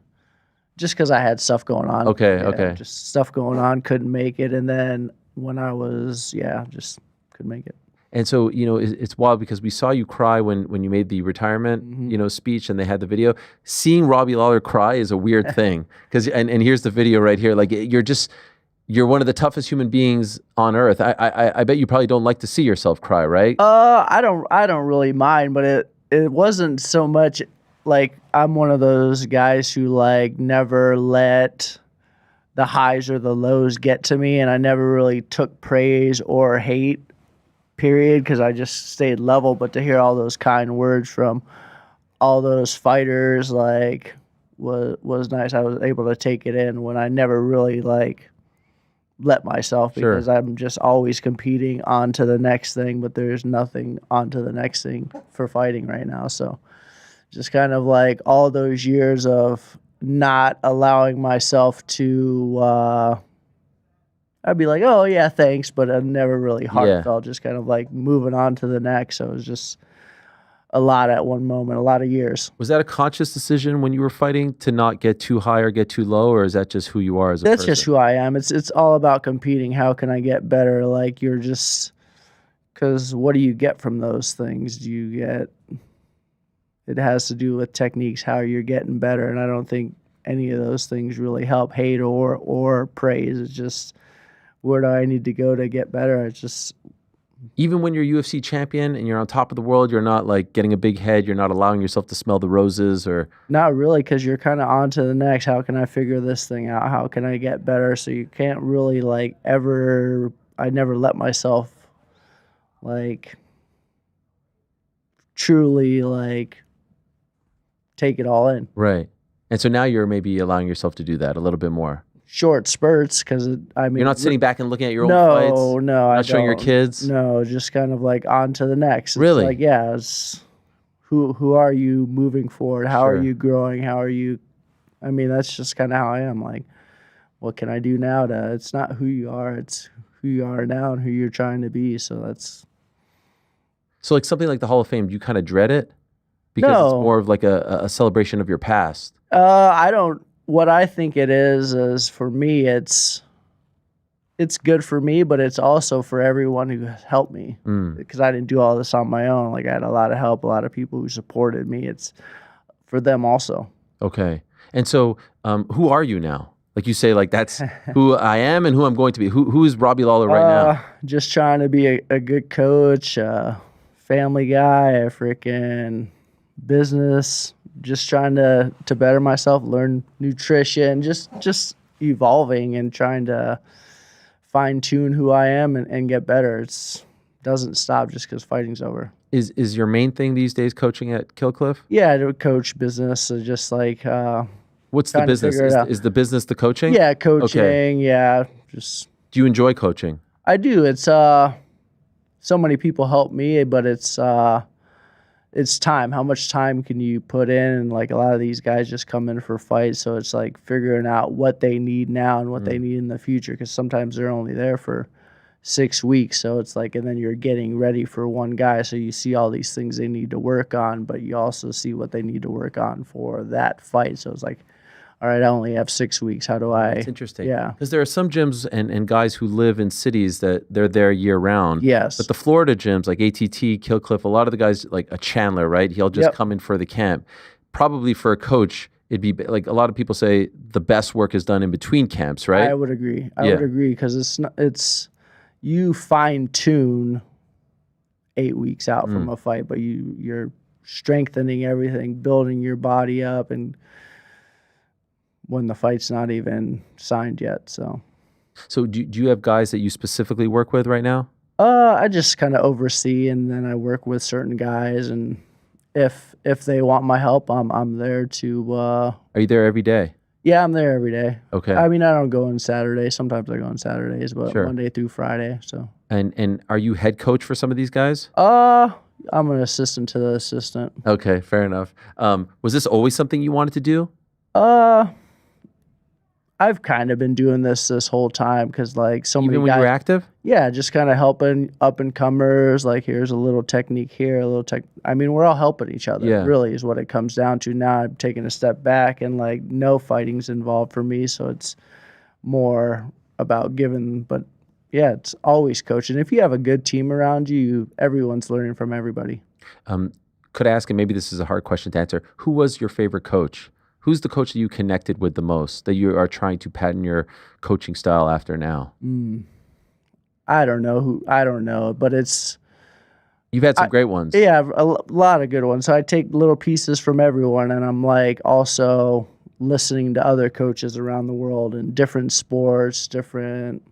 Just because I had stuff going on. Okay. Yeah, Okay. Just stuff going on, couldn't make it, and then when I was, just couldn't make it. And so, it's wild because we saw you cry when you made the retirement, speech, and they had the video. Seeing Robbie Lawler cry is a weird thing, because and here's the video right here. Like, you're one of the toughest human beings on earth. I bet you probably don't like to see yourself cry, right? I don't really mind, but it wasn't so much like I'm one of those guys who like never let the highs or the lows get to me, and I never really took praise or hate, period, because I just stayed level. But to hear all those kind words from all those fighters, like, was nice. I was able to take it in when I never really like let myself, because I'm just always competing on to the next thing, but there's nothing on to the next thing for fighting right now. So just kind of like all those years of not allowing myself to I'd be like, oh yeah, thanks, but I never really heartfelt, just kind of like moving on to the next. So it was just a lot at one moment, a lot of years. Was that a conscious decision when you were fighting to not get too high or get too low, or is that just who you are as a person? That's just who I am. It's all about competing. How can I get better? Like, you're just, because what do you get from those things? Do you get, it has to do with techniques, how you're getting better. And I don't think any of those things really help, hate or praise. It's just, where do I need to go to get better? It's just, even when you're UFC champion and you're on top of the world, you're not like getting a big head. You're not allowing yourself to smell the roses, or not really, because you're kind of on to the next. How can I figure this thing out? How can I get better? So you can't really like ever. I never let myself like truly like take it all in. Right. And so now you're maybe allowing yourself to do that a little bit more. Short spurts, because I mean, you're not sitting back and looking at your old fights. No, not showing your kids. No, just kind of like on to the next. It's really? Like, yeah, it's who are you moving forward? How are you growing? How are you? I mean, that's just kind of how I am. Like, what can I do now to? It's not who you are. It's who you are now and who you're trying to be. So that's. So like something like the Hall of Fame, do you kind of dread it? Because it's more of like a celebration of your past. I don't. what I think it is for me, it's good for me, but it's also for everyone who helped me, because I didn't do all this on my own. Like, I had a lot of help, a lot of people who supported me. It's for them also. Okay. And so, who are you now? Like you say, like that's who I am and who I'm going to be. Who is Robbie Lawler right now? Just trying to be a good coach, family guy, a freaking business. Just trying to better myself, learn nutrition, just evolving and trying to fine tune who I am and get better. It doesn't stop just because fighting's over. Is your main thing these days coaching at Killcliff? Yeah, I do coach business. So just like what's the business? Is the business the coaching? Yeah, coaching. Okay. Yeah, just. Do you enjoy coaching? I do. It's so many people help me, but it's time. How much time can you put in? And like a lot of these guys just come in for fights, so it's like figuring out what they need now and what they need in the future, because sometimes they're only there for 6 weeks. So it's like, and then you're getting ready for one guy, so you see all these things they need to work on, but you also see what they need to work on for that fight. So it's like, all right, I only have 6 weeks. How do I? It's interesting. Yeah. Because there are some gyms and guys who live in cities that they're there year round. Yes. But the Florida gyms like ATT, Killcliff, a lot of the guys like a Chandler, right? He'll just come in for the camp. Probably for a coach, it'd be like a lot of people say the best work is done in between camps, right? I would agree. I would agree, because it's you fine tune 8 weeks out from a fight, but you're strengthening everything, building your body up, and when the fight's not even signed yet. So do you have guys that you specifically work with right now? I just kind of oversee, and then I work with certain guys, and if they want my help, I'm there to. Are you there every day? Yeah, I'm there every day. Okay. I mean, I don't go on Saturdays. Sometimes I go on Saturdays, but Monday through Friday. So. And are you head coach for some of these guys? I'm an assistant to the assistant. Okay, fair enough. Was this always something you wanted to do? I've kind of been doing this whole time, because like so many Even when guys. you were active? Yeah, just kind of helping up and comers. Like, here's a little technique here, a little tech. I mean, we're all helping each other. Yeah. Really, is what it comes down to. Now I'm taking a step back, and like no fighting's involved for me, so it's more about giving. But yeah, it's always coaching. If you have a good team around you, everyone's learning from everybody. Could I ask, and maybe this is a hard question to answer, who was your favorite coach? Who's the coach that you connected with the most, that you are trying to pattern your coaching style after now? I don't know, but it's. You've had some great ones. Yeah, a lot of good ones. So I take little pieces from everyone, and I'm like also listening to other coaches around the world in different sports, different.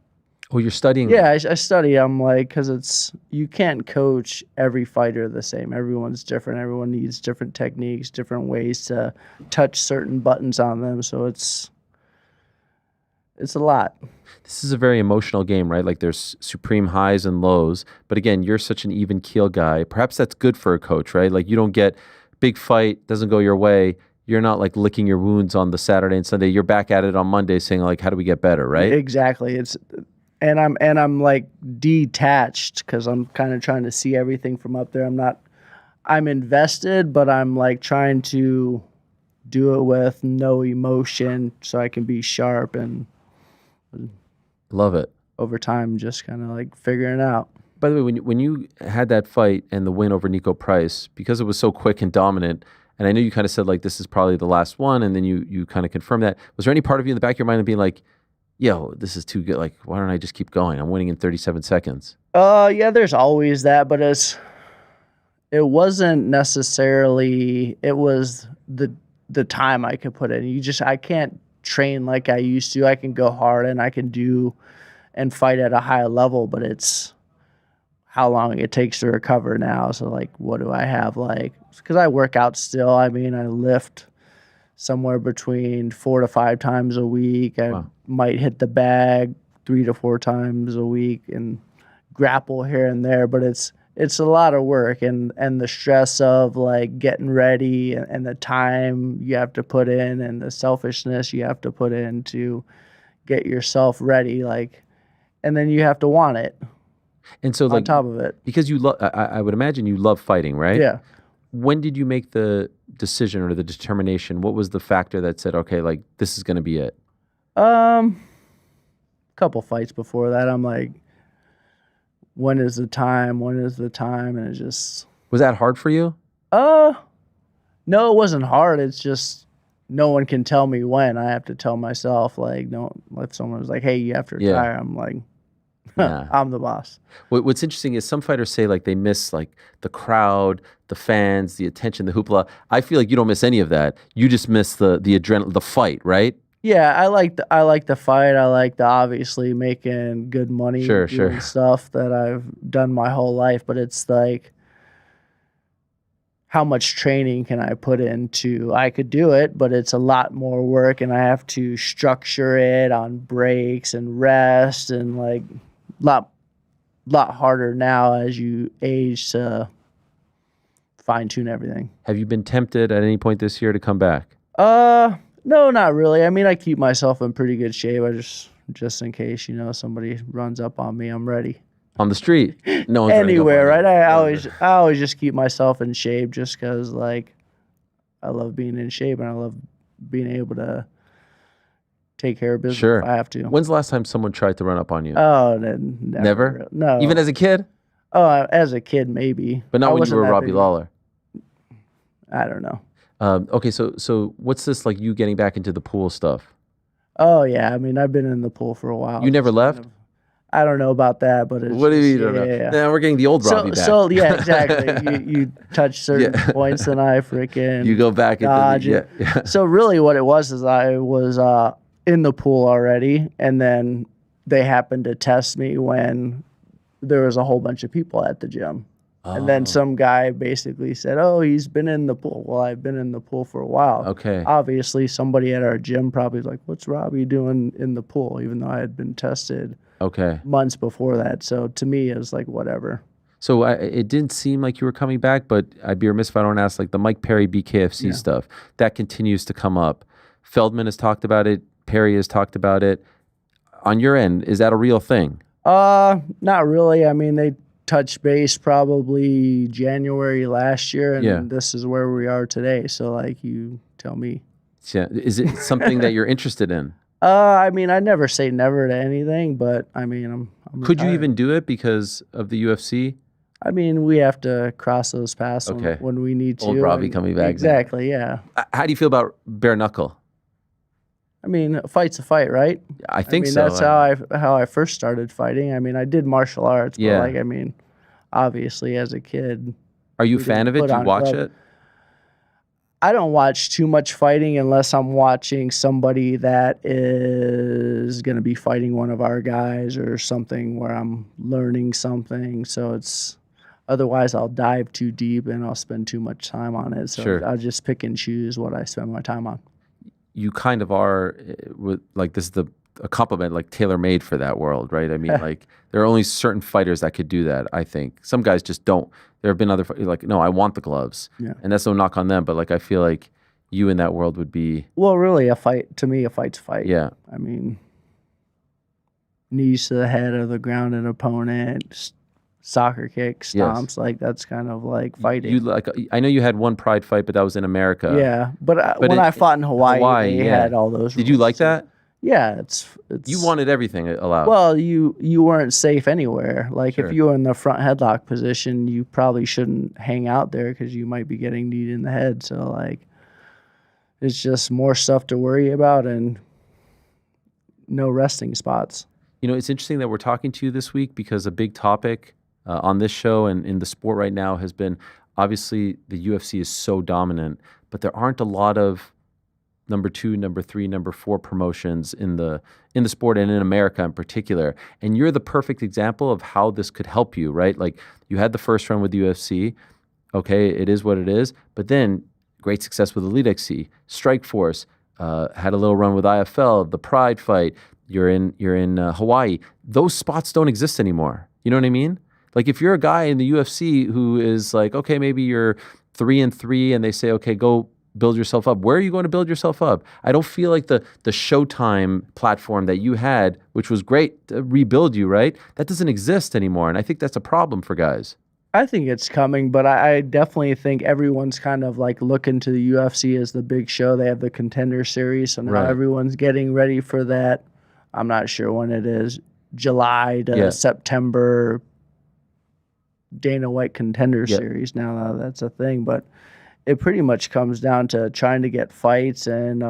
Oh, you're studying? Yeah, I study. I'm like, because you can't coach every fighter the same. Everyone's different. Everyone needs different techniques, different ways to touch certain buttons on them. So it's a lot. This is a very emotional game, right? Like there's supreme highs and lows. But again, you're such an even keel guy. Perhaps that's good for a coach, right? Like you don't get big fight, doesn't go your way. You're not like licking your wounds on the Saturday and Sunday. You're back at it on Monday saying like, how do we get better, right? Exactly. And I'm like detached, because I'm kind of trying to see everything from up there. I'm invested, but I'm like trying to do it with no emotion, so I can be sharp, and love it. Over time, just kind of like figuring it out. By the way, when you had that fight and the win over Nico Price, because it was so quick and dominant, and I know you kind of said like this is probably the last one, and then you kind of confirmed that. Was there any part of you in the back of your mind of being like, yo, this is too good. Like, why don't I just keep going? I'm winning in 37 seconds. Yeah, there's always that, but it wasn't necessarily. It was the time I could put in. I can't train like I used to. I can go hard and I can do and fight at a high level, but it's how long it takes to recover now. So like, what do I have? Like, because I work out still. I mean, I lift somewhere between 4 to 5 times a week. I might hit the bag 3 to 4 times a week and grapple here and there, but it's a lot of work, and the stress of like getting ready and the time you have to put in and the selfishness you have to put in to get yourself ready, like, and then you have to want it. And so, on top of it, because you love, I would imagine you love fighting, right? Yeah. When did you make the decision or the determination? What was the factor that said, okay, like this is going to be it? Couple fights before that, I'm like, when is the time? When is the time? And it just Was that hard for you? no, it wasn't hard. It's just no one can tell me when. I have to tell myself. Like, no, if someone was like, "Hey, you have to retire," I'm like, Yeah. I'm the boss. What's interesting is some fighters say like they miss like the crowd, the fans, the attention, the hoopla. I feel like you don't miss any of that. You just miss the adrenaline, the fight, right? Yeah, I like the fight. I like the obviously making good money, doing stuff that I've done my whole life. But it's like, how much training can I put into? I could do it, but it's a lot more work, and I have to structure it on breaks and rest, and like lot harder now as you age to fine tune everything. Have you been tempted at any point this year to come back? No, not really. I mean, I keep myself in pretty good shape. I just in case, somebody runs up on me, I'm ready. On the street? No one's anywhere, right? I always just keep myself in shape just because, like, I love being in shape and I love being able to take care of business if I have to. When's the last time someone tried to run up on you? Oh, never. No. Even as a kid? Oh, as a kid, maybe. But not when you were Robbie Lawler. I don't know. Okay, so what's this like you getting back into the pool stuff? Oh yeah, I mean I've been in the pool for a while. You never left? I don't know about that, but it's what do you mean? Yeah. Now we're getting the old Robbie back. So yeah, exactly. you touch certain points and I freaking you go back dodge into the, So really, what it was is I was in the pool already, and then they happened to test me when there was a whole bunch of people at the gym. And then some guy basically said, "Oh, he's been in the pool." Well, I've been in the pool for a while. Okay. Obviously, somebody at our gym probably was like, "What's Robbie doing in the pool?" Even though I had been tested months before that. So to me, it was like, whatever. So it didn't seem like you were coming back, but I'd be remiss if I don't ask, like the Mike Perry BKFC stuff, that continues to come up. Feldman has talked about it. Perry has talked about it. On your end, is that a real thing? Not really. I mean, they touched base probably January last year, and this is where we are today. So, like, you tell me. Yeah. Is it something that you're interested in? I mean, I never say never to anything, but I mean, I'm Could you retired. even do it because of the UFC? I mean, we have to cross those paths when we need to. Old Robbie coming back. Exactly, yeah. How do you feel about bare knuckle? I mean, a fight's a fight, right? I think so. That's how I first started fighting. I mean, I did martial arts, but like, I mean, obviously as a kid. Are you a fan of it? Do you watch it? I don't watch too much fighting unless I'm watching somebody that is going to be fighting one of our guys or something where I'm learning something. So it's otherwise I'll dive too deep and I'll spend too much time on it. So I'll just pick and choose what I spend my time on. You kind of are with like this is a compliment like tailor-made for that world, right? I mean, like there are only certain fighters that could do that. I think some guys just don't. There have been other like, no, I want the gloves, and that's no knock on them. But like, I feel like you in that world would be really a fight. To me, a fight's a fight. Yeah, I mean, knees to the head of the grounded opponent, soccer kicks, stomps, like that's kind of like fighting. You like? I know you had one Pride fight, but that was in America. Yeah, but when I fought in Hawaii, they had all those. Did you like that? Yeah, it's you wanted everything allowed. Well, you weren't safe anywhere. Like if you were in the front headlock position, you probably shouldn't hang out there because you might be getting kneed in the head. So like, it's just more stuff to worry about and no resting spots. You know, it's interesting that we're talking to you this week because a big topic on this show and in the sport right now has been obviously the UFC is so dominant, but there aren't a lot of number 2, number 3, number 4 promotions in the sport and in America in particular. And you're the perfect example of how this could help you, right? Like you had the first run with the UFC. Okay, it is what it is. But then great success with Elite XC, Strikeforce, had a little run with IFL, the Pride fight. You're in Hawaii. Those spots don't exist anymore. You know what I mean? Like if you're a guy in the UFC who is like, okay, maybe you're 3-3 and they say, okay, go build yourself up. Where are you going to build yourself up? I don't feel like the Showtime platform that you had, which was great to rebuild you, right? That doesn't exist anymore. And I think that's a problem for guys. I think it's coming, but I definitely think everyone's kind of like looking to the UFC as the big show. They have the Contender Series, so now Right. everyone's getting ready for that. I'm not sure when it is, July to Yeah. September. Dana White Contender Yep. Series. Now that's a thing, but it pretty much comes down to trying to get fights and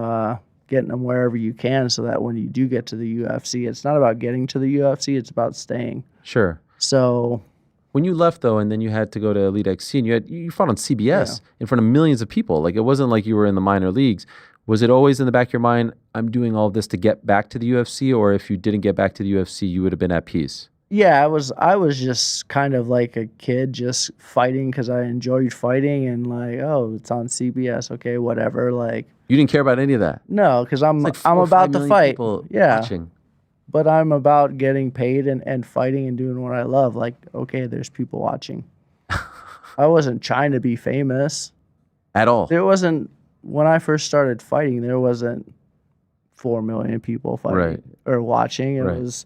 getting them wherever you can, so that when you do get to the UFC, it's not about getting to the UFC; it's about staying. Sure. So When you left though, and then you had to go to Elite XC, and you fought on CBS in front of millions of people. Like it wasn't like you were in the minor leagues. Was it always in the back of your mind, I'm doing all this to get back to the UFC, or if you didn't get back to the UFC, you would have been at peace? yeah, I was just kind of like a kid, just fighting because I enjoyed fighting, and like, oh, it's on CBS, okay, whatever. Like, You didn't care about any of that. no, because I'm It's like 4 I'm or 5 about to million fight. people Yeah, watching. but I'm about getting paid and fighting and doing what I love. Like, okay, there's people watching. I wasn't trying to be famous. At all. There wasn't, when I first started fighting, there wasn't 4 million people fighting Right. or watching. It Right. was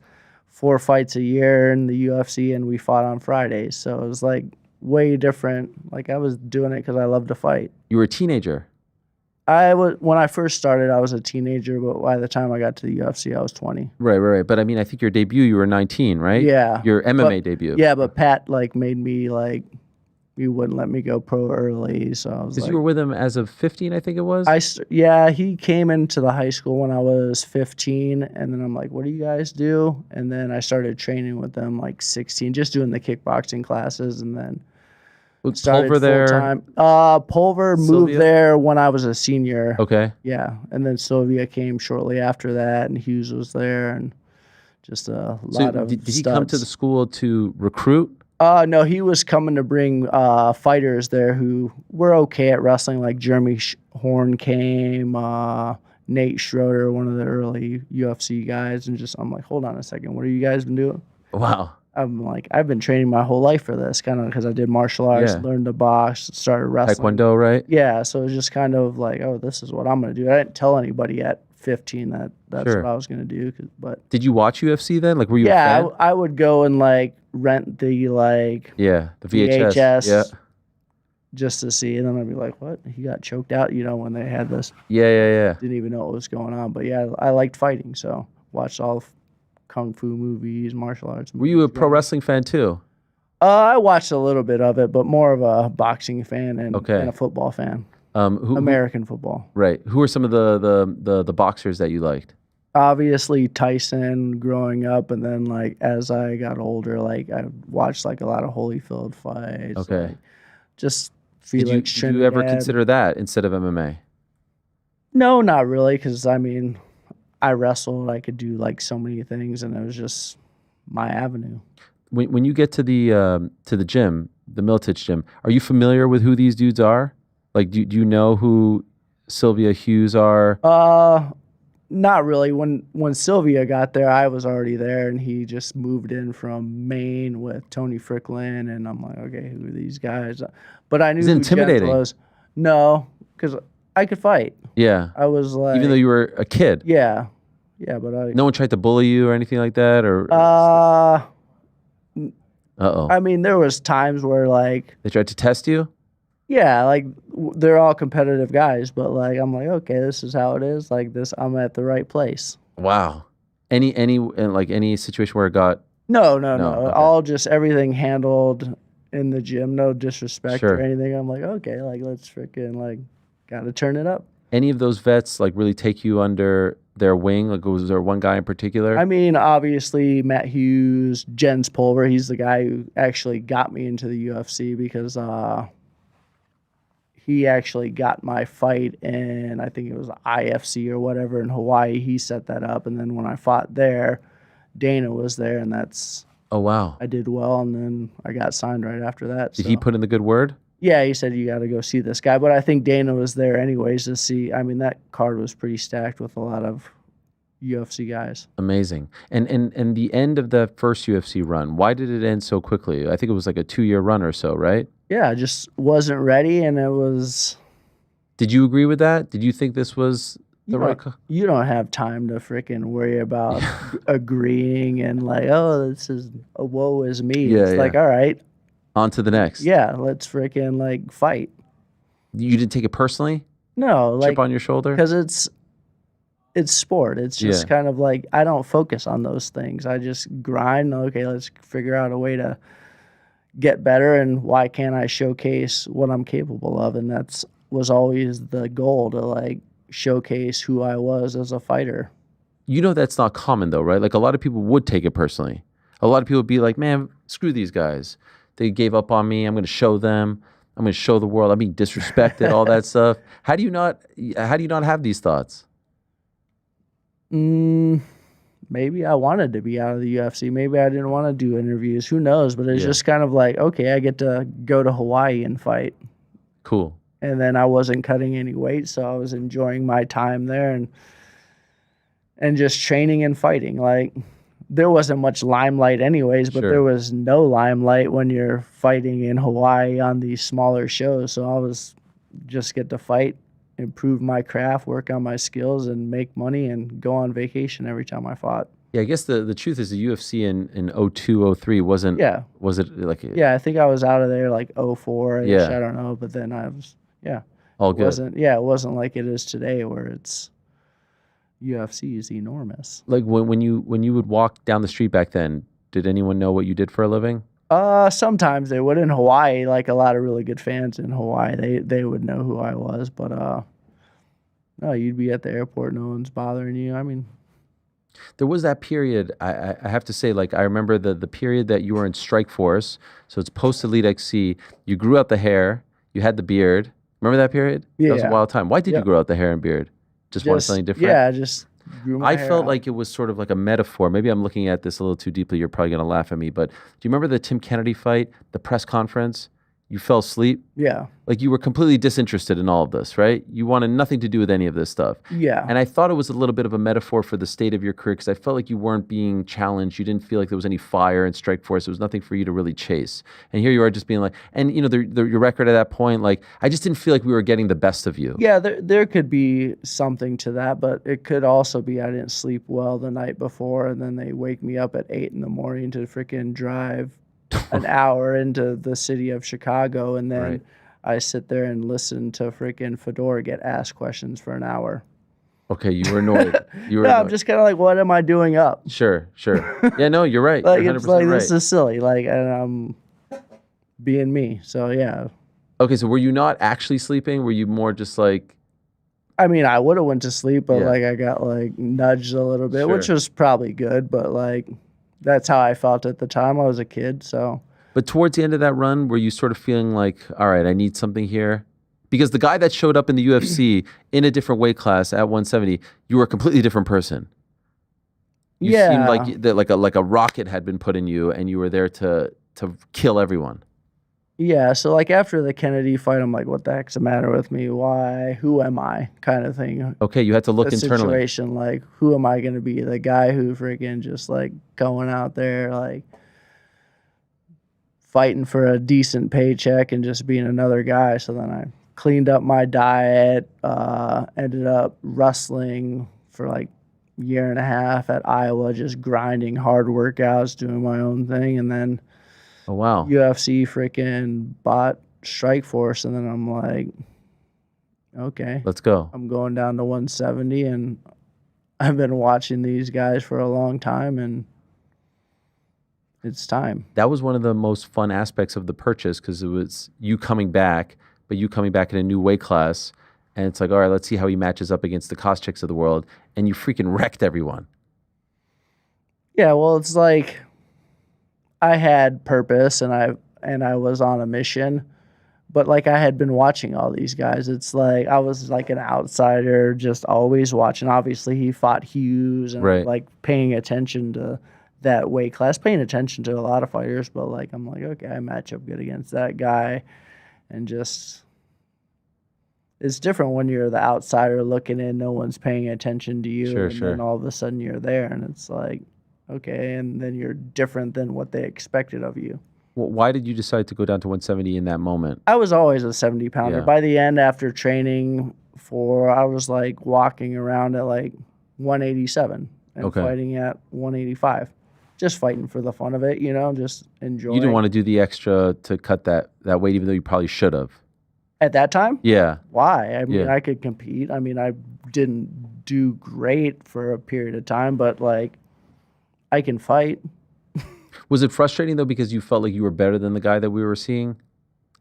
4 fights a year in the UFC, and we fought on Fridays. So it was like way different. Like I was doing it because I love to fight. You were a teenager. When I first started, I was a teenager, but by the time I got to the UFC, I was 20. Right. But I mean, I think your debut, you were 19, right? Yeah. Your MMA debut. Yeah, but Pat like made me like, he wouldn't let me go pro early, so I was Because like, you were with him as of 15, I think it was? yeah, he came into the high school when I was 15, and then I'm like, what do you guys do? And then I started training with them like 16, just doing the kickboxing classes, and then Was started Pulver there? full-time. Pulver moved Sylvia? there when I was a senior. Okay. Yeah, and then Sylvia came shortly after that, and Hughes was there, and just a So lot of did he come to studs. the school to recruit? No, he was coming to bring fighters there who were okay at wrestling, like Jeremy Horn came, Nate Schroeder, one of the early UFC guys, and I'm like, hold on a second, what have you guys been doing? Wow. I'm like, I've been training my whole life for this, kind of because I did martial arts, Yeah. learned to box, started wrestling. Taekwondo, right? Yeah, so it was just kind of like, oh, this is what I'm going to do. I didn't tell anybody at 15 that that's Sure. what I was going to do. But Did you watch UFC then? Like, were you a yeah, fan? I would go and like rent the like Yeah, the VHS. Yeah. just to see, and then I'd be like, what? He got choked out, when they had this. Yeah. Didn't even know what was going on. But yeah, I liked fighting, so watched all kung fu movies, martial arts Were you a movies, pro yeah. wrestling fan too? I watched a little bit of it, but more of a boxing fan and Okay. a football fan. Who, American football. right. Who are some of the boxers that you liked? Obviously Tyson growing up, and then like as I got older, like I watched like a lot of Holyfield fights. Okay. like, just Did Felix you ever Trinidad. consider that instead of MMA? No, not really, because I mean, I wrestled. I could do like so many things, and it was just my avenue. When you get to the gym, the Miltich gym, are you familiar with who these dudes are? Like, do you know who Sylvia Hughes are? Not really. When Sylvia got there, I was already there, and he just moved in from Maine with Tony Fricklin, and I'm like, okay, who are these guys? But I knew Is it who intimidating? Jens was. No, because I could fight. Yeah. I was like, Even though you were a kid, yeah, but I. no one tried to bully you or anything like that, or uh-oh, I mean, there was times where like, they tried to test you. yeah, like they're all competitive guys, but like I'm like, okay, this is how it is. Like this, I'm at the right place. Wow. Any situation where it got No. okay. All just everything handled in the gym. No disrespect Sure. or anything. I'm like, okay, like let's freaking like, gotta turn it up. any of those vets like really take you under their wing? Like, was there one guy in particular? I mean, obviously Matt Hughes, Jens Pulver. He's the guy who actually got me into the UFC because he actually got my fight in, I think it was IFC or whatever in Hawaii. He set that up, and then when I fought there, Dana was there, and Oh wow. I did well, and then I got signed right after that. Did he put in the good word? Yeah, he said you got to go see this guy, but I think Dana was there anyways to see. I mean, that card was pretty stacked with a lot of UFC guys. Amazing. And the end of the first UFC run, why did it end so quickly? I think it was like a 2-year run or so, right? Yeah, I just wasn't ready, and it was. Did you agree with that? Did you think this was the right? You don't have time to freaking worry about agreeing and like, oh, this is a woe is me. Yeah, It's like, all right, On to the next. Yeah, let's freaking like fight. You didn't take it personally? No, like Chip on your shoulder? because it's sport. It's just kind of like I don't focus on those things. I just grind. Okay, let's figure out a way to get better, and why can't I showcase what I'm capable of? And was always the goal, to like showcase who I was as a fighter. You know that's not common though, right? Like a lot of people would take it personally. A lot of people would be like, man, screw these guys. They gave up on me. I'm going to show them. I'm going to show the world I'm being disrespected, all that stuff. How do you not have these thoughts? Maybe I wanted to be out of the UFC. Maybe I didn't want to do interviews. Who knows? But it's just kind of like, okay, I get to go to Hawaii and fight. Cool. And then I wasn't cutting any weight, so I was enjoying my time there and just training and fighting. Like, there wasn't much limelight anyways, but there was no limelight when you're fighting in Hawaii on these smaller shows. So I was just get to fight, improve my craft, work on my skills, and make money and go on vacation every time I fought. Yeah, I guess the truth is the UFC in 02, 03 wasn't. Yeah. Was it like? I think I was out of there like 04. I don't know, but then I was all good. It wasn't like it is today where it's. UFC is enormous. Like when you would walk down the street back then, did anyone know what you did for a living? Sometimes they would. In Hawaii, like a lot of really good fans in Hawaii, they would know who I was. But no, you'd be at the airport, no one's bothering you. I mean, there was that period. I have to say, like I remember the period that you were in Strike Force. So it's post Elite XC. You grew out the hair. You had the beard. Remember that period? Yeah, that was a wild time. Why did you grow out the hair and beard? Just wanted something different? Yeah, just grew my hair felt out. like it was sort of like a metaphor. Maybe I'm looking at this a little too deeply. You're probably going to laugh at me. But do you remember the Tim Kennedy fight, the press conference? You fell asleep? Yeah. Like you were completely disinterested in all of this, right? You wanted nothing to do with any of this stuff. Yeah. And I thought it was a little bit of a metaphor for the state of your career because I felt like you weren't being challenged. You didn't feel like there was any fire in Strike Force. There was nothing for you to really chase. And here you are just being like, and you know, your record at that point, like, I just didn't feel like we were getting the best of you. Yeah, there could be something to that, but it could also be I didn't sleep well the night before, and then they wake me up at 8 a.m. to freaking drive an hour into the city of Chicago, and then I sit there and listen to freaking Fedor get asked questions for an hour. Okay, you were annoyed. I'm just kind of like, what am I doing up? Sure. Yeah, no, you're right. Like, you're 100% it's like, right. this is silly. Like, and I'm being me. So, yeah. Okay, so were you not actually sleeping? Were you more just like... I mean, I would have went to sleep, but like I got like nudged a little bit, which was probably good, but like... That's how I felt at the time. I was a kid, so. But towards the end of that run, were you sort of feeling like, all right, I need something here? Because the guy that showed up in the UFC in a different weight class at 170, you were a completely different person. You seemed like a rocket had been put in you, and you were there to kill everyone. Yeah, so like after the Kennedy fight, I'm like, what the heck's the matter with me? Why? Who am I? Kind of thing. Okay, you had to look internally. Situation, like, who am I going to be? The guy who freaking just like going out there, like fighting for a decent paycheck and just being another guy. So then I cleaned up my diet, ended up wrestling for like a year and a half at Iowa, just grinding hard workouts, doing my own thing. And then oh, wow. UFC freaking bought Strike Force, and then I'm like, okay. Let's go. I'm going down to 170, and I've been watching these guys for a long time, and it's time. That was one of the most fun aspects of the purchase because it was you coming back, but you coming back in a new weight class, and it's like, all right, let's see how he matches up against the Koscheck's of the world, and you freaking wrecked everyone. Yeah, well, it's like... I had purpose and I was on a mission, but like I had been watching all these guys. It's like I was like an outsider, just always watching. Obviously, he fought Hughes and like paying attention to that weight class, paying attention to a lot of fighters. But like I'm like, okay, I match up good against that guy, and just it's different when you're the outsider looking in. No one's paying attention to you, and then all of a sudden you're there, and it's like. Okay, and then you're different than what they expected of you. Well, why did you decide to go down to 170 in that moment? I was always a 70-pounder. By the end, after training I was like walking around at like 187 and fighting at 185. just fighting for the fun of it, just enjoying. You didn't want to do the extra to cut that weight, even though you probably should have. At that time? Yeah. Why? I mean, Yeah. I could compete. I mean, I didn't do great for a period of time, but like, I can fight. Was it frustrating though because you felt like you were better than the guy that we were seeing?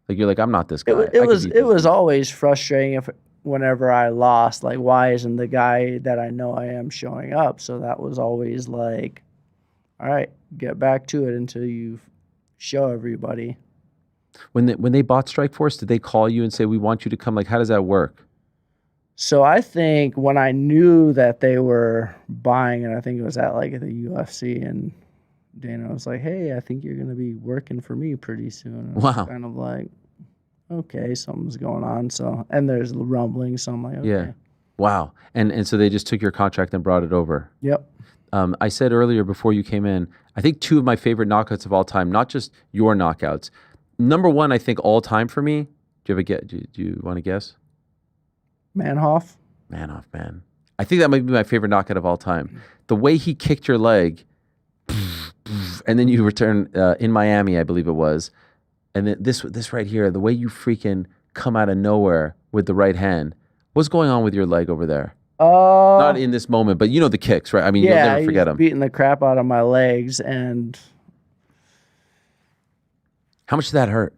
Like you're like, I'm not this guy. It was always frustrating whenever I lost. Like, why isn't the guy that I know I am showing up? So that was always like, all right, get back to it until you show everybody. When they bought Strikeforce, did they call you and say, we want you to come? Like, how does that work? So I think when I knew that they were buying it, I think it was at like the UFC, and Dana was like, hey, I think you're going to be working for me pretty soon. And I was Wow. kind of like, okay, something's going on. So, and there's rumbling. So I'm like, okay. Yeah. Wow. And so they just took your contract and brought it over. Yep. I said earlier before you came in, I think 2 of my favorite knockouts of all time, not just your knockouts. Number 1, I think all time for me. Do you want to guess? Manhoff. Manhoff, man. I think that might be my favorite knockout of all time. The way he kicked your leg, and then you return in Miami, I believe it was. And then this right here, the way you freaking come out of nowhere with the right hand. What's going on with your leg over there? Not in this moment, but you know the kicks, right? I mean, you'll never forget them. Beating the crap out of my legs, and how much did that hurt?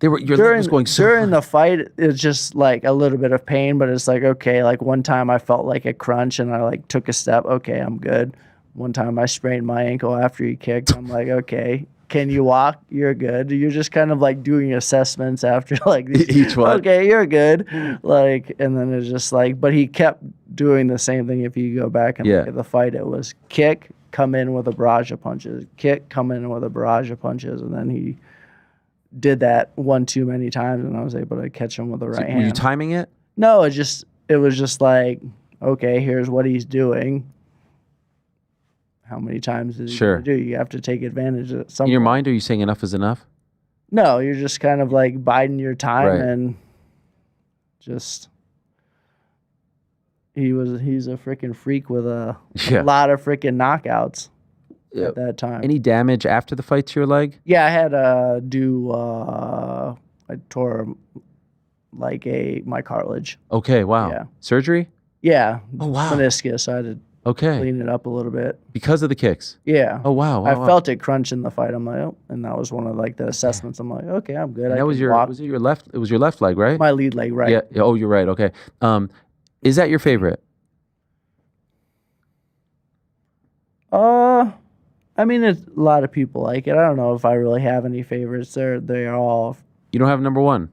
Your leg was going so during high. the fight. It's just like a little bit of pain, but it's like, okay, like one time I felt like a crunch and I like took a step. Okay, I'm good. One time I sprained my ankle after he kicked. I'm like, okay, can you walk? You're good. You're just kind of like doing assessments after like each one. Okay, you're good. Like, and then it's just like, but he kept doing the same thing. If you go back and look at the fight, it was kick, come in with a barrage of punches, kick, come in with a barrage of punches, and then he did that one too many times, and I was able to catch him with the right hand. Were you timing it? No, it was just like, okay, here's what he's doing. How many times is he gonna do? You have to take advantage of something. In your mind, are you saying enough is enough? No, you're just kind of like biding your time, Right. and just he's a freaking freak with a lot of freaking knockouts at that time. Any damage after the fight to your leg? Yeah, I had to do I tore like my cartilage. Okay, wow. Yeah. Surgery? Yeah. Oh, wow. Meniscus. So I had to clean it up a little bit. Because of the kicks? Yeah. Oh, wow. I felt it crunch in the fight. I'm like, oh, and that was one of like the assessments. I'm like, okay, I'm good. And that was your left? It was your left leg, right? My lead leg, right? Yeah. Oh, you're right. Okay. Is that your favorite? I mean, a lot of people like it. I don't know if I really have any favorites. They're all. You don't have number 1?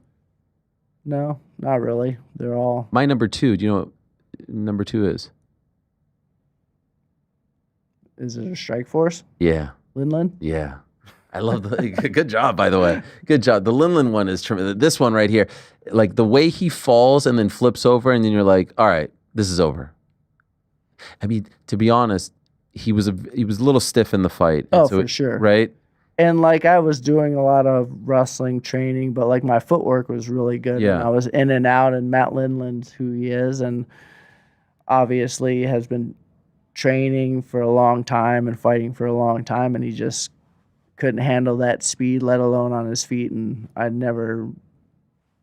No, not really. They're all. My number 2. Do you know what number 2 is? Is it a Strikeforce? Yeah. Linland? Yeah. I love the good job, by the way. Good job. The Linland one is tremendous. This one right here, like the way he falls and then flips over, and then you're like, all right, this is over. I mean, to be honest, he was a little stiff in the fight. Oh, for sure. Right? And like I was doing a lot of wrestling training, but like my footwork was really good. Yeah. And I was in and out, and Matt Linland's who he is, and obviously has been training for a long time and fighting for a long time, and he just couldn't handle that speed, let alone on his feet, and I'd never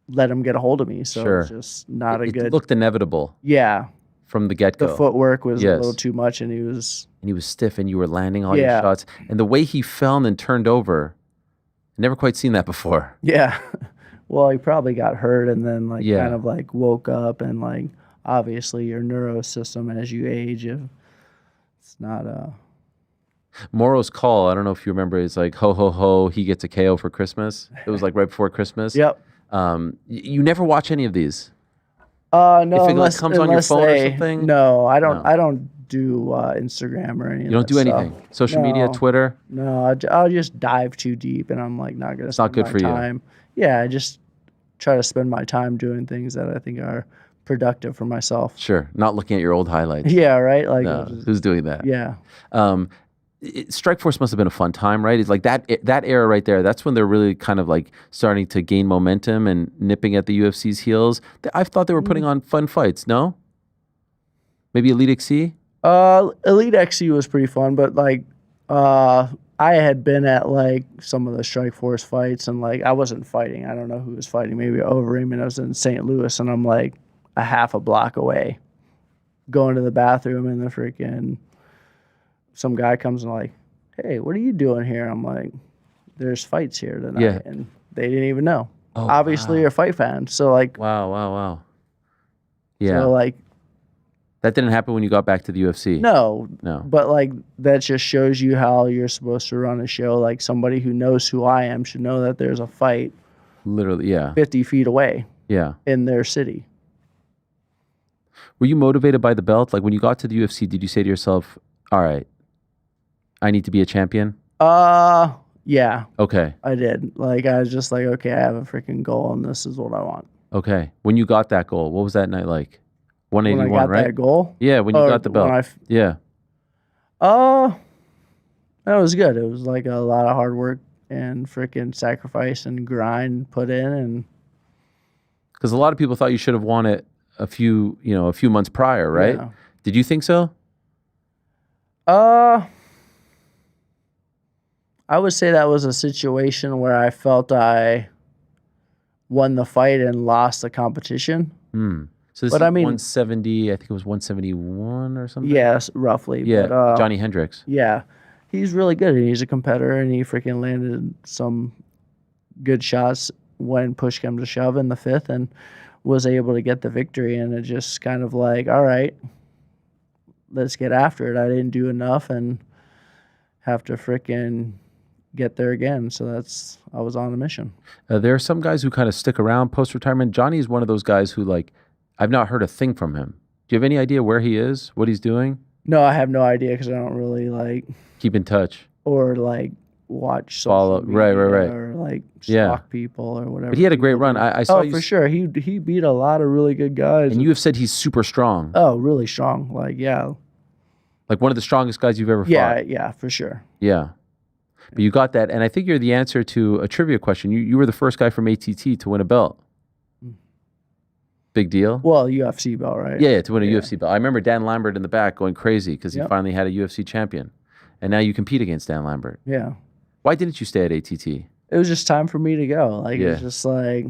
let him get a hold of me. So Sure. it's just not It good. looked inevitable. Yeah. From the get-go. The footwork was Yes. a little too much, and he was stiff, and you were landing all your shots. And the way he fell and then turned over, never quite seen that before. Yeah. Well, he probably got hurt and then like Yeah. kind of like woke up, and like obviously your neuro system as you age, it's not Morrow's call, I don't know if you remember, it's like, ho, ho, ho, he gets a KO for Christmas. It was like right before Christmas. Yep. You never watch any of these? No, if it unless comes on your unless phone or they- something? No, I don't. No. I don't do Instagram or anything. You don't do anything? Social media, Twitter? No, I'll just dive too deep, and I'm like not gonna. It's not good for you. time. Yeah, I just try to spend my time doing things that I think are productive for myself. Sure. Not looking at your old highlights. Yeah, right. Like No, who's doing that? Yeah. Strikeforce must have been a fun time, right? It's like that era right there. That's when they're really kind of like starting to gain momentum and nipping at the UFC's heels. I thought they were putting on fun fights. No, maybe Elite XC. Elite XC was pretty fun, but like I had been at like some of the Strike Force fights, and like I wasn't fighting. I don't know who was fighting. Maybe Overeem. I was in St. Louis, and I'm like a half a block away, going to the bathroom, and the freaking some guy comes and like, hey, what are you doing here? I'm like, there's fights here tonight, Yeah. and they didn't even know. Oh, Obviously, wow. you're a fight fan, so like, Wow. Yeah. so like. That didn't happen when you got back to the UFC. No. No. But like that just shows you how you're supposed to run a show. Like somebody who knows who I am should know that there's a fight Literally, yeah. 50 feet away Yeah. in their city. Were you motivated by the belt? Like when you got to the UFC, did you say to yourself, all right, I need to be a champion? Yeah, Okay. I did. Like I was just like, okay, I have a freaking goal and this is what I want. Okay. When you got that goal, what was that night like? 181, When I got right? that goal? Yeah, when you got the belt. Yeah. That was good. It was like a lot of hard work and freaking sacrifice and grind put in, and Because a lot of people thought you should have won it a few months prior, right? Yeah. Did you think so? I would say that was a situation where I felt I won the fight and lost the competition. So this But is I mean- 170, I think it was 171 or something? Yes, roughly. Yeah, But, Johnny Hendricks. Yeah, he's really good, and he's a competitor, and he freaking landed some good shots when push comes to shove in the fifth, and was able to get the victory. And it just kind of like, all right, let's get after it. I didn't do enough, and have to freaking get there again. So I was on a mission. There are some guys who kind of stick around post-retirement. Johnny's one of those guys who, like, I've not heard a thing from him. Do you have any idea where he is, what he's doing? No, I have no idea because I don't really like Keep in touch. or like watch social Follow- media right. or like Yeah. stalk people or whatever. But he had a great people run. do. I saw you for sure. He beat a lot of really good guys. And you have said he's super strong. Oh, really strong. Like, yeah. Like one of the strongest guys you've ever Yeah, fought. yeah, for sure. Yeah. But you got that. And I think you're the answer to a trivia question. You were the first guy from ATT to win a belt. Big deal? Well, UFC belt, right? Yeah, to win a UFC belt. I remember Dan Lambert in the back going crazy because he Yep. finally had a UFC champion. And now you compete against Dan Lambert. Yeah. Why didn't you stay at ATT? It was just time for me to go. Like, Yeah. it's just like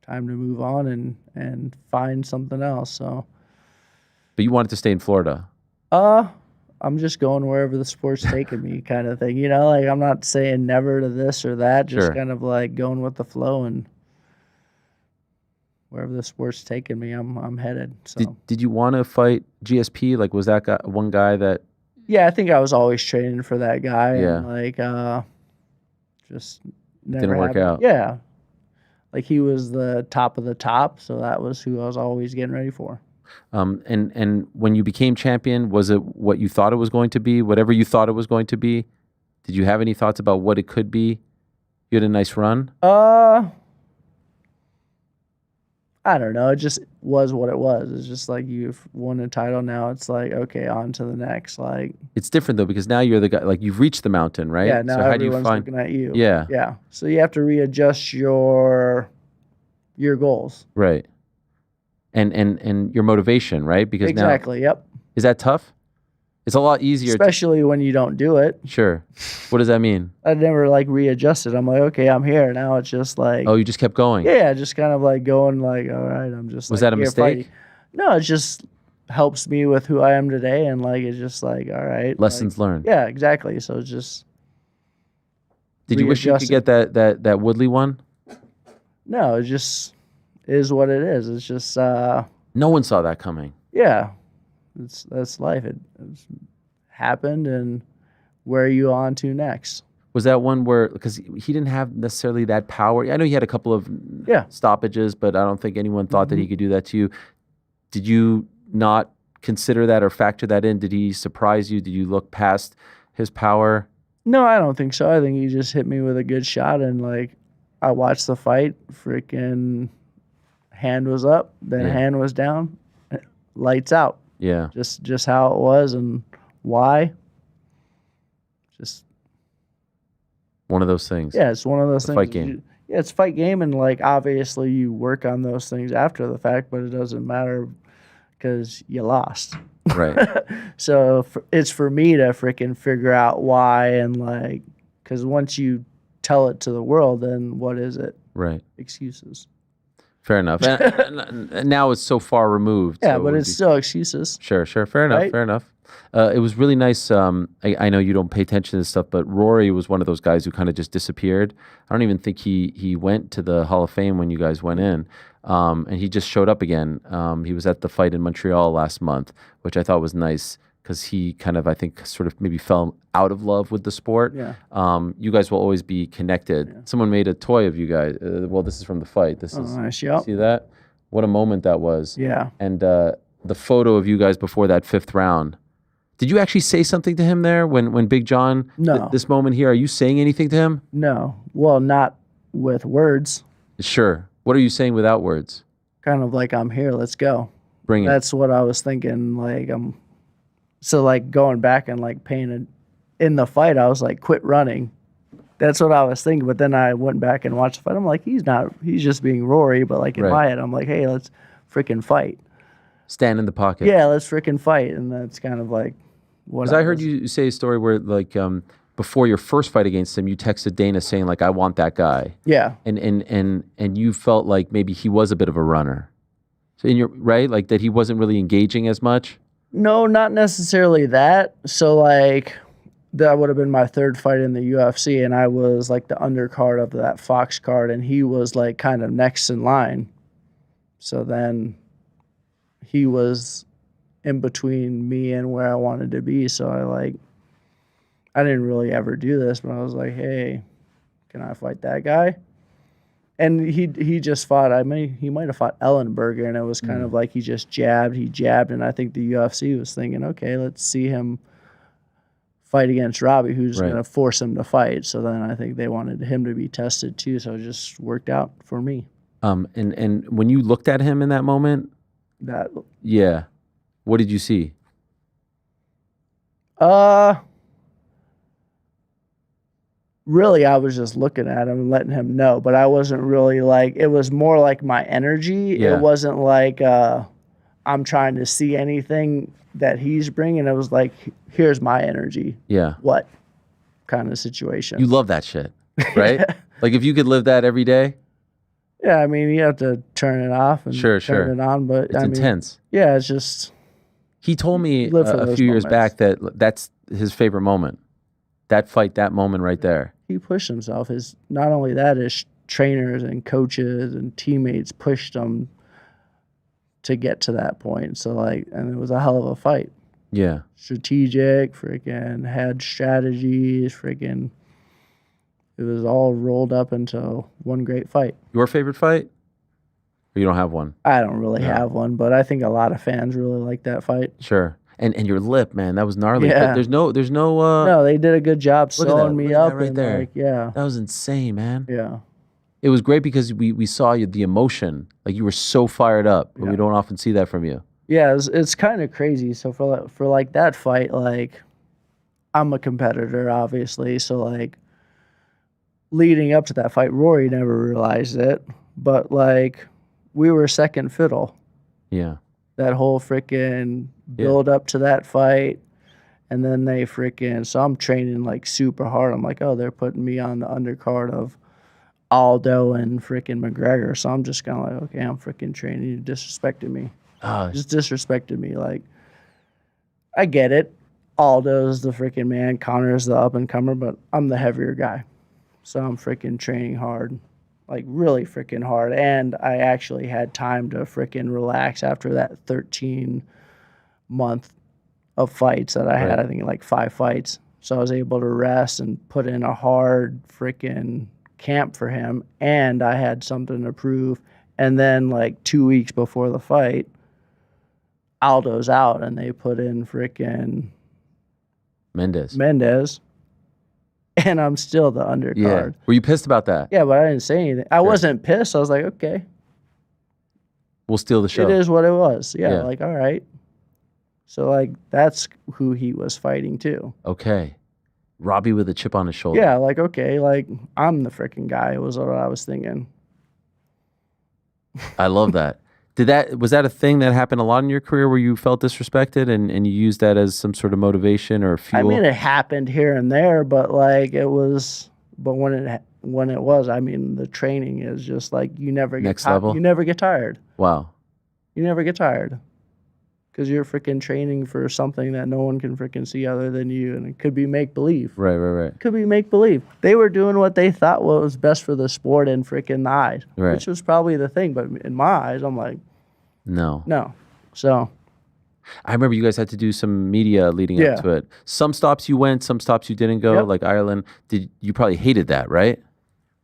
time to move on and find something else. So, But you wanted to stay in Florida. I'm just going wherever the sport's taking me, kind of thing. You know, like I'm not saying never to this or that. Just Sure. kind of like going with the flow, and wherever the sport's taking me, I'm headed. So Did you want to fight GSP? Like, was that guy, one guy that? yeah, I think I was always training for that guy. Yeah. And like just never Didn't work happened. out. Yeah. Like he was the top of the top, so that was who I was always getting ready for. And when you became champion, was it what you thought it was going to be? Whatever you thought it was going to be? Did you have any thoughts about what it could be? You had a nice run. I don't know. It just was what it was. It's just like you've won a title. Now it's like, okay, on to the next. Like, It's different though because now you're the guy. Like you've reached the mountain, right? yeah, now so how do you everyone's find? looking at you. Yeah. Yeah. So you have to readjust your goals. Right. And your motivation, right? Because Exactly. Yep. now is that tough? It's a lot easier. Especially when you don't do it. Sure. What does that mean? I never like readjusted. I'm like, okay, I'm here. Now it's just like, Oh, you just kept going. yeah, just kind of like going like, all right, I'm just Was like, that a here mistake? fighting. No, it just helps me with who I am today. And like, it's just like, all right. Lessons like, learned. Yeah, exactly. So it's just. Did you wish you could get that Woodley one? No, it just is what it is. It's just, No one saw that coming. yeah, that's life. It's happened, and where are you on to next? Was that one where because he didn't have necessarily that power? I know he had a couple of stoppages, but I don't think anyone thought that he could do that to you. Did you not consider that or factor that in? Did he surprise you? Did you look past his power? No, I don't think so. I think he just hit me with a good shot, and like I watched the fight. Freaking hand was up, then Yeah. hand was down, lights out. Yeah. Just how it was and why. Just One of those things. yeah, it's one of those The things. fight game. Yeah, it's fight game, and like obviously you work on those things after the fact, but it doesn't matter because you lost. Right. So it's for me to freaking figure out why, and like, because once you tell it to the world, then what is it? Right. Excuses. Fair enough. And now it's so far removed. Yeah, so but it would it's be- still excuses. Sure. Fair enough. Right? Fair enough. It was really nice. I know you don't pay attention to this stuff, but Rory was one of those guys who kind of just disappeared. I don't even think he went to the Hall of Fame when you guys went in, and he just showed up again. He was at the fight in Montreal last month, which I thought was nice because he kind of, I think, sort of maybe fell out of love with the sport. Yeah. You guys will always be connected. Yeah. Someone made a toy of you guys. Well, this is from the fight. This is Nice. Yep. see that? What a moment that was. Yeah. And the photo of you guys before that 5th round. Did you actually say something to him there when Big John? No. This moment here, are you saying anything to him? No. Well, not with words. Sure. What are you saying without words? Kind of like, I'm here. Let's go. Bring it. That's what I was thinking. Like, so like going back and like paying in the fight, I was like, quit running. That's what I was thinking. But then I went back and watched the fight. I'm like, he's just being Rory. But like in Right. my head, I'm like, hey, let's freaking fight. Stand in the pocket. Yeah, let's freaking fight. And that's kind of like what Because I heard you say a story where like before your first fight against him, you texted Dana saying like, I want that guy. Yeah. And you felt like maybe he was a bit of a runner. So in your right, like that he wasn't really engaging as much. No, not necessarily that. So like that would have been my 3rd fight in the UFC, and I was like the undercard of that Fox card, and he was like kind of next in line. So then he was in between me and where I wanted to be. So I didn't really ever do this, but I was like, hey, can I fight that guy? And he just fought. He might have fought Ellenberger, and it was kind of like he jabbed, and I think the UFC was thinking, okay, let's see him fight against Robbie, who's Right. going to force him to fight. So then I think they wanted him to be tested too. So it just worked out for me. And when you looked at him in that moment, yeah, what did you see? Really, I was just looking at him and letting him know, but I wasn't really like, it was more like my energy. Yeah. It wasn't like I'm trying to see anything that he's bringing. It was like, here's my energy. Yeah. What kind of situation? You love that shit, right? Like if you could live that every day. Yeah, I mean, you have to turn it off and Sure. turn it on, but It's I mean, intense. yeah, it's just. He told me Live for a those few years moments. back that that's his favorite moment. That fight, that moment right there. He pushed himself. Not only that, his trainers and coaches and teammates pushed him to get to that point. So and it was a hell of a fight. Yeah. Strategic, freaking had strategies, freaking. It was all rolled up into one great fight. Your favorite fight? Or you don't have one? I don't really have one, but I think a lot of fans really like that fight. Sure. And your lip, man, that was gnarly. Yeah. But there's no No, they did a good job look at sewing that, me look at up that right and there. yeah. That was insane, man. Yeah. It was great because we saw you, the emotion. Like you were so fired up. And we don't often see that from you. Yeah, it's kind of crazy. So for like that fight, like I'm a competitor, obviously. So like leading up to that fight, Rory never realized it, but like we were second fiddle. Yeah. That whole freaking build up to that fight, and then they freaking. So I'm training like super hard. I'm like, oh, they're putting me on the undercard of Aldo and freaking McGregor. So I'm just kind of like, okay, I'm freaking training. You disrespected me. Just disrespected me. Like, I get it. Aldo's the freaking man. Connor's the up and comer, but I'm the heavier guy. So I'm freaking training hard, like really freaking hard. And I actually had time to freaking relax after that 13-month of fights that I had. Right. I think like 5 fights. So I was able to rest and put in a hard freaking camp for him. And I had something to prove. And then like 2 weeks before the fight, Aldo's out and they put in freaking Mendez. And I'm still the undercard. Yeah. Were you pissed about that? Yeah, but I didn't say anything. I wasn't pissed. I was like, okay. We'll steal the show. It is what it was. Yeah, Yeah. like, all right. So, like, that's who he was fighting too. Okay. Robbie with a chip on his shoulder. Yeah, like, okay, like, I'm the freaking guy was what I was thinking. I love that. Was that a thing that happened a lot in your career where you felt disrespected and you used that as some sort of motivation or fuel? I mean, it happened here and there, but like when it was, I mean, the training is just like you never get Next level? You never get tired. Wow. You never get tired because you're freaking training for something that no one can freaking see other than you, and it could be make believe. Right. Could be make believe. They were doing what they thought was best for the sport in freaking eyes, Right. which was probably the thing. But in my eyes, I'm like, No. So I remember you guys had to do some media leading up to it. Some stops you went, some stops you didn't go, Yep. like Ireland. You probably hated that, right?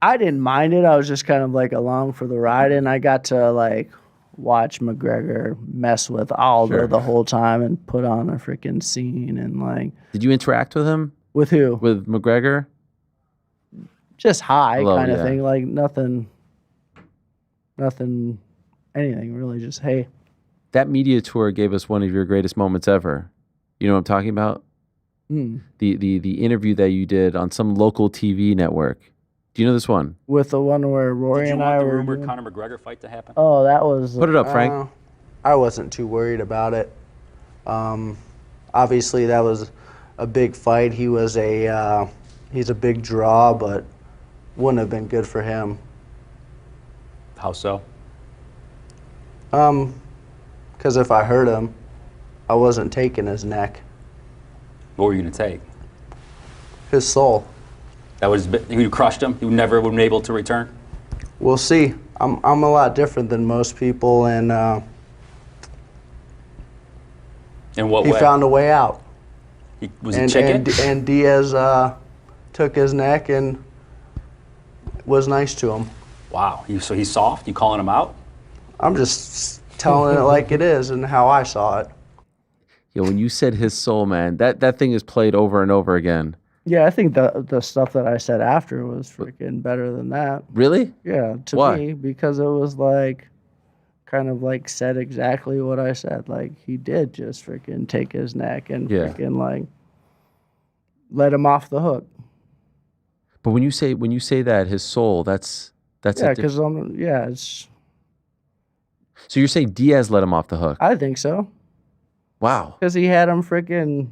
I didn't mind it. I was just kind of like along for the ride, and I got to like watch McGregor mess with Aldo Sure. the whole time and put on a freaking scene and like. Did you interact with him? With who? With McGregor? Just hi Hello, kind of yeah. thing, like nothing, anything really. Just hey. That media tour gave us one of your greatest moments ever. You know what I'm talking about? Mm. The interview that you did on some local TV network. Do you know this one? With the one where Rory and I were. rumored Conor McGregor fight to happen? Oh, that was. Put it up, Frank. I wasn't too worried about it. Obviously, that was a big fight. He's a big draw, but wouldn't have been good for him. How so? Because if I hurt him, I wasn't taking his neck, What were you going to take? his soul. That was you crushed him. You never would have been able to return. We'll see. I'm a lot different than most people, and In what he way? found a way out. Was it chicken? And Diaz took his neck and was nice to him. Wow. So he's soft. You calling him out? I'm just telling it like it is and how I saw it. Yeah, when you said his soul, man, that thing is played over and over again. Yeah, I think the stuff that I said after was freaking better than that. Really? Yeah, to Why? me, because it was like kind of like said exactly what I said. Like he did just freaking take his neck and freaking like let him off the hook. But when you say that his soul, that's Yeah, because it's. So you're saying Diaz let him off the hook? I think so. Wow. Because he had him freaking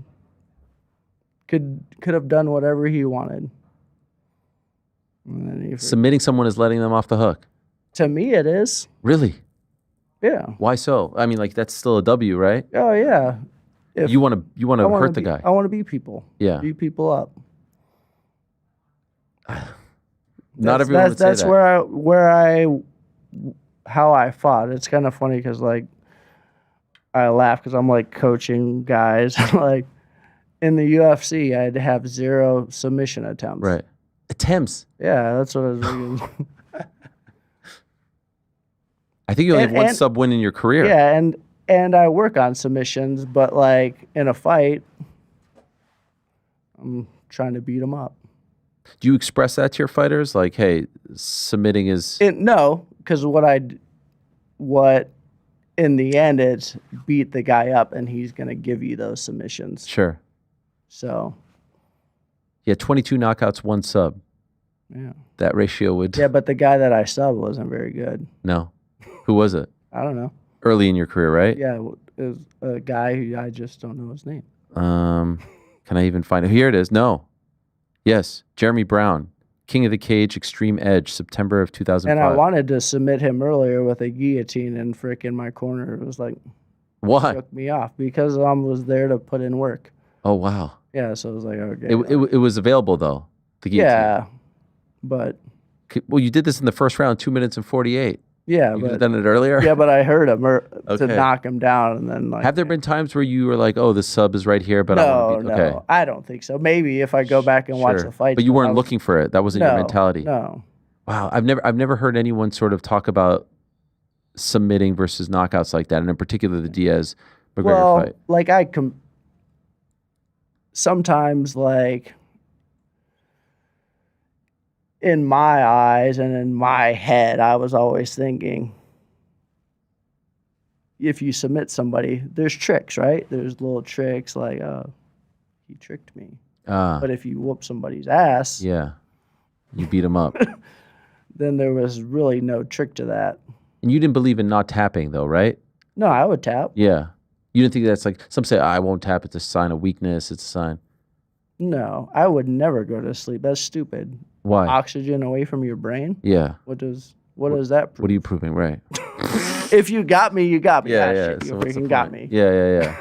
could have done whatever he wanted. And then he Submitting someone is letting them off the hook. To me, it is. Really? Yeah. Why so? I mean, like that's still a W, right? Oh yeah. You want to hurt the guy. I want to beat people. Yeah. Beat people up. Not everyone would say that's that. how I fought. It's kind of funny because like I laugh because I'm like coaching guys. Like in the UFC, I had to have 0 submission attempts. Right. Attempts. Yeah, that's what I was reading. I think you only have one sub win in your career. Yeah, and I work on submissions, but like in a fight, I'm trying to beat them up. Do you express that to your fighters? Like, hey, submitting is... No, because what in the end, it's beat the guy up and he's going to give you those submissions. Sure. So. Yeah, 22 knockouts, 1 sub. Yeah. That ratio would... Yeah, but the guy that I subbed wasn't very good. No. Who was it? I don't know. Early in your career, right? Yeah, it was a guy who I just don't know his name. Can I even find it? Here it is. No. Yes, Jeremy Brown, King of the Cage, Extreme Edge, September of 2005. And I wanted to submit him earlier with a guillotine, and frickin' my corner was like, why? Shook me off because I was there to put in work. Oh wow. Yeah, so it was like okay. It was available though. The guillotine. Yeah, but well, you did this in the first round, 2 minutes and 48. Yeah, you but could have done it earlier. Yeah, but I heard him to Okay. knock him down, and then like. Have there been times where you were like, "Oh, the sub is right here," but I want to be okay? No, I don't think so. Maybe if I go back and watch Sure. the fight. But you weren't looking for it. That wasn't your mentality. No. Wow, I've never heard anyone sort of talk about submitting versus knockouts like that, and in particular the Diaz McGregor fight. Like sometimes like in my eyes and in my head, I was always thinking, if you submit somebody, there's tricks, right? There's little tricks like, he tricked me. But if you whoop somebody's ass, Yeah, you beat him up. then there was really no trick to that. And you didn't believe in not tapping, though, right? No, I would tap. Yeah. You didn't think that's like, some say, I won't tap. It's a sign of weakness. It's a sign. No, I would never go to sleep. That's stupid. Why? Oxygen away from your brain? Yeah. What does that prove? What are you proving? Right. If you got me, you got me. Yeah, Ah, yeah. shit, So you what's the freaking got point? me. Yeah.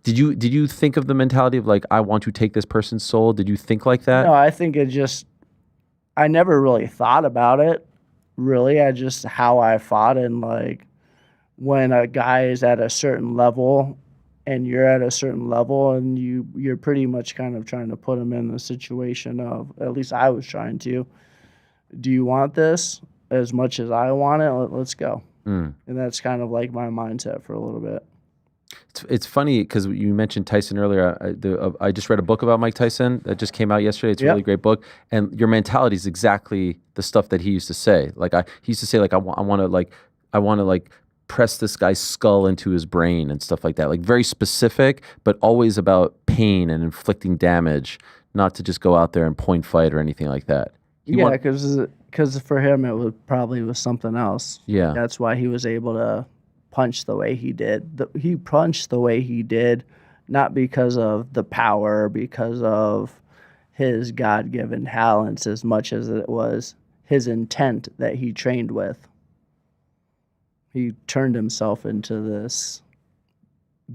Did you think of the mentality of like, I want to take this person's soul? Did you think like that? No, I think I never really thought about it. Really, I just how I fought, and like when a guy is at a certain level and you're at a certain level and you're pretty much kind of trying to put him in the situation of, at least I was trying to, do you want this as much as I want it? Let's go. And that's kind of like my mindset for a little bit. It's funny because you mentioned Tyson earlier. I just read a book about Mike Tyson that just came out yesterday. It's a really great book, and your mentality is exactly the stuff that he used to say. Like he used to say, like I want to press this guy's skull into his brain and stuff like that. Like very specific, but always about pain and inflicting damage, not to just go out there and point fight or anything like that. Because for him it was something else. Yeah, that's why he was able to punch the way he did. He punched the way he did, not because of the power, because of his God-given talents, as much as it was his intent that he trained with. He turned himself into this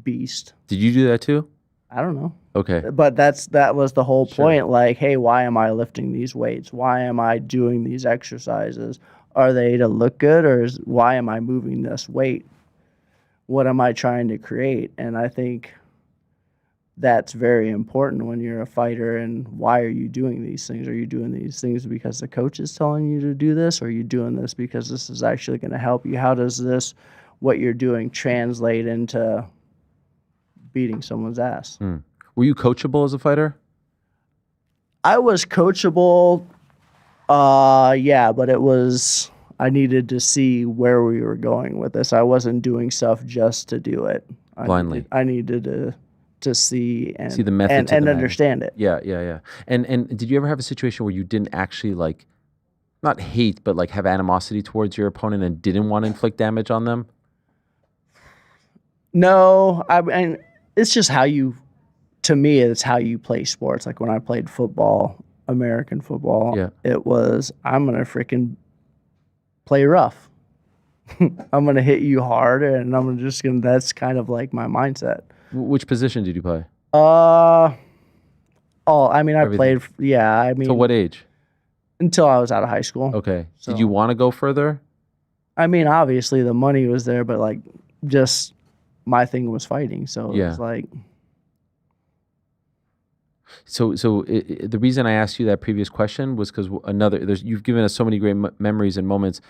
beast. Did you do that too? I don't know. Okay. But that was the whole point. Like, hey, why am I lifting these weights? Why am I doing these exercises? Are they to look good, or why am I moving this weight? What am I trying to create? And I think that's very important when you're a fighter. And why are you doing these things? Are you doing these things because the coach is telling you to do this? Or are you doing this because this is actually going to help you? How does what you're doing, translate into beating someone's ass? Were you coachable as a fighter? I was coachable. Yeah, but I needed to see where we were going with this. I wasn't doing stuff just to do it. Blindly. I needed to see and see the method and understand it. Yeah. And did you ever have a situation where you didn't actually like, not hate, but like have animosity towards your opponent and didn't want to inflict damage on them? No, I mean, it's just to me, it's how you play sports. Like when I played football, American football, it was, I'm going to freaking play rough. I'm going to hit you hard, and that's kind of like my mindset. Which position did you play? I mean, I Everything. played, Till what age? Until I was out of high school. Okay. So, did you want to go further? I mean, obviously the money was there, but like just my thing was fighting. So it was like. So the reason I asked you that previous question was because you've given us so many great memories and moments,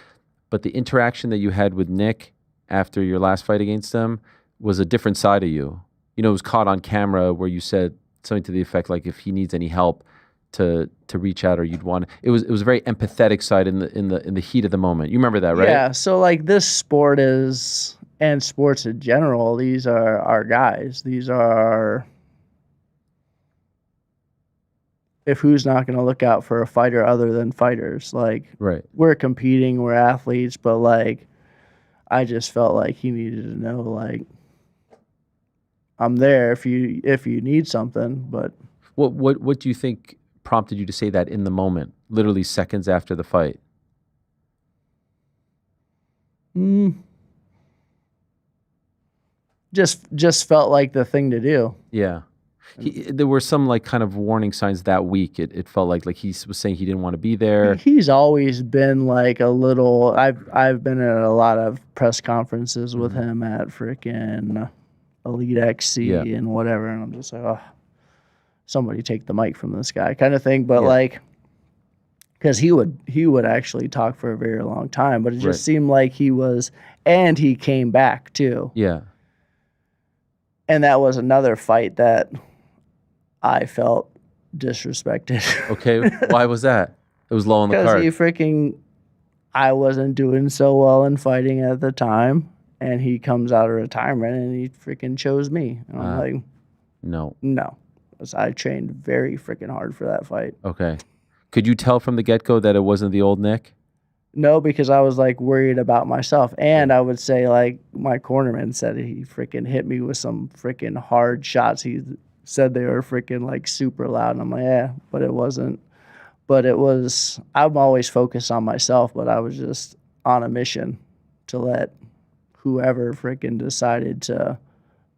but the interaction that you had with Nick after your last fight against him was a different side of you. You know, it was caught on camera where you said something to the effect like, if he needs any help to reach out, or you'd want. It was a very empathetic side in the heat of the moment. You remember that, right? Yeah. So like this sport is, and sports in general, these are our guys. These are. If who's not going to look out for a fighter other than fighters? Like, we're competing, we're athletes, but like, I just felt like he needed to know, like, I'm there if you need something. But what do you think prompted you to say that in the moment, literally seconds after the fight? Just felt like the thing to do. Yeah. There were some like kind of warning signs that week. It felt like he was saying he didn't want to be there. He's always been like a little. I've been at a lot of press conferences with him at freaking Elite XC and whatever, and I'm just like, oh, somebody take the mic from this guy, kind of thing. But like, because he would actually talk for a very long time, but it just seemed like he was, and he came back too. Yeah. And that was another fight that I felt disrespected. Okay, why was that? It was low on the card. Because I wasn't doing so well in fighting at the time, and he comes out of retirement and he freaking chose me. And I'm like, no. Because I trained very freaking hard for that fight. Okay. Could you tell from the get-go that it wasn't the old Nick? No, because I was like worried about myself. And I would say like my cornerman said he freaking hit me with some freaking hard shots. He said they were freaking like super loud. And I'm like, yeah, but it wasn't. But it was, I'm always focused on myself, but I was just on a mission to let whoever freaking decided to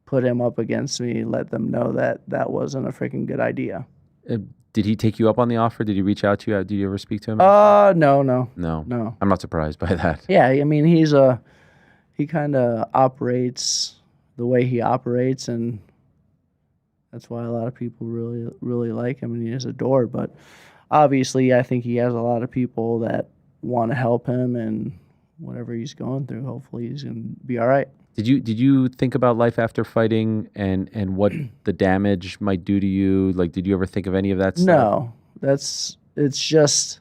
put him up against me, let them know that that wasn't a freaking good idea. Did he take you up on the offer? Did he reach out to you? Did you ever speak to him? No. I'm not surprised by that. Yeah, I mean, he kind of operates the way he operates, and that's why a lot of people really, really like him, and he is adored. But obviously, I think he has a lot of people that want to help him, and whatever he's going through, hopefully he's going to be all right. Did you think about life after fighting and what the damage might do to you? Like, did you ever think of any of that stuff? No, it's just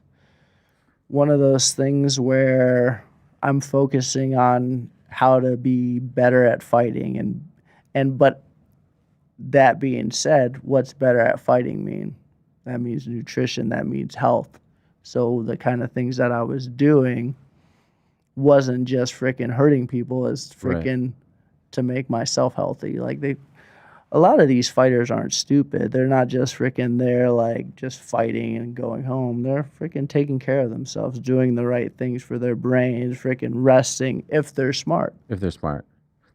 one of those things where I'm focusing on how to be better at fighting, but that being said, what's better at fighting mean? That means nutrition, that means health. So the kind of things that I was doing wasn't just freaking hurting people, it's freaking to make myself healthy. Like a lot of these fighters aren't stupid. They're not just freaking there like just fighting and going home. They're freaking taking care of themselves, doing the right things for their brains, freaking resting if they're smart. If they're smart.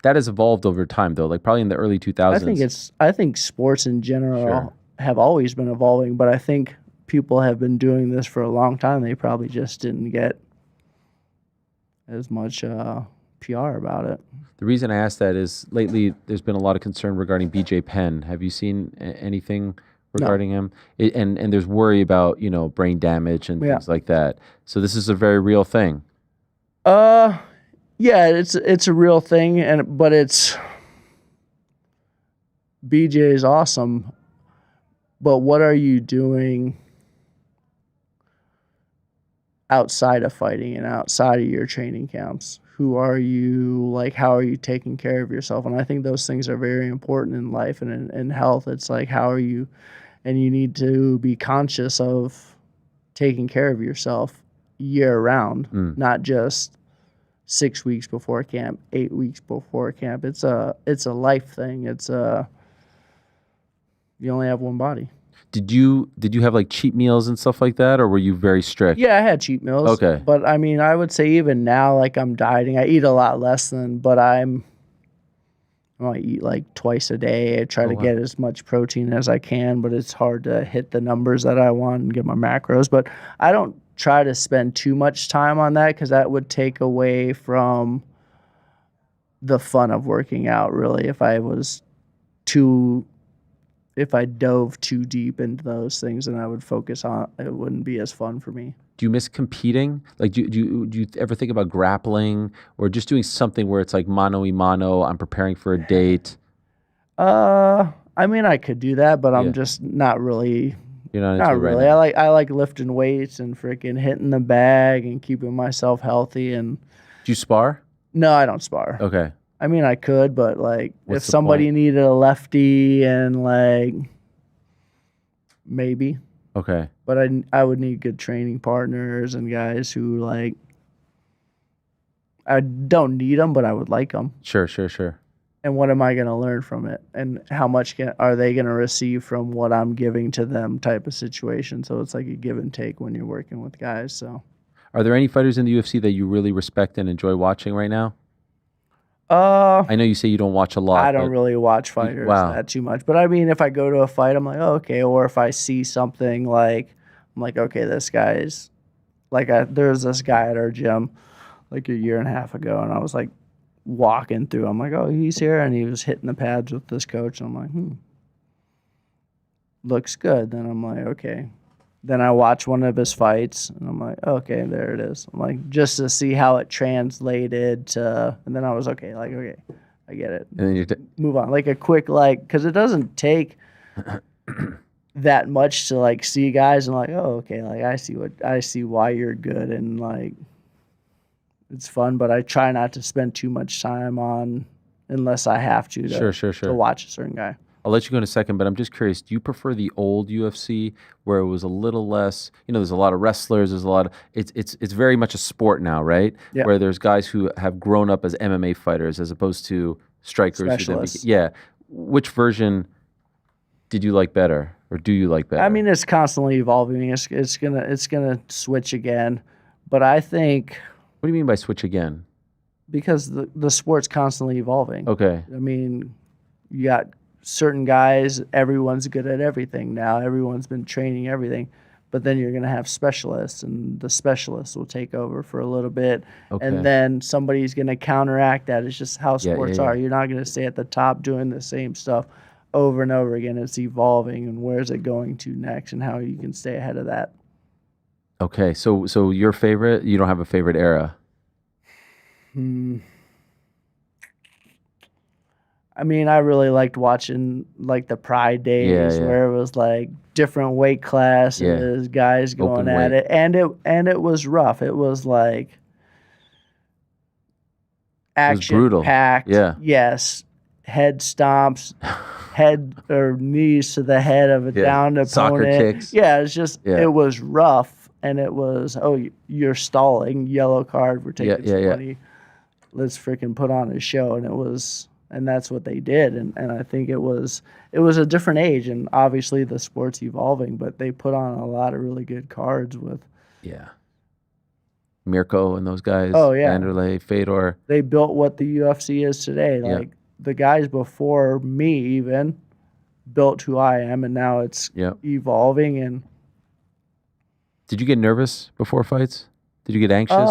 That has evolved over time though, like probably in the early 2000s. I think sports in general have always been evolving, but I think people have been doing this for a long time. They probably just didn't get as much PR about it. The reason I asked that is lately there's been a lot of concern regarding BJ Penn. Have you seen anything regarding him? And there's worry about, brain damage and things like that. So this is a very real thing. Yeah, it's a real thing, but BJ is awesome. But what are you doing outside of fighting and outside of your training camps? Who are you? Like, how are you taking care of yourself? And I think those things are very important in life and in health. It's like, how are you? And you need to be conscious of taking care of yourself year round, not just 6 weeks before camp, 8 weeks before camp. It's a life thing. You only have one body. Did you have like cheat meals and stuff like that, or were you very strict? Yeah, I had cheat meals. Okay. But I mean, I would say even now, like I'm dieting. I eat a lot less but I eat like twice a day. I try to get as much protein as I can, but it's hard to hit the numbers that I want and get my macros. But I don't try to spend too much time on that because that would take away from the fun of working out, really, if I dove too deep into those things and I would focus on it, wouldn't be as fun for me. Do you miss competing? Like, do you ever think about grappling or just doing something where it's like mano y mano, I'm preparing for a date? I mean, I could do that, but I'm just not really. You're not Not into it really. right now. I like lifting weights and freaking hitting the bag and keeping myself healthy. And Do you spar? no, I don't spar. Okay. I mean, I could, but like What's if the somebody point? needed a lefty and like maybe. Okay. But I would need good training partners and guys who like, I don't need them, but I would like them. Sure. And what am I going to learn from it? And how much are they going to receive from what I'm giving to them type of situation? So it's like a give and take when you're working with guys. So, Are there any fighters in the UFC that you really respect and enjoy watching right now? I know you say you don't watch a lot. I don't but really watch fighters Wow. that too much. But I mean, if I go to a fight, I'm like, oh, okay. Or if I see something like, I'm like, okay, this guy's like, there's this guy at our gym like a year and a half ago, and I was like walking through. I'm like, oh, he's here, and he was hitting the pads with this coach. And I'm like, looks good. Then I'm like, okay. Then I watch one of his fights, and I'm like, okay, there it is. I'm like, just to see how it translated to, and then I was okay, like, okay, I get it. And then you Move on, like a quick, like, because it doesn't take that much to like see guys and like, oh, okay, like I see why you're good, and like it's fun, but I try not to spend too much time on unless I have to Sure. to watch a certain guy. I'll let you go in a second, but I'm just curious. Do you prefer the old UFC where it was a little less? There's a lot of wrestlers. There's a lot of it's very much a sport now, right? Yeah. Where there's guys who have grown up as MMA fighters as opposed to strikers. Specialists. Yeah. Which version did you like better, or do you like better? I mean, it's constantly evolving. It's gonna switch again, but I think. What do you mean by switch again? Because the sport's constantly evolving. Okay. I mean, you got certain guys, everyone's good at everything now. Everyone's been training everything. But then you're going to have specialists, and the specialists will take over for a little bit. Okay. And then somebody's going to counteract that. It's just how sports are. You're not going to stay at the top doing the same stuff over and over again. It's evolving, and where's it going to next, and how you can stay ahead of that. Okay. So your favorite, you don't have a favorite era? I mean, I really liked watching like the Pride days where it was like different weight classes, guys going at it, and it was rough. It was like action packed. Yeah. Yes, head stomps, head or knees to the head of a downed opponent. Soccer kicks. Yeah, it's just it was rough, and it was you're stalling, yellow card, we're taking some money. Let's freaking put on a show, and that's what they did, and I think it was a different age, and obviously the sport's evolving, but they put on a lot of really good cards with Mirko and those guys. Oh yeah, Vanderlei, Fedor. They built what the UFC is today. Like the guys before me even built who I am, and now it's evolving. And did you get nervous before fights? Did you get anxious?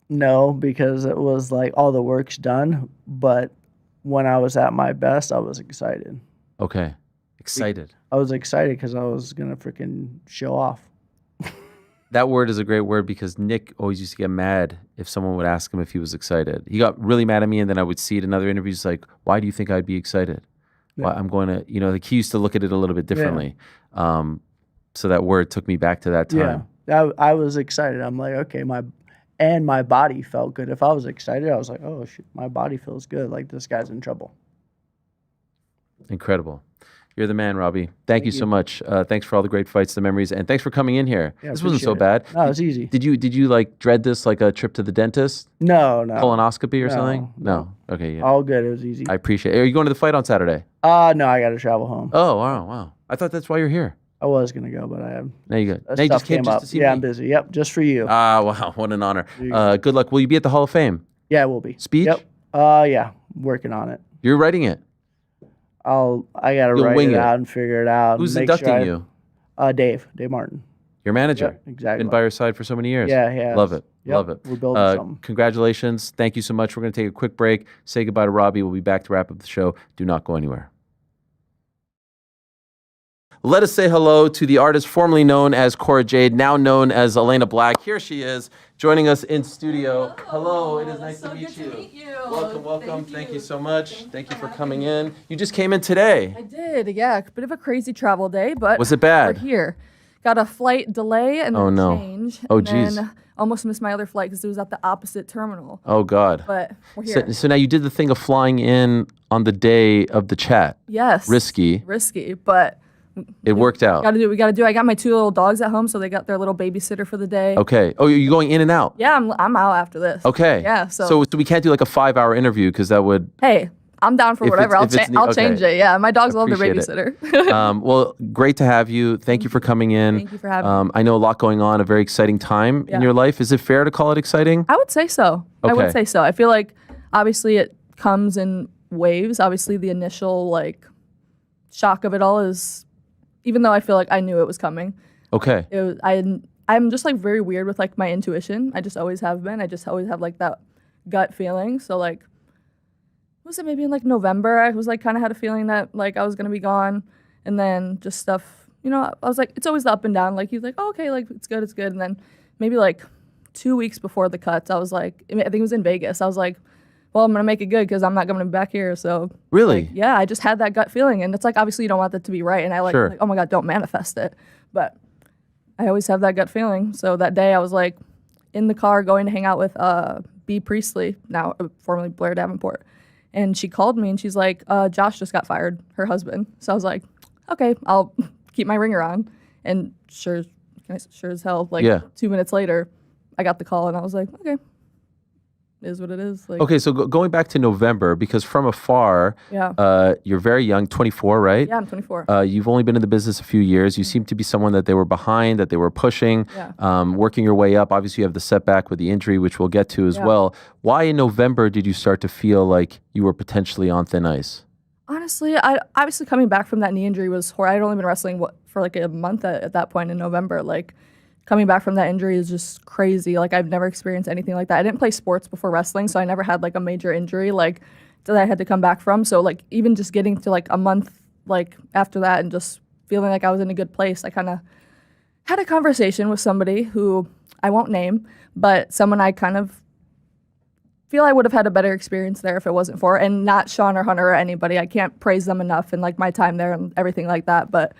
No, because it was like all the work's done. But when I was at my best, I was excited. Okay. Excited. I was excited because I was going to freaking show off. That word is a great word because Nick always used to get mad if someone would ask him if he was excited. He got really mad at me, and then I would see it in other interviews like, why do you think I'd be excited? Yeah. Why I'm going to, like he used to look at it a little bit differently. So that word took me back to that time. Yeah. I was excited. I'm like, okay, my body felt good. If I was excited, I was like, oh, shit, my body feels good. Like, this guy's in trouble. Incredible. You're the man, Robbie. Thank you so much. Thanks for all the great fights, the memories, and thanks for coming in here. Yeah, this wasn't so bad. No, it was easy. Did you like dread this like a trip to the dentist? No. Colonoscopy or something? No. Okay, yeah. All good. It was easy. I appreciate it. Are you going to the fight on Saturday? No, I got to travel home. Oh, wow. I thought that's why you're here. I was going to go, but I have. Now you good. Now you just came just to see me? I'm busy. Yep, just for you. Wow. What an honor. Good luck. Will you be at the Hall of Fame? Yeah, we'll be. Speech? Yep. Yeah, working on it. You're writing it? I got to write it out and figure it out. Who's inducting you? Dave Martin. Your manager? Yep, exactly. Been by your side for so many years. Yeah. Love it. Yep, Love it. We're building something. Congratulations. Thank you so much. We're going to take a quick break. Say goodbye to Robbie. We'll be back to wrap up the show. Do not go anywhere. Let us say hello to the artist formerly known as Cora Jade, now known as Elena Black. Here she is, joining us in studio. Hello, it is nice to meet you. Welcome. Thank you so much. Thank you for coming in. You just came in today. I did, yeah. Bit of a crazy travel day, but was it bad? We're here. Got a flight delay and then change. Oh, geez. And almost missed my other flight because it was at the opposite terminal. Oh, God. But we're here. So now you did the thing of flying in on the day of the chat. Yes. Risky, but it worked out. We gotta do. I got my 2 little dogs at home, so they got their little babysitter for the day. Okay. Oh, you're going in and out? Yeah, I'm out after this. Okay. Yeah. So we can't do like a 5-hour interview because that would. Hey, I'm down for whatever. I'll change it. Yeah, my dogs love their babysitter. Well, great to have you. Thank you for coming in. Thank you for having me. I know a lot going on. A very exciting time in your life. Is it fair to call it exciting? I would say so. Okay. I would say so. I feel like obviously it comes in waves. Obviously, the initial like shock of it all is. Even though I feel like I knew it was coming. Okay. I'm just like very weird with like my intuition. I just always have been. I just always have like that gut feeling. So like, was it maybe in like November? I was like kind of had a feeling that like I was gonna be gone, and then just stuff. I was like, it's always the up and down. Like he's like, oh, okay, like it's good. And then maybe like 2 weeks before the cuts, I was like, I think it was in Vegas. I was like, well, I'm going to make it good because I'm not going to be back here. So really? Like, yeah, I just had that gut feeling. And it's like, obviously you don't want that to be right. And I like, oh my God, don't manifest it. But I always have that gut feeling. So that day I was like in the car going to hang out with B. Priestley, now formerly Blair Davenport. And she called me and she's like, Josh just got fired, her husband. So I was like, okay, I'll keep my ringer on. And sure as hell, like 2 minutes later, I got the call and I was like, okay, it is what it is. Like, okay, so going back to November, because from afar, you're very young, 24, right? Yeah, I'm 24. You've only been in the business a few years. You seem to be someone that they were behind, that they were pushing, working your way up. Obviously, you have the setback with the injury, which we'll get to as well. Why in November did you start to feel like you were potentially on thin ice? Honestly, obviously coming back from that knee injury was horrible. I'd only been wrestling for like a month at that point in November. Like, coming back from that injury is just crazy. Like, I've never experienced anything like that. I didn't play sports before wrestling, so I never had like a major injury like that I had to come back from. So like even just getting to like a month like after that and just feeling like I was in a good place, I kind of had a conversation with somebody who I won't name, but someone I kind of feel I would have had a better experience there if it wasn't for, and not Sean or Hunter or anybody. I can't praise them enough and like my time there and everything like that. But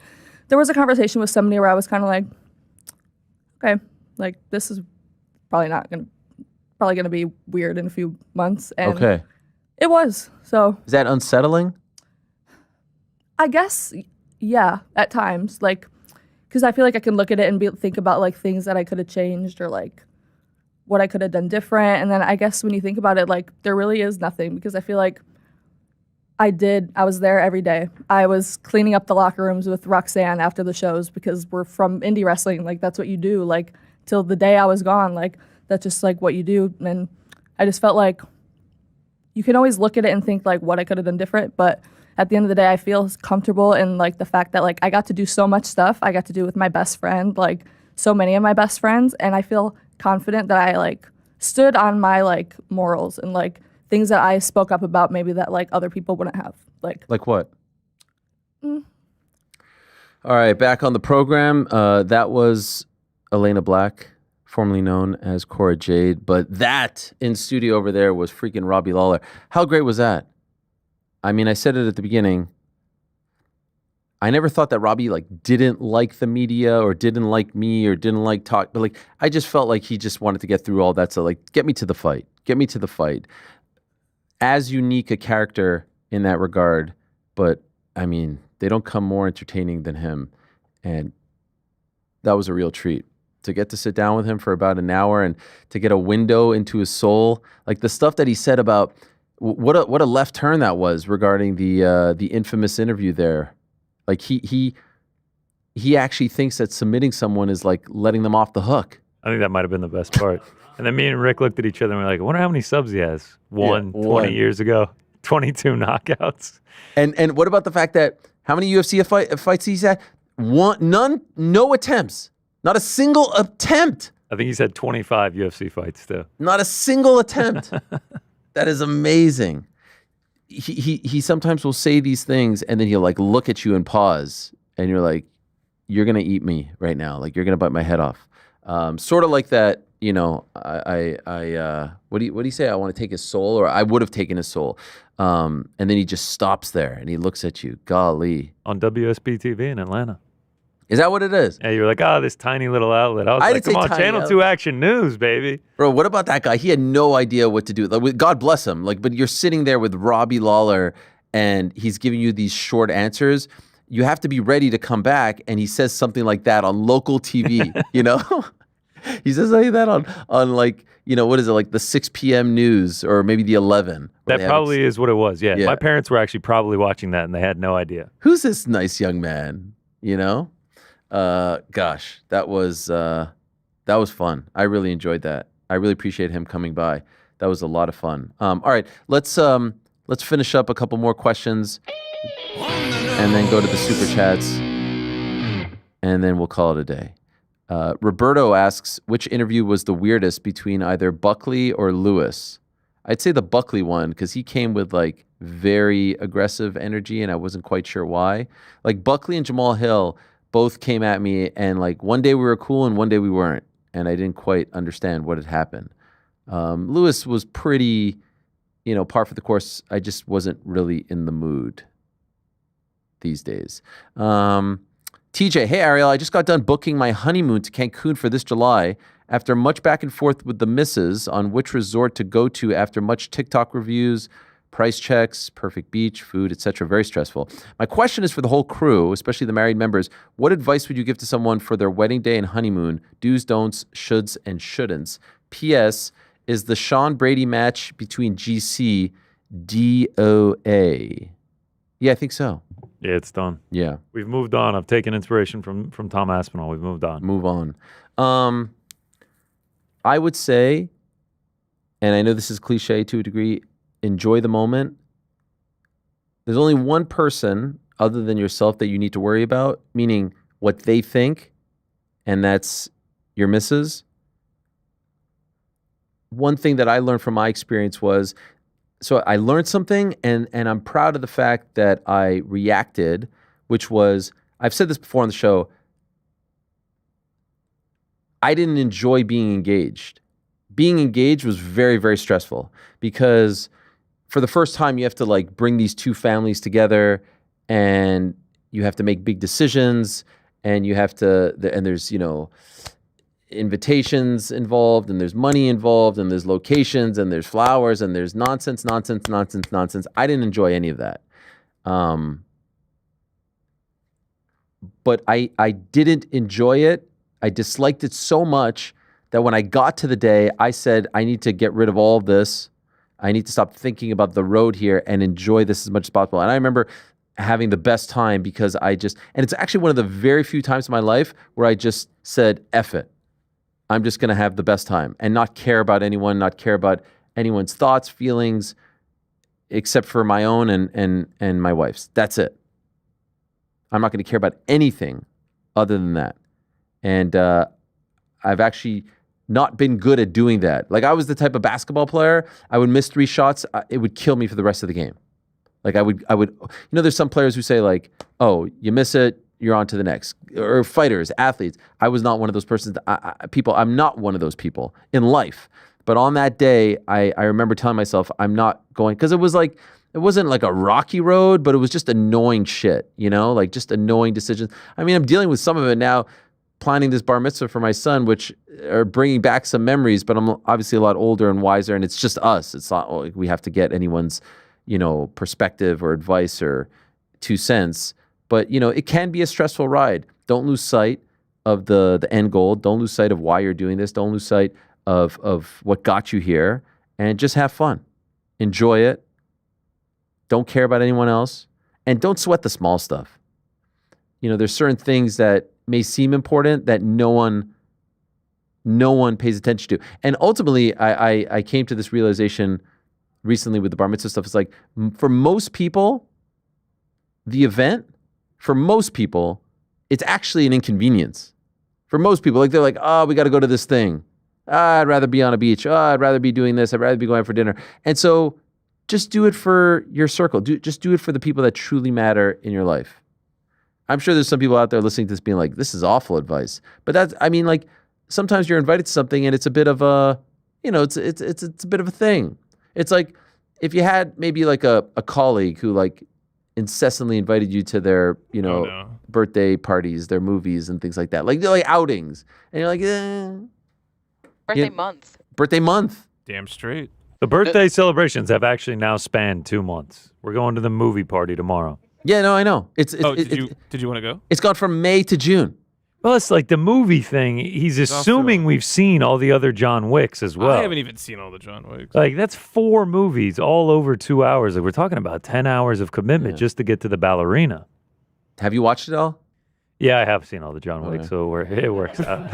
there was a conversation with somebody where I was kind of like, okay, like this is probably gonna be weird in a few months. And it was. So is that unsettling? I guess, yeah, at times, like, because I feel like I can look at it and think about like things that I could have changed or like what I could have done different. And then I guess when you think about it, like there really is nothing, because I feel like I was there every day. I was cleaning up the locker rooms with Roxanne after the shows because we're from indie wrestling. Like, that's what you do. Like, till the day I was gone, like, that's just like what you do. And I just felt like you can always look at it and think like what I could have done different. But at the end of the day, I feel comfortable in like the fact that like I got to do so much stuff. I got to do with my best friend, like so many of my best friends. And I feel confident that I like stood on my like morals and like things that I spoke up about maybe that like other people wouldn't have. Like what? All right, back on the program. That was Elena Black, formerly known as Cora Jade, but that in studio over there was freaking Robbie Lawler. How great was that? I mean, I said it at the beginning. I never thought that Robbie like didn't like the media or didn't like me or didn't like talk, but like I just felt like he just wanted to get through all that. So like, get me to the fight. Get me to the fight. As unique a character in that regard, but I mean, they don't come more entertaining than him. And that was a real treat to get to sit down with him for about an hour and to get a window into his soul. Like the stuff that he said about what a left turn that was regarding the infamous interview there. Like he actually thinks that submitting someone is like letting them off the hook. I think that might have been the best part. And then me and Rick looked at each other and we're like, I wonder how many subs he has. 20 years ago, 22 knockouts. And what about the fact that how many UFC fights he's had? No attempts. Not a single attempt. I think he's had 25 UFC fights too. Not a single attempt. That is amazing. He sometimes will say these things and then he'll like look at you and pause and you're like, you're gonna eat me right now. Like you're gonna bite my head off. Sort of like that. You know, what do you say? I want to take his soul, or I would have taken his soul. And then he just stops there and he looks at you. Golly. On WSB TV in Atlanta. Is that what it is? Yeah, you're like, this tiny little outlet. I was like, come on, Channel 2 Action News, baby. Bro, what about that guy? He had no idea what to do. Like, God bless him. Like, but you're sitting there with Robbie Lawler and he's giving you these short answers. You have to be ready to come back, and he says something like that on local TV, you know? He says like that on like, you know, what is it, like the 6 p.m. news or maybe the 11? That probably is what it was, yeah. My parents were actually probably watching that, and they had no idea. Who's this nice young man, you know? Gosh, that was fun. I really enjoyed that. I really appreciate him coming by. That was a lot of fun. All right, let's finish up a couple more questions and then go to the super chats, and then we'll call it a day. Roberto asks, which interview was the weirdest between either Buckley or Lewis? I'd say the Buckley one, because he came with like very aggressive energy and I wasn't quite sure why. Like Buckley and Jamal Hill both came at me and like one day we were cool and one day we weren't. And I didn't quite understand what had happened. Lewis was pretty, you know, par for the course. I just wasn't really in the mood these days. TJ, hey Ariel, I just got done booking my honeymoon to Cancun for this July After much back and forth with the missus on which resort to go to after much TikTok reviews, price checks, perfect beach, food, etc. Very stressful. My question is for the whole crew, especially the married members. What advice would you give to someone for their wedding day and honeymoon? Do's, don'ts, shoulds, and shouldn'ts. P.S. Is the Sean Brady match between GC DOA? Yeah, I think so. Yeah, it's done. Yeah. We've moved on. I've taken inspiration from Tom Aspinall. We've moved on. Move on. I would say, and I know this is cliche to a degree, enjoy the moment. There's only one person other than yourself that you need to worry about, meaning what they think, and that's your missus. One thing that I learned from my experience was, so I learned something, and I'm proud of the fact that I reacted, which was, I've said this before on the show, I didn't enjoy being engaged. Being engaged was very, very stressful because for the first time you have to like bring these two families together and you have to make big decisions and you have to, and there's, you know, invitations involved and there's money involved and there's locations and there's flowers and there's nonsense. I didn't enjoy any of that. But I didn't enjoy it. I disliked it so much that when I got to the day, I said, I need to get rid of all of this. I need to stop thinking about the road here and enjoy this as much as possible. And I remember having the best time because and it's actually one of the very few times in my life where I just said, F it. I'm just going to have the best time and not care about anyone, not care about anyone's thoughts, feelings, except for my own and my wife's. That's it. I'm not going to care about anything other than that. And I've actually not been good at doing that. Like I was the type of basketball player, I would miss 3 shots, it would kill me for the rest of the game. Like I would, you know, there's some players who say like, oh, you miss it, you're on to the next. Or fighters, athletes. I was not one of those persons. I'm not one of those people in life. But on that day, I remember telling myself, I'm not going, because it wasn't like a rocky road, but it was just annoying shit, you know, like just annoying decisions. I mean, I'm dealing with some of it now, planning this bar mitzvah for my son, which are bringing back some memories, but I'm obviously a lot older and wiser, and it's just us. It's not like we have to get anyone's, you know, perspective or advice or 2 cents. But, you know, it can be a stressful ride. Don't lose sight of the end goal. Don't lose sight of why you're doing this. Don't lose sight of what got you here, and just have fun. Enjoy it. Don't care about anyone else, and don't sweat the small stuff. You know, there's certain things that may seem important that no one pays attention to. And ultimately, I came to this realization recently with the bar mitzvah stuff. It's like, for most people, the event, for most people, it's actually an inconvenience. For most people, like they're like, oh, we got to go to this thing. I'd rather be on a beach. Oh, I'd rather be doing this. I'd rather be going out for dinner. And so just do it for your circle. Just do it for the people that truly matter in your life. I'm sure there's some people out there listening to this being like, this is awful advice. But that's, I mean, like, sometimes you're invited to something and it's a bit of a, you know, it's a bit of a thing. It's like if you had maybe like a colleague who like incessantly invited you to their, you know, birthday parties, their movies and things like that. Like, they're like outings. And you're like, Birthday month. Damn straight. The birthday celebrations have actually now spanned 2 months. We're going to the movie party tomorrow. Yeah, no, I know. Did you want to go? It's gone from May to June. Well, it's like the movie thing. He's assuming we've seen all the other John Wicks as well. I haven't even seen all the John Wicks. Like, that's 4 movies all over 2 hours. Like, we're talking about 10 hours of commitment just to get to the ballerina. Have you watched it all? Yeah, I have seen all the John Wicks, so it works out.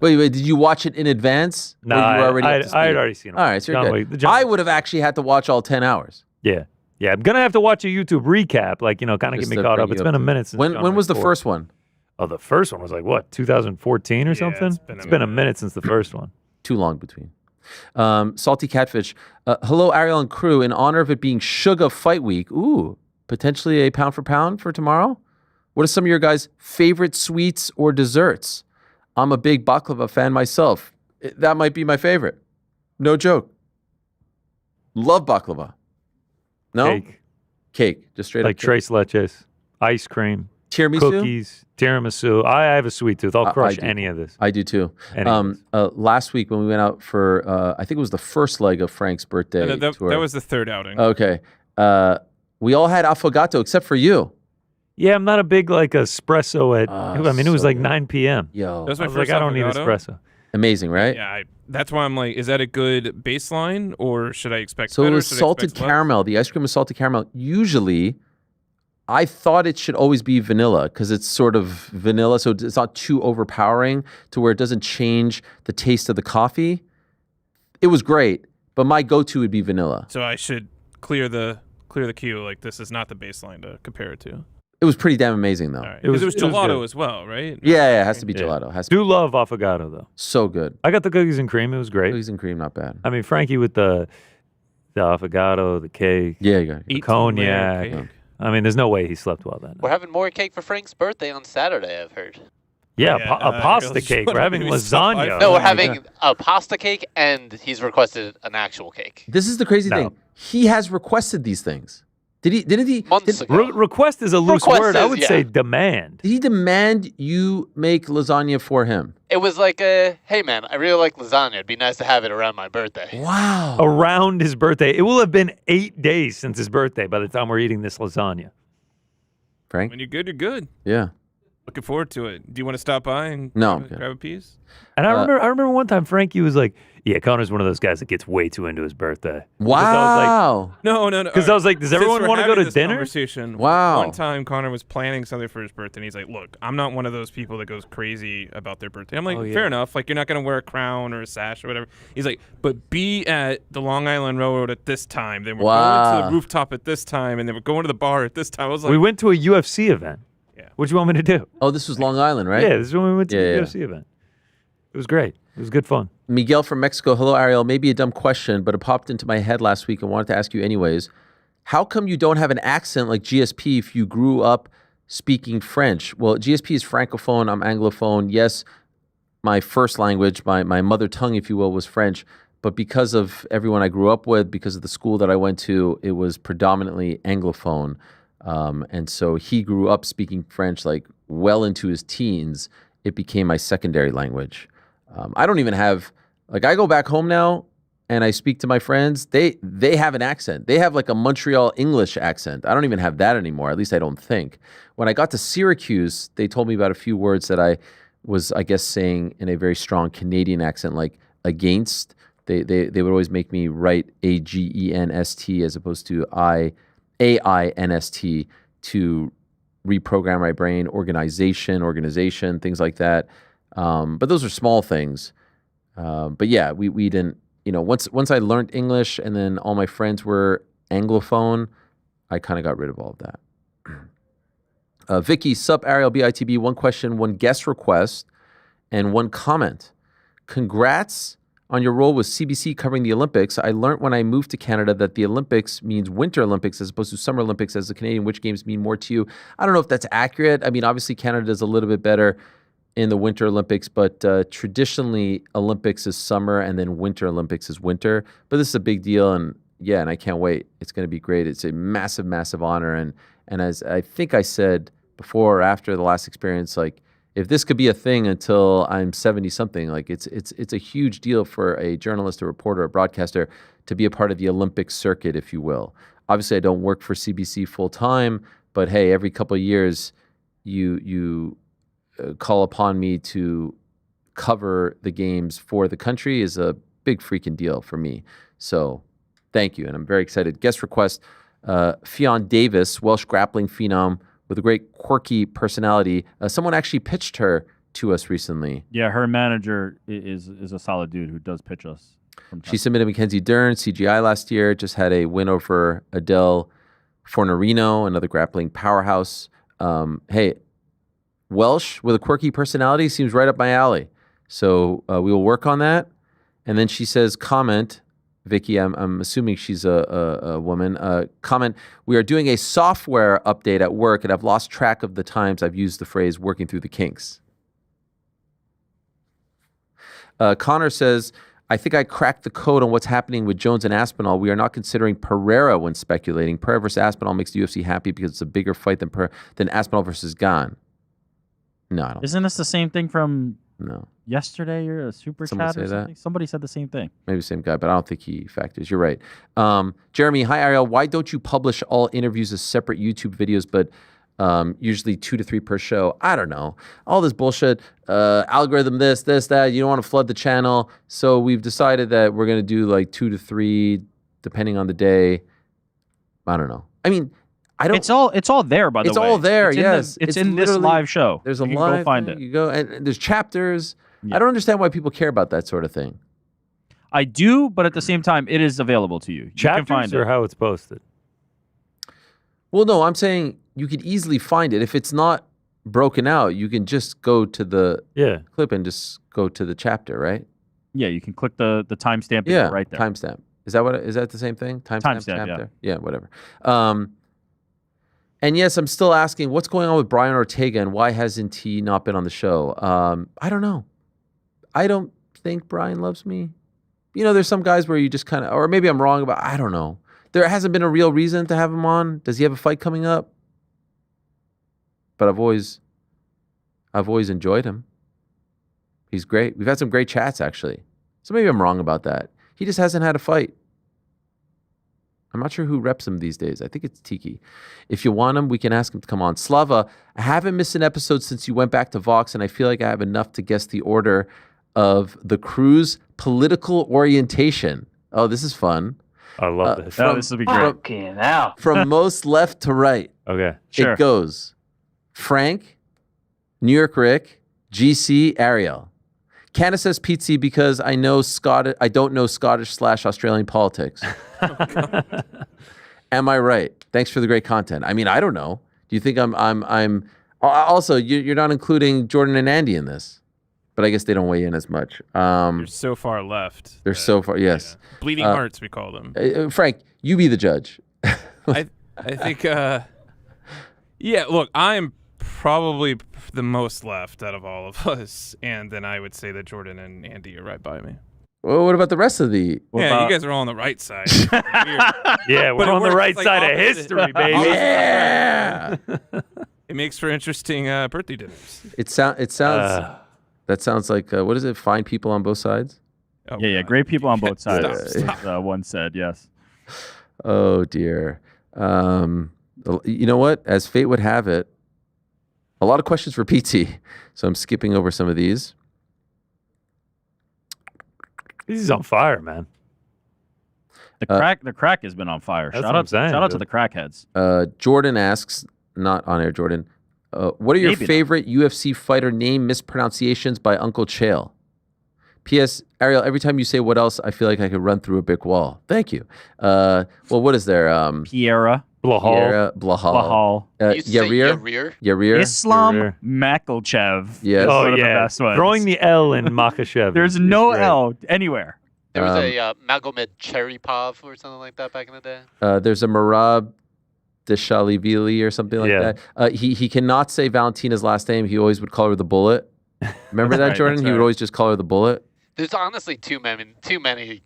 Wait, did you watch it in advance? No, I had already seen it. All right, so you're good. I would have actually had to watch all 10 hours. Yeah. Yeah, I'm going to have to watch a YouTube recap, like, you know, kind of get me caught up. It's been a minute since When was the first one? Oh, the first one was like, what, 2014 or something? It's been a minute since the first one. Too long between. Salty Catfish. Hello, Ariel and crew. In honor of it being Sugar Fight Week, potentially a pound for pound for tomorrow? What are some of your guys' favorite sweets or desserts? I'm a big baklava fan myself. That might be my favorite. No joke. Love baklava. No? Cake. Just straight like up. Tres Leches. Ice cream. Tiramisu? cookies, tiramisu. I have a sweet tooth. I'll I crush do. any of this. I do too. Any of Last week when we went out for, I think it was the first leg of Frank's birthday tour. That was the third outing. Okay. We all had affogato except for you. Yeah, I'm not a big espresso at. I mean, it was so like good. 9 p.m. Yo. That was my I was first like, I don't need avocado. espresso. Amazing, right? Yeah, that's why I'm like, is that a good baseline, or should I expect So better? it was Should I salted expect less? caramel. The ice cream was salted caramel. Usually, I thought it should always be vanilla because it's sort of vanilla, so it's not too overpowering to where it doesn't change the taste of the coffee. It was great, but my go-to would be vanilla. So I should clear the queue. Like, this is not the baseline to compare it to. It was pretty damn amazing, though. Because it was gelato good. as well, right? Yeah, it has to be gelato. Has to Do love affogato though. so good. I got the cookies and cream. It was great. Cookies and cream, not bad. I mean, Frankie with the affogato, the cake, Yeah, you got it. the 18-layer cognac. cake. I mean, there's no way he slept well that night. We're having more cake for Frank's birthday on Saturday, I've heard. Yeah, Yeah, a pasta Ariel's cake. trying We're to having give me stuff. lasagna. No, we're my having God. a pasta cake, and he's requested an actual cake. This is the crazy No. thing. He has requested these things. Didn't he? Months ago. Request is a loose Request word. I is, would yeah. say demand. Did he demand you make lasagna for him? It was like, hey man, I really like lasagna. It'd be nice to have it around my birthday. Wow. Around his birthday. It will have been 8 days since his birthday by the time we're eating this lasagna. Frank? When you're good, you're good. Yeah. Looking forward to it. Do you want to stop by and No, I'm grab good. a piece? And I remember one time Frankie was like, "Yeah, Connor's one of those guys that gets way too into his birthday." Wow. No. Because I was like, does Since everyone we're want to go having to this dinner? Conversation. Wow. One time, Connor was planning something for his birthday, and he's like, "Look, I'm not one of those people that goes crazy about their birthday." I'm like, Oh, yeah. "Fair enough. Like, you're not gonna wear a crown or a sash or whatever." He's like, "But be at the Long Island Railroad at this time. Then we're going to Wow. the rooftop at this time, and then we're going to the bar at this time." I was like, We went to a UFC event. Yeah. What do you want me to do? Oh, this was Long Island, right? Yeah, this is when we went to Yeah, the yeah. UFC event. It was great. It was good fun. Miguel from Mexico. Hello, Ariel. Maybe a dumb question, but it popped into my head last week and wanted to ask you anyways. How come you don't have an accent like GSP if you grew up speaking French? Well, GSP is Francophone. I'm Anglophone. Yes, my first language, my mother tongue, if you will, was French. But because of everyone I grew up with, because of the school that I went to, it was predominantly Anglophone. And so he grew up speaking French like well into his teens. It became my secondary language. I don't even have, like, I go back home now and I speak to my friends. They have an accent. They have like a Montreal English accent. I don't even have that anymore. At least I don't think. When I got to Syracuse, they told me about a few words that I was, I guess, saying in a very strong Canadian accent, like against. They would always make me write AGENST as opposed to AINST to reprogram my brain, organization, things like that. But those are small things. But yeah, we didn't, once I learned English and then all my friends were Anglophone, I kind of got rid of all of that. Vicky, sup Ariel, BITB, one question, one guest request, and one comment. Congrats on your role with CBC covering the Olympics. I learned when I moved to Canada that the Olympics means Winter Olympics as opposed to Summer Olympics as the Canadian. Which games mean more to you? I don't know if that's accurate. I mean, obviously Canada does a little bit better in the Winter Olympics, but traditionally Olympics is summer and then Winter Olympics is winter. But this is a big deal, and yeah, and I can't wait. It's going to be great. It's a massive, massive honor, and as I think I said before or after the last experience, like, if this could be a thing until I'm 70 something, like it's a huge deal for a journalist, a reporter, a broadcaster to be a part of the Olympic circuit, if you will. Obviously, I don't work for CBC full time, but hey, every couple of years, you call upon me to cover the games for the country is a big freaking deal for me. So thank you, and I'm very excited. Guest request, Keyshawn Davis, Welsh grappling phenom, with a great quirky personality. Someone actually pitched her to us recently. Yeah, her manager is a solid dude who does pitch us. She submitted Mackenzie Dern, CGI last year, just had a win over Adele Fornerino, another grappling powerhouse. Hey, Welsh with a quirky personality seems right up my alley. So we will work on that. And then she says, comment, Vicky, I'm assuming she's a woman. Comment, we are doing a software update at work and I've lost track of the times I've used the phrase working through the kinks. Connor says, I think I cracked the code on what's happening with Jones and Aspinall. We are not considering Pereira when speculating. Pereira versus Aspinall makes the UFC happy because it's a bigger fight than Aspinall versus Gane. No, I don't. Isn't this the same thing from No. yesterday or a super Someone chat or say that? something? Somebody said the same thing. Maybe the same guy, but I don't think he factors. You're right. Jeremy, hi, Ariel. Why don't you publish all interviews as separate YouTube videos, but usually 2 to 3 per show? I don't know. All this bullshit, algorithm, this, that. You don't want to flood the channel. So we've decided that we're going to do like 2 to 3, depending on the day. I don't know. I mean, I don't. It's all there, by the way. It's all there, It's in yes. it's in this literally- live show. There's a You can live go find thing, it. You go, and there's chapters. I don't understand why people care about that sort of thing. I do, but at the same time, it is available to you. You can find Chapters or it. how it's posted? Well, no, I'm saying you could easily find it. If it's not broken out, you can just go to the clip and just go to the chapter, right? Yeah, you can click the timestamp Yeah, right there. timestamp. Is that the same thing? Timestamp, yeah. chapter? Yeah, whatever. And yes, I'm still asking what's going on with Brian Ortega and why hasn't he not been on the show? I don't know. I don't think Brian loves me. You know, there's some guys where you just kind of, or maybe I'm wrong about, I don't know. There hasn't been a real reason to have him on. Does he have a fight coming up? But I've always enjoyed him. He's great. We've had some great chats, actually. So maybe I'm wrong about that. He just hasn't had a fight. I'm not sure who reps him these days. I think it's Tiki. If you want him, we can ask him to come on. Slava, I haven't missed an episode since you went back to Vox, and I feel like I have enough to guess the order of the crew's political orientation. Oh, this is fun. I love this. This will be great. From most left to right. Okay. Sure. It goes Frank, New York Rick, GC, Ariel. Candace says Pizzi because I don't know Scottish/Australian politics. Am I right? Thanks for the great content. I mean, I don't know. Do you think I'm also you're not including Jordan and Andy in this, but I guess they don't weigh in as much. They're so far left. They're so far. Yes. Bleeding hearts, we call them. Frank, you be the judge. I think. Yeah. Look, I'm probably the most left out of all of us, and then I would say that Jordan and Andy are right by me. Well, what about the rest of the? You guys are all on the right side. Yeah, we're on the right side of history, baby. Yeah. It makes for interesting birthday dinners. It sounds. That sounds like what is it? Fine people on both sides. Oh, yeah, God. great people on both sides. Stop. One said, yes. Oh dear. You know what? As fate would have it, a lot of questions for PT. So I'm skipping over some of these. He's on fire, man. The crack has been on fire. That's Shout what I'm saying, out to dude. the crackheads. Jordan asks, not on air, Jordan. What are your Maybe not. favorite UFC fighter name mispronunciations by Uncle Chael? P.S. Ariel, every time you say what else, I feel like I could run through a brick wall. Thank you. Well, what is there? Piera. Blahal. You say Yarir? Yarir. Islam Yarir. Makhachev. Yes. is Oh, one of the yeah. best ones. Throwing the L in Makhachev. There's is no great. L anywhere. There was a Magomed Cherrypov or something like that back in the day. There's a Marab Deshalivili or something like Yeah. that. He cannot say Valentina's last name. He always would call her the Bullet. Remember that, right, Jordan? that's He would right. always just call her the Bullet. There's honestly too many.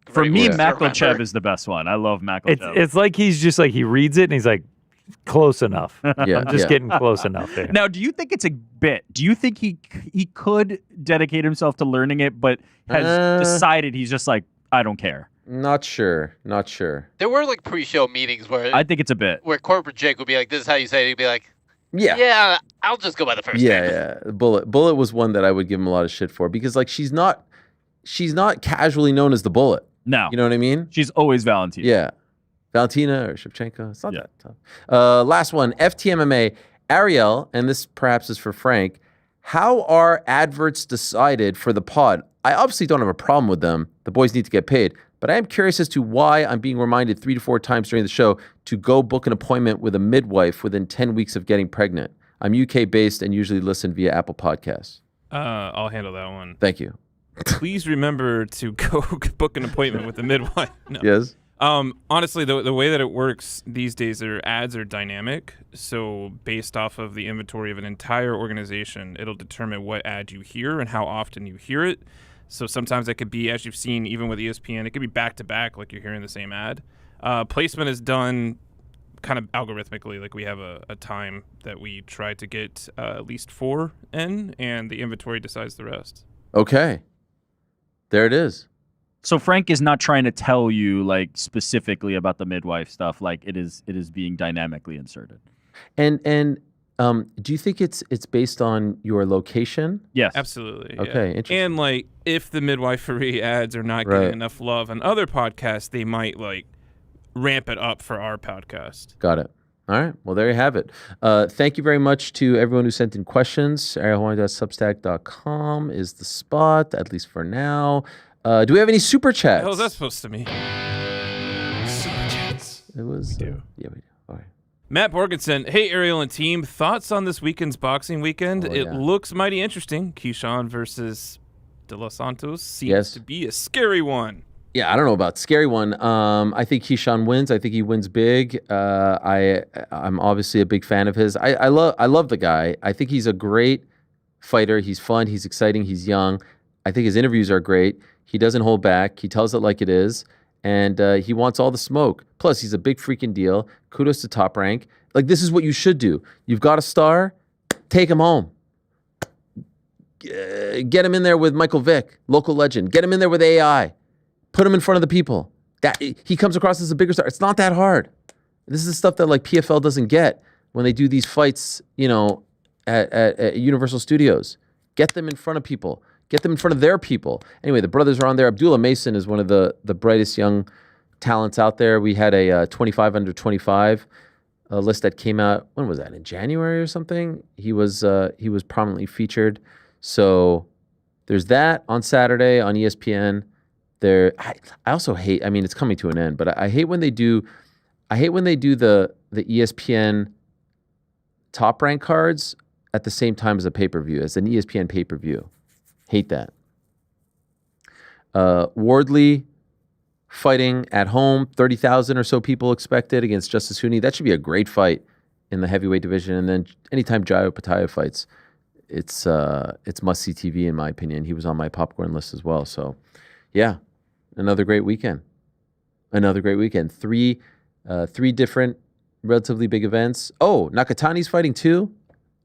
For great me, ones to Makhachev remember. is the best one. I love Makhachev. It's like he's just like, he reads it and he's like, close enough. Yeah, I'm just yeah. getting close enough there. Now, do you think it's a bit? Do you think he could dedicate himself to learning it, but has decided he's just like, I don't care? Not sure. There were like pre-show meetings where I think it's a bit. where corporate Jake would be like, "This is how you say it." He'd be like, Yeah. "Yeah, I'll just go by the first name." Yeah. Bullet was one that I would give him a lot of shit for because like she's not casually known as the Bullet. No. You know what I mean? She's always Valentina. Yeah. Valentina or Shevchenko. It's not that tough. Last one, FTMMA. Ariel, and this perhaps is for Frank. How are adverts decided for the pod? I obviously don't have a problem with them. The boys need to get paid. But I am curious as to why I'm being reminded 3 to 4 times during the show to go book an appointment with a midwife within 10 weeks of getting pregnant. I'm UK-based and usually listen via Apple Podcasts. I'll handle that one. Thank you. Please remember to go book an appointment with a midwife. No. Yes? Honestly, the way that it works these days, their ads are dynamic. So based off of the inventory of an entire organization, it'll determine what ad you hear and how often you hear it. So sometimes it could be, as you've seen, even with ESPN, it could be back to back, like you're hearing the same ad. Placement is done kind of algorithmically. Like we have a time that we try to get at least 4 in, and the inventory decides the rest. Okay. There it is. So Frank is not trying to tell you like specifically about the midwife stuff. Like it is being dynamically inserted. And do you think it's based on your location? Yes. Absolutely. Okay, Yeah. interesting. And like if the midwifery ads are not Right. getting enough love on other podcasts, they might like ramp it up for our podcast. Got it. All right. Well, there you have it. Thank you very much to everyone who sent in questions. arielhelwani.substack.com is the spot, at least for now. Do we have any super chats? What the hell is that supposed to mean? Super chats. It was. We do. Yeah, we do. All right. Matt Borgensen, hey Ariel and team, thoughts on this weekend's boxing weekend? Oh, It yeah. looks mighty interesting. Keyshawn versus De Los Santos seems to be a scary one. Yeah, I don't know about scary one. I think Keyshawn wins. I think he wins big. I'm obviously a big fan of his. I love the guy. I think he's a great fighter. He's fun. He's exciting. He's young. I think his interviews are great. He doesn't hold back. He tells it like it is, and he wants all the smoke. Plus, he's a big freaking deal. Kudos to Top Rank. Like, this is what you should do. You've got a star, take him home. Get him in there with Michael Vick, local legend. Get him in there with AI. Put him in front of the people. That he comes across as a bigger star. It's not that hard. This is the stuff that like PFL doesn't get when they do these fights, at Universal Studios. Get them in front of people. Get them in front of their people. Anyway, the brothers are on there. Abdullah Mason is one of the brightest young talents out there. We had a 25 under 25 list that came out. When was that? In January or something? He was prominently featured. So there's that on Saturday on ESPN. I also hate. I mean, it's coming to an end, but I hate when they do. I hate when they do the ESPN Top Rank cards at the same time as a pay-per-view, as an ESPN pay-per-view. Hate that. Wardley fighting at home, 30,000 or so people expected against Justice Hooney. That should be a great fight in the heavyweight division. And then anytime Jairo Pataya fights, it's must-see TV in my opinion. He was on my popcorn list as well. So, yeah, another great weekend. Another great weekend. Three different relatively big events. Oh, Nakatani's fighting too.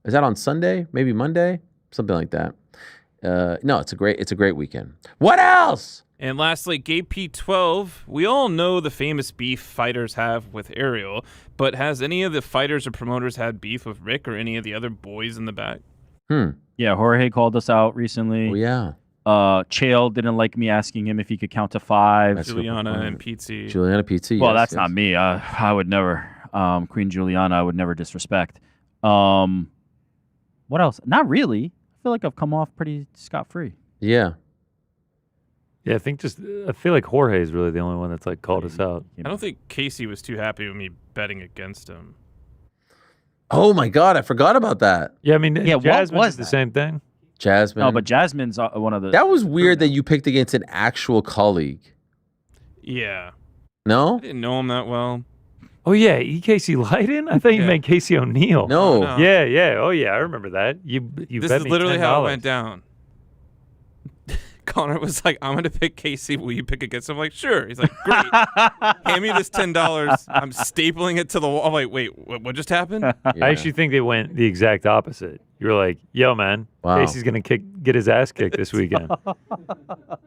Is that on Sunday? Maybe Monday? Something like that. No, it's a great weekend. What else? And lastly, Gabe P12. We all know the famous beef fighters have with Ariel, but has any of the fighters or promoters had beef with Rick or any of the other boys in the back? Yeah, Jorge called us out recently. Oh, yeah. Chael didn't like me asking him if he could count to 5. That's Juliana and Pizzi. Juliana Pizzi. Well, yes, that's yes. not me. I would never. Queen Juliana, I would never disrespect. What else? Not really. I feel like I've come off pretty scot-free. Yeah. Yeah, I feel like Jorge is really the only one that's like called us out. I don't think Casey was too happy with me betting against him. Oh my God, I forgot about that. Yeah, I mean, Yeah, what Jasmine was did the that? same thing. Jasmine. No, but Jasmine's one of the. that was weird that you picked against an actual colleague. Yeah. No? I didn't know him that well. Oh yeah, Casey Leiden? I thought you Yeah. meant Casey O'Neill. No. No. Yeah. Oh yeah, I remember that. You This bet is me literally how it $10. went down. Connor was like, I'm going to pick Casey. Will you pick against him? I'm like, sure. He's like, great. Hand me this $10. I'm stapling it to the wall. I'm like, wait, what just happened? Yeah. I actually think they went the exact opposite. You were like, yo, man, Wow. Casey's going to get his ass kicked this weekend.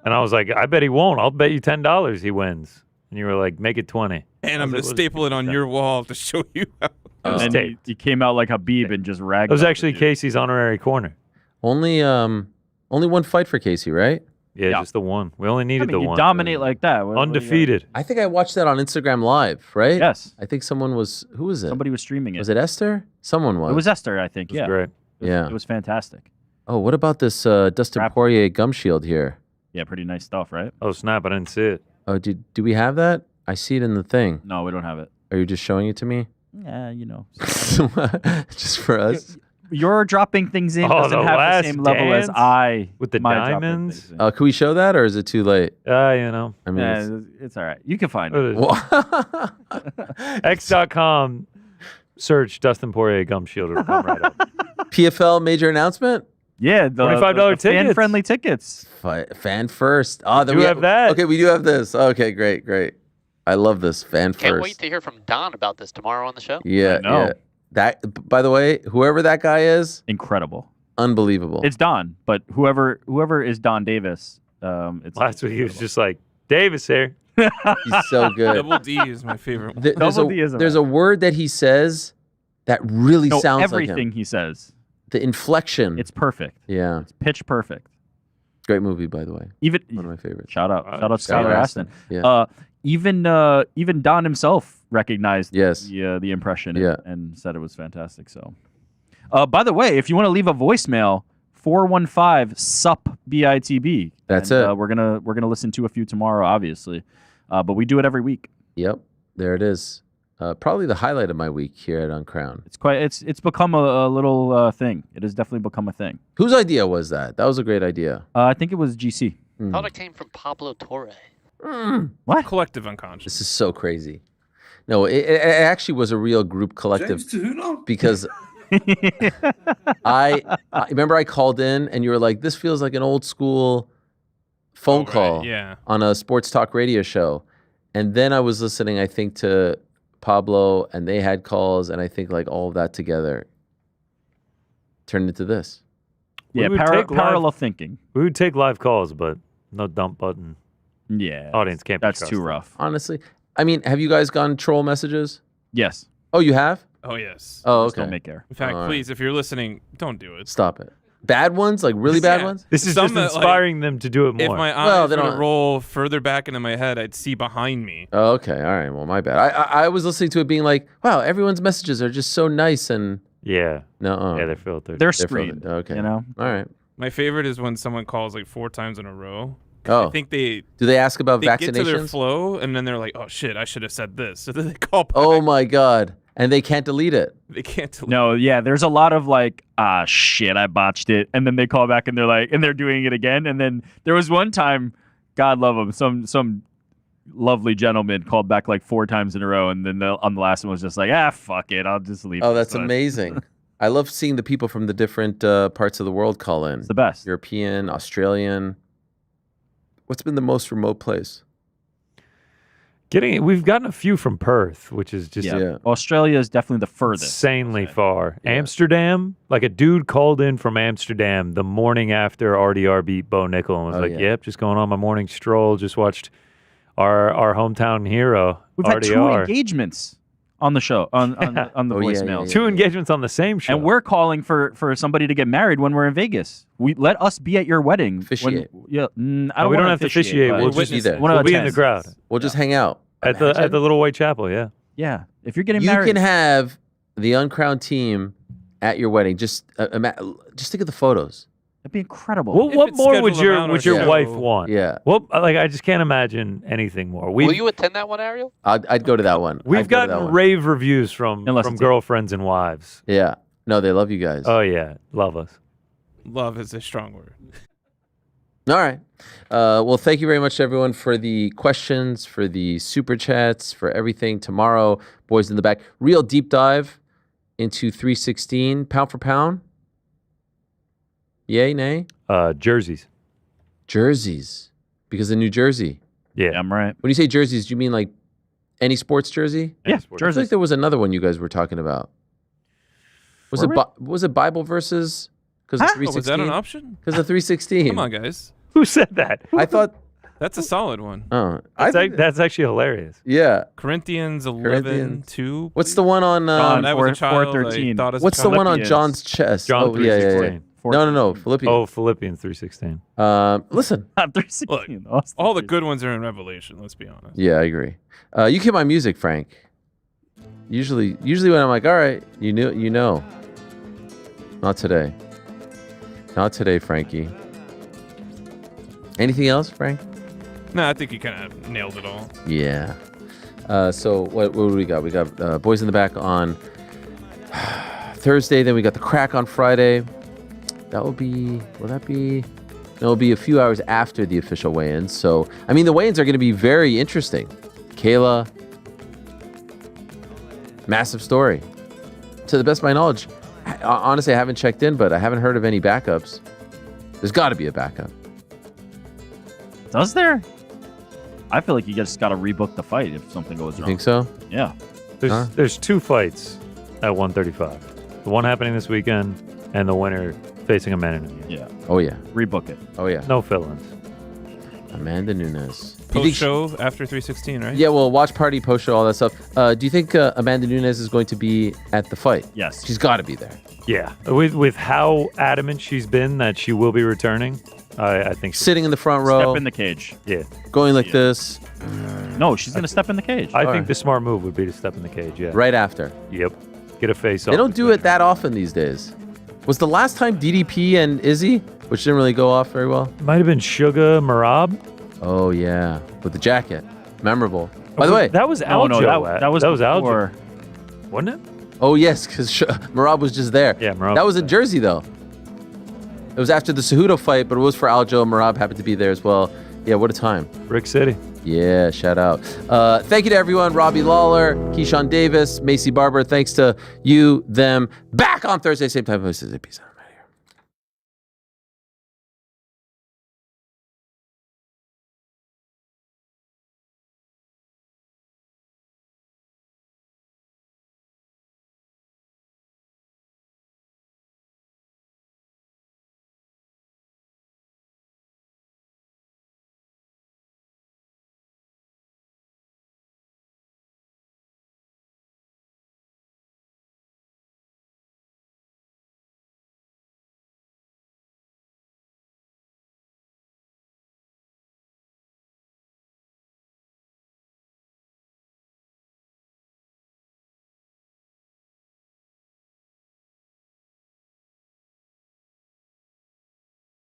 And I was like, I bet he won't. I'll bet you $10 he wins. And you were like, make it 20. And I I'm was going to like, staple it on your wall to show you how. was And taped. he came out like Habib and just ragged. That was on the actually dude. Casey's honorary corner. Only one fight for Casey, right? Yeah, Yeah. just the one. We only I needed mean, the you one. dominate like that. What do you got? Undefeated. I think I watched that on Instagram Live, right? Yes. I think someone was. Who was it? Somebody was streaming it. Was it Esther? Someone was. It was Esther, I think. It was Yeah. great. It was, Yeah. It was fantastic. Oh, what about this Dustin Crap. Poirier gum shield here? Yeah, pretty nice stuff, right? Oh, snap. I didn't see it. Oh, do we have that? I see it in the thing. No, we don't have it. Are you just showing it to me? Yeah, you know. Just for us? You're dropping things in Oh, doesn't the have the last same level as dance I with the my dropping diamonds? things in. Can we show that, or is it too late? You know. I mean, Yeah, it's all right. You can find What it. is it? X.com. Search Dustin Poirier gum shield. It'll come right up. PFL major announcement? Yeah, the $25 tickets. fan-friendly tickets. Fan first. Oh, then Do we have that. Okay, we do have this. Okay, great. I love this. Fan Can't first. wait to hear from Don about this tomorrow on the show. Yeah, I know. yeah. That, by the way, whoever that guy is, Incredible. unbelievable. It's Don, but whoever is Don Davis, it's Last week he was just like, Davis here. He's so good. Double D is my favorite one. There's a word that he says that really no, sounds like everything him. he says. The inflection. It's perfect. Yeah. It's pitch perfect. Great movie, by the way. Even one of my favorites. Shout out to Skylar Skylar Astin. Yeah. Even Don himself recognized the impression and said it was fantastic. So, by the way, if you want to leave a voicemail, 415-SUP BITB. That's it. We're gonna listen to a few tomorrow, obviously, but we do it every week. Yep, there it is. Probably the highlight of my week here at Uncrowned. It's become a little thing. It has definitely become a thing. Whose idea was that? That was a great idea. I think it was GC. I thought it came from Pablo Torre. What? Collective unconscious. This is so crazy. No, it actually was a real group collective because I remember I called in and you were like, this feels like an old school phone call on a sports talk radio show. And then I was listening, I think, to Pablo, and they had calls, and I think like all of that together turned into this. Yeah, parallel thinking. We would take live calls, but no dump button. Yeah. Audience can't be That's too trusted. rough. Honestly. I mean, have you guys gotten troll messages? Yes. Oh, you have? Oh, yes. Oh, Just okay. don't make air. In fact, All right. please, if you're listening, don't do it. Stop it. Bad ones? Like really bad ones? This is Some just that, inspiring them to do it If more. my Well, eyes they were to don't- roll further back into my head, I'd see behind me. Oh, okay. All right. Well, my bad. I was listening to it being like, wow, everyone's messages are just so nice and yeah. no. Yeah, they're filtered. They're filtered. screened. Okay. You know? All right. My favorite is when someone calls like 4 times in a row. Oh. I think they Do they ask about get to their vaccinations? flow, and then they're like, "Oh shit, I should have said this." So then they call back. Oh my God. And they can't delete it. They can't delete. No, yeah, there's a lot of like, shit, I botched it. And then they call back and they're like, and they're doing it again. And then there was one time, God love him, some lovely gentleman called back like 4 times in a row. And then on the last one was just like, fuck it, I'll just leave. Oh, this that's one." amazing. I love seeing the people from the different parts of the world call in. It's the best. European, Australian. What's been the most remote place? We've gotten a few from Perth, which is just Yeah. Australia is definitely the furthest. insanely far. Amsterdam, like a dude called in from Amsterdam the morning after RDR beat Bo Nickel and was Oh, like, yeah. "Yep, just going on my morning stroll. Just watched our hometown hero We've had 2 RDR." engagements on the show, on the Oh, yeah, voicemail. yeah, 2 engagements on the same show. And we're calling for somebody to get married when we're in Vegas. Let us be at your wedding. Officiate. I don't we don't wanna have to officiate. but We'll just be there. wanna We'll be in the attend. crowd We'll just hang out. at the little white chapel. Yeah. Yeah, if you're getting You married, can have the uncrowned team at your wedding. Just think of the photos. that'd be incredible. Well, If what it's more would scheduled around our your show. wife want? Yeah. Well, like I just can't imagine anything more. Will you attend that one, Ariel? I'd go to that one. We've I'd go to that gotten one. rave reviews from Unless it's- girlfriends and wives. Yeah. No, they love you guys. Oh yeah, love us. Love is a strong word. All right. Well, thank you very much, everyone, for the questions, for the super chats, for everything. Tomorrow, boys in the back, real deep dive into 316 pound for pound. Yay, nay? Jerseys. Jerseys, because of New Jersey. Yeah. I'm right. When you say jerseys, do you mean like any sports jersey? Yeah, I feel jerseys. like there was another one you guys were talking about. Was Were it was it Bible verses? Because of Oh, 316. was that an option? Because of 316. Come on, guys. Who said that? I thought. That's a solid one. Oh, I think That's actually hilarious. yeah. Corinthians 11, Corinthians. 2. What's the one on? John, That was a child. 4:13. I thought as a What's the child. one on Philippians. John's chest? John Oh, yeah, yeah, yeah. 3:16. No. Philippians. Oh, Philippians 3:16. Listen. Not 316. Look, all the good ones are in Revelation. Let's be honest. Yeah, I agree. You keep my music, Frank. Usually when I'm like, all right, you know. Not today. Not today, Frankie. Anything else, Frank? No, I think you kind of nailed it all. Yeah. So what do we got? We got Boys in the Back on Thursday. Then we got the Crack on Friday. Will that be? No, it'll be a few hours after the official weigh-ins. So, I mean, the weigh-ins are going to be very interesting. Kayla, massive story. To the best of my knowledge, Honestly, I haven't checked in, but I haven't heard of any backups. There's got to be a backup. Does there? I feel like you just got to rebook the fight if something goes wrong. Think so? Yeah. There's 2 fights at 135. The one happening this weekend and the winner facing Amanda Nunes. Yeah. Oh, yeah. Rebook it. Oh, yeah. No fill-ins. Amanda Nunes. Post-show after 316, right? Yeah, well, watch party, post-show, all that stuff. Do you think Amanda Nunes is going to be at the fight? Yes. She's got to be there. Yeah. With how adamant she's been that she will be returning, I think Sitting in the front row. Step in the cage. Yeah. Going like this. No, she's going to step in the cage. I think the smart move would be to step in the cage, yeah. Right after. Yep. Get a face off. They don't do it that often these days. Was the last time DDP and Izzy, which didn't really go off very well? Might have been Sugar Marab. Oh, yeah. With the jacket. Memorable. By the way. That was Aljo. that was Aljo. Wasn't it? Oh, yes, because Marab was just there. Yeah, Marab. That was in Jersey, though. It was after the Cejudo fight, but it was for Aljo. Marab happened to be there as well. Yeah, what a time. Brick City. Yeah, shout out. Thank you to everyone. Robbie Lawler, Keyshawn Davis, Maycee Barber. Thanks to you, them. Back on Thursday, same time. Peace out.